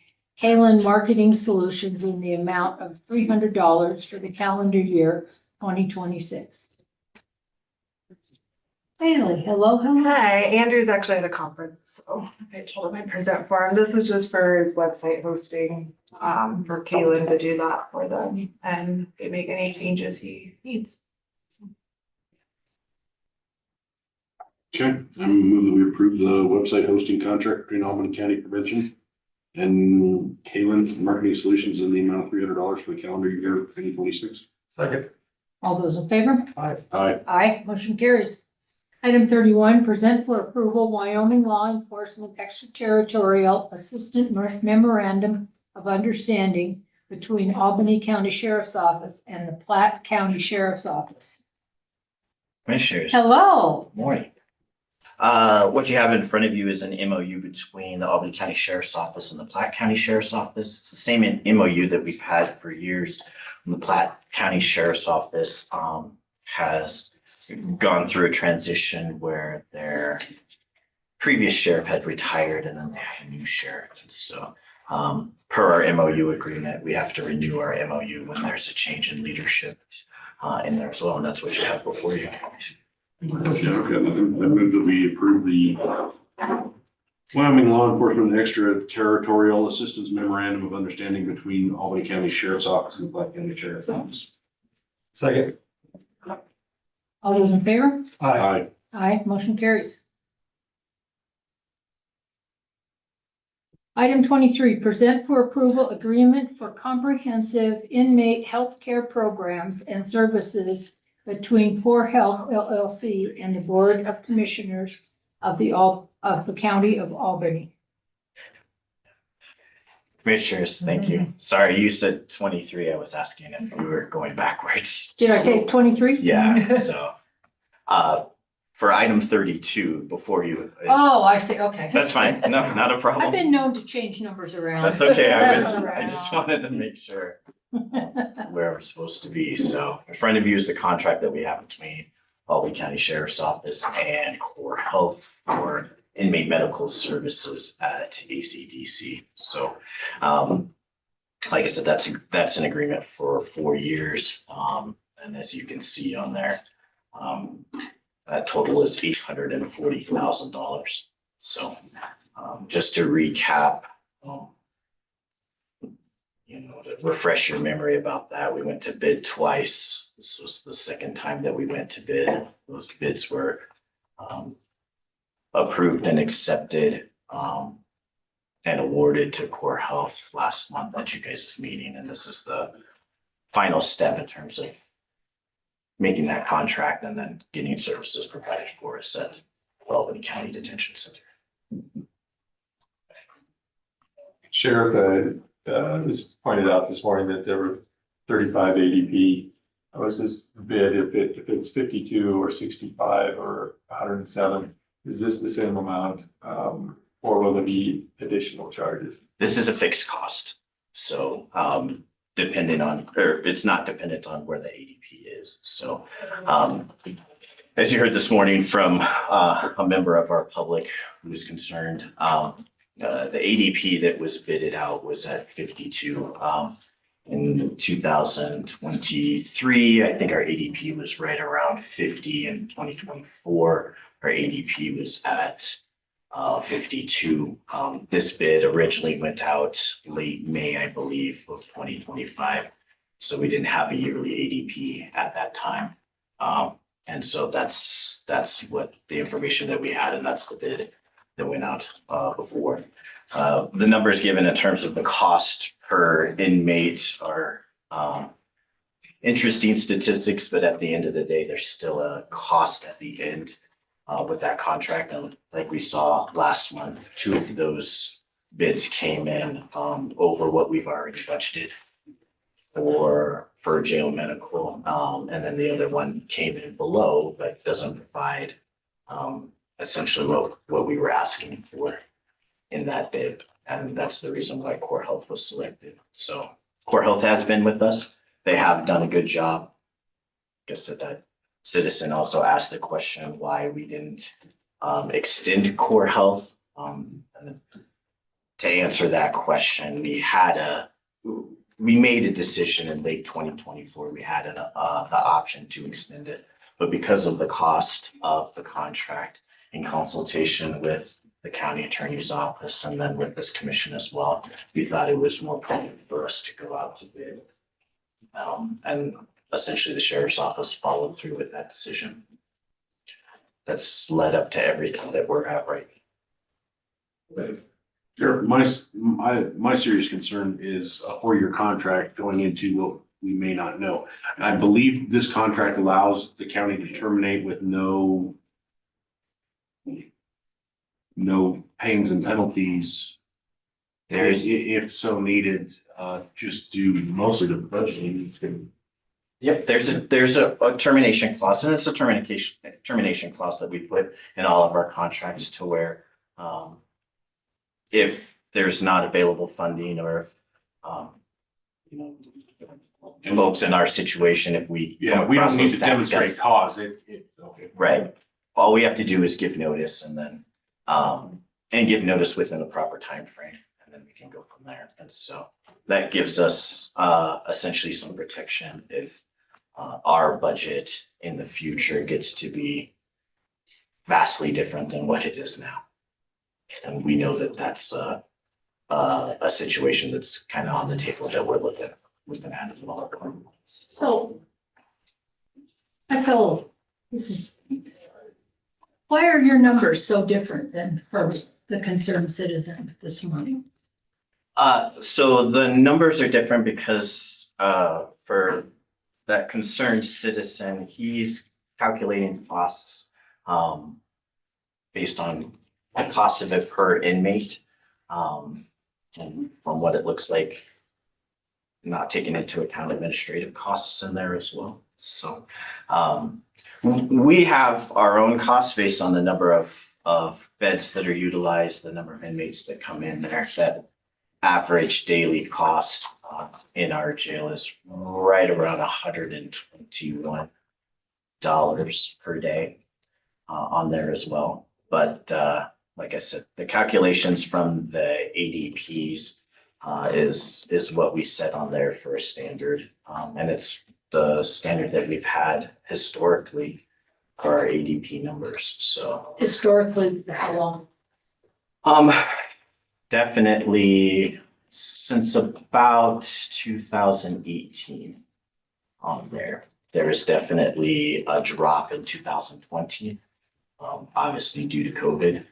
Kalen Marketing Solutions in the amount of $300 for the calendar year 2026. Haley, hello. Hi, Andrew's actually at a conference, so I told him I'd present for him. This is just for his website hosting, for Kaylin to do that for them and make any changes he needs. Okay, I move that we approve the website hosting contract between Albany County Prevention and Kalen's Marketing Solutions in the amount of $300 for the calendar year 2026. Second. All those in favor? Aye. Aye. Aye, motion carries. Item 31, present for approval Wyoming Law Enforcement Extraterritorial Assistant Memorandum of Understanding between Albany County Sheriff's Office and the Platte County Sheriff's Office. Commissioners. Hello. Morning. What you have in front of you is an MOU between the Albany County Sheriff's Office and the Platte County Sheriff's Office. It's the same MOU that we've had for years. The Platte County Sheriff's Office has gone through a transition where their previous sheriff had retired and then they had a new sheriff. And so per our MOU agreement, we have to renew our MOU when there's a change in leadership in there as well. And that's what you have before you. Okay, I move that we approve the Wyoming Law Enforcement Extraterritorial Assistance Memorandum of Understanding between Albany County Sheriff's Office and Platte County Sheriff's Office. Second. All those in favor? Aye. Aye, motion carries. Item 23, present for approval agreement for comprehensive inmate healthcare programs and services between Core Health LLC and the Board of Commissioners of the County of Albany. Commissioners, thank you. Sorry, you said 23. I was asking if we were going backwards. Did I say 23? Yeah, so for item 32 before you. Oh, I see, okay. That's fine. No, not a problem. I've been known to change numbers around. That's okay. I That's just wanted to make sure where we're supposed to be. So in front of you is the contract that we have between Albany County Sheriff's Office and Core Health for inmate medical services at ACDC. So, like I said, that's an agreement for 4 years. And as you can see on there, that total is $840,000. So, just to recap, to refresh your memory about that, we went to bid twice. This was the second time that we went to bid. Those bids were approved and accepted and awarded to Core Health last month at you guys' meeting. And this is the final step in terms of making that contract and then getting services provided for us at Albany County Detention Center. Sheriff, it was pointed out this morning that there were 35 ADP. Was this bid, if it's 52 or 65 or 107, is this the same amount? Or will there be additional charges? This is a fixed cost. So depending on, or it's not dependent on where the ADP is. So as you heard this morning from a member of our public who's concerned, the ADP that was bidded out was at 52. In 2023, I think our ADP was right around 50. In 2024, our ADP was at 52. This bid originally went out late May, I believe, of 2025. So we didn't have a yearly ADP at that time. And so that's what the information that we had, and that's the bid that went out before. The numbers given in terms of the cost per inmate are interesting statistics, but at the end of the day, there's still a cost at the end with that contract. And like we saw last month, 2 of those bids came in over what we've already budgeted for jail medical. And then the other one came in below, but doesn't provide essentially what we were asking for in that bid. And that's the reason why Core Health was selected. So Core Health has been with us. They have done a good job. Guess that citizen also asked the question why we didn't extend Core Health. And to answer that question, we made a decision in late 2024. We had the option to extend it, but because of the cost of the contract, in consultation with the county attorney's office and then with this commission as well, we thought it was more prudent for us to go out to bid. And essentially the sheriff's office followed through with that decision. That's led up to everything that we're at right now. Sheriff, my serious concern is a 4-year contract going into what we may not know. And I believe this contract allows the county to terminate with no pains and penalties. If so needed, just do mostly the budgeting. Yep, there's a termination clause, and it's a termination clause that we put in all of our contracts to where if there's not available funding or if folks in our situation, if we we don't need to demonstrate cause. Okay. Right. All we have to do is give notice and then and give notice within the proper time frame, and then we can go from there. And so that gives us essentially some protection if our budget in the future gets to be vastly different than what it is now. And we know that that's a situation that's kind of on the table that we're looking at as well. So I feel why are your numbers so different than for the concerned citizen this morning? So the numbers are different because for that concerned citizen, he's calculating costs based on the cost of it per inmate. And from what it looks like, not taking into account administrative costs in there as well. So we have our own costs based on the number of beds that are utilized, the number of inmates that come in there. That average daily cost in our jail is right around $121 per day on there as well. But like I said, the calculations from the ADPs is what we set on there for a standard. And it's the standard that we've had historically for our ADP numbers. So Historically, how long? Definitely since about 2018 on there. There is definitely a drop in 2020, obviously due to COVID.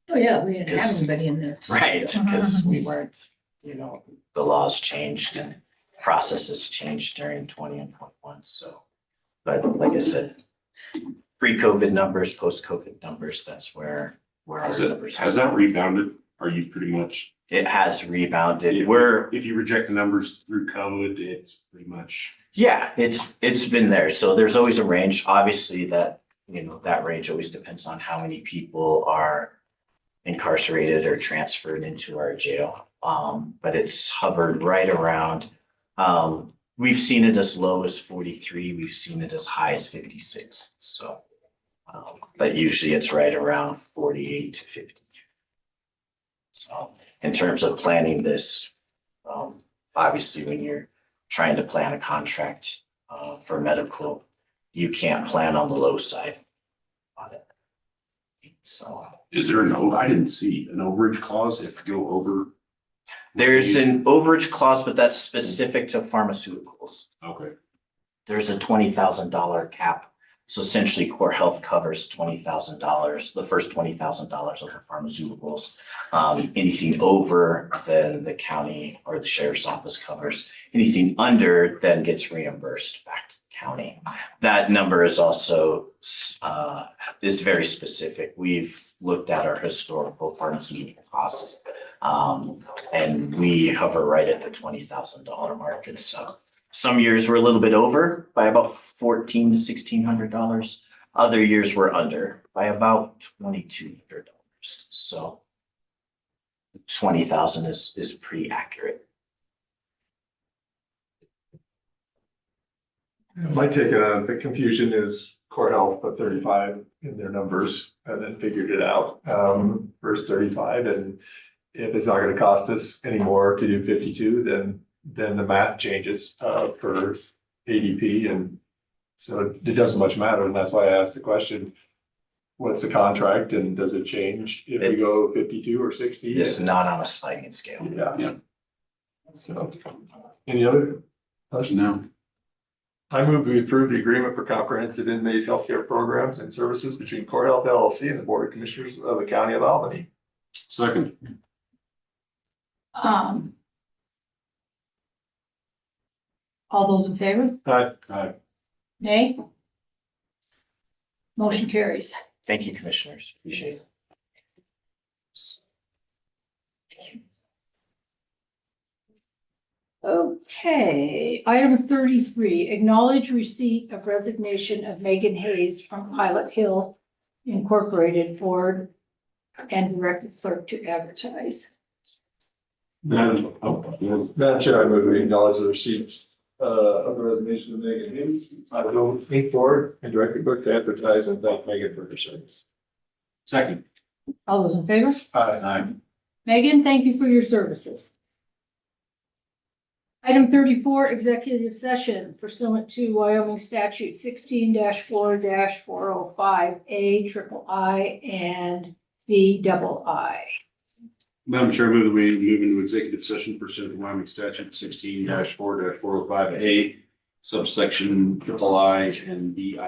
Oh, yeah, we didn't have anybody in there. Right, because we weren't, the laws changed and processes changed during 20 and 21. So, but like I said, pre-COVID numbers, post-COVID numbers, that's where our numbers. Has that rebounded? Are you pretty much? It has rebounded. If you reject the numbers through COVID, it's pretty much. Yeah, it's been there. So there's always a range. Obviously that, that range always depends on how many people are incarcerated or transferred into our jail. But it's hovered right around, we've seen it as low as 43. We've seen it as high as 56. So, but usually it's right around 48 to 52. So in terms of planning this, obviously when you're trying to plan a contract for medical, you can't plan on the low side on it. So is there I didn't see an overage clause if you go over? There's an overage clause, but that's specific to pharmaceuticals. Okay. There's a $20,000 cap. So essentially Core Health covers $20,000, the first $20,000 of the pharmaceuticals. Anything over then the county or the sheriff's office covers. Anything under then gets reimbursed back to the county. That number is also is very specific. We've looked at our historical pharmaceutical costs and we hover right at the $20,000 mark. And so some years we're a little bit over by about $1,400 to $1,600. Other years were under by about $2,200. So 20,000 is pretty accurate. My take on the confusion is Core Health put 35 in their numbers and then figured it out, versus 35. And if it's not gonna cost us any more to do 52, then the math changes, for ADP. And so it doesn't much matter. And that's why I asked the question, what's the contract and does it change if we go 52 or 60? It's not on a sliding scale. Yeah. So, any other questions? No. I move we approve the agreement for comprehensive inmate healthcare programs and services between Core Health LLC and the Board of Commissioners of the County of Albany. Second. All those in favor? Aye. Nay? Motion carries. Thank you, commissioners. Appreciate it. Okay, item 33, acknowledge receipt of resignation of Megan Hayes from Pilot Hill Incorporated Board and direct the clerk to advertise. Madam Chair, I move we acknowledge the receipt of the resignation of Megan Hayes. I will Inc. Board and direct the clerk to advertise and thank Megan for her service. Second. All those in favor? Aye. Megan, thank you for your services. Item 34, executive session pursuant to Wyoming statute 16-4-405A triple I and V double I. Madam Chair, I move that we move into executive session pursuant to Wyoming statute 16-4-405A, subsection I and VII.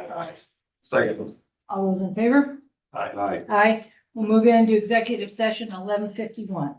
Second. All those in favor? Aye. Aye. We'll move into executive session 11:51.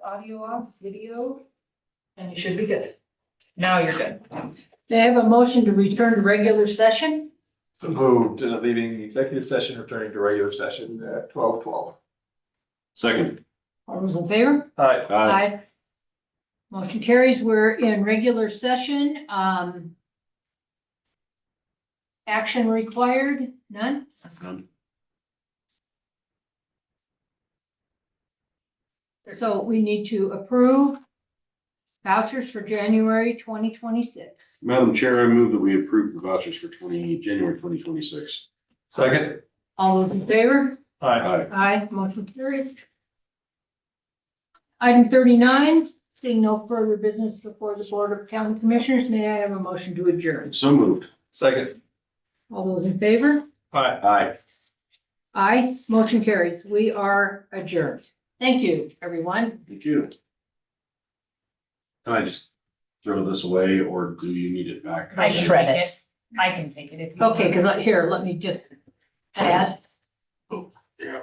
Audio off, video, and you should be good. Now you're good. They have a motion to return to regular session. So moved, leaving executive session, returning to regular session at 12:12. Second. All those in favor? Aye. Aye. Motion carries. We're in regular session. Action required? None? None. So we need to approve vouchers for January 2026. Madam Chair, I move that we approve the vouchers for January 2026. Second. All those in favor? Aye. Aye, motion carries. Item 39, seeing no further business before the Board of County Commissioners, may I have a motion to adjourn? So moved. Second. All those in favor? Aye. Aye. Aye, motion carries. We are adjourned. Thank you, everyone. Thank you. Can I just throw this away or do you need it back? I shred it. I can take it if you. Okay, because here, let me just add. Yeah.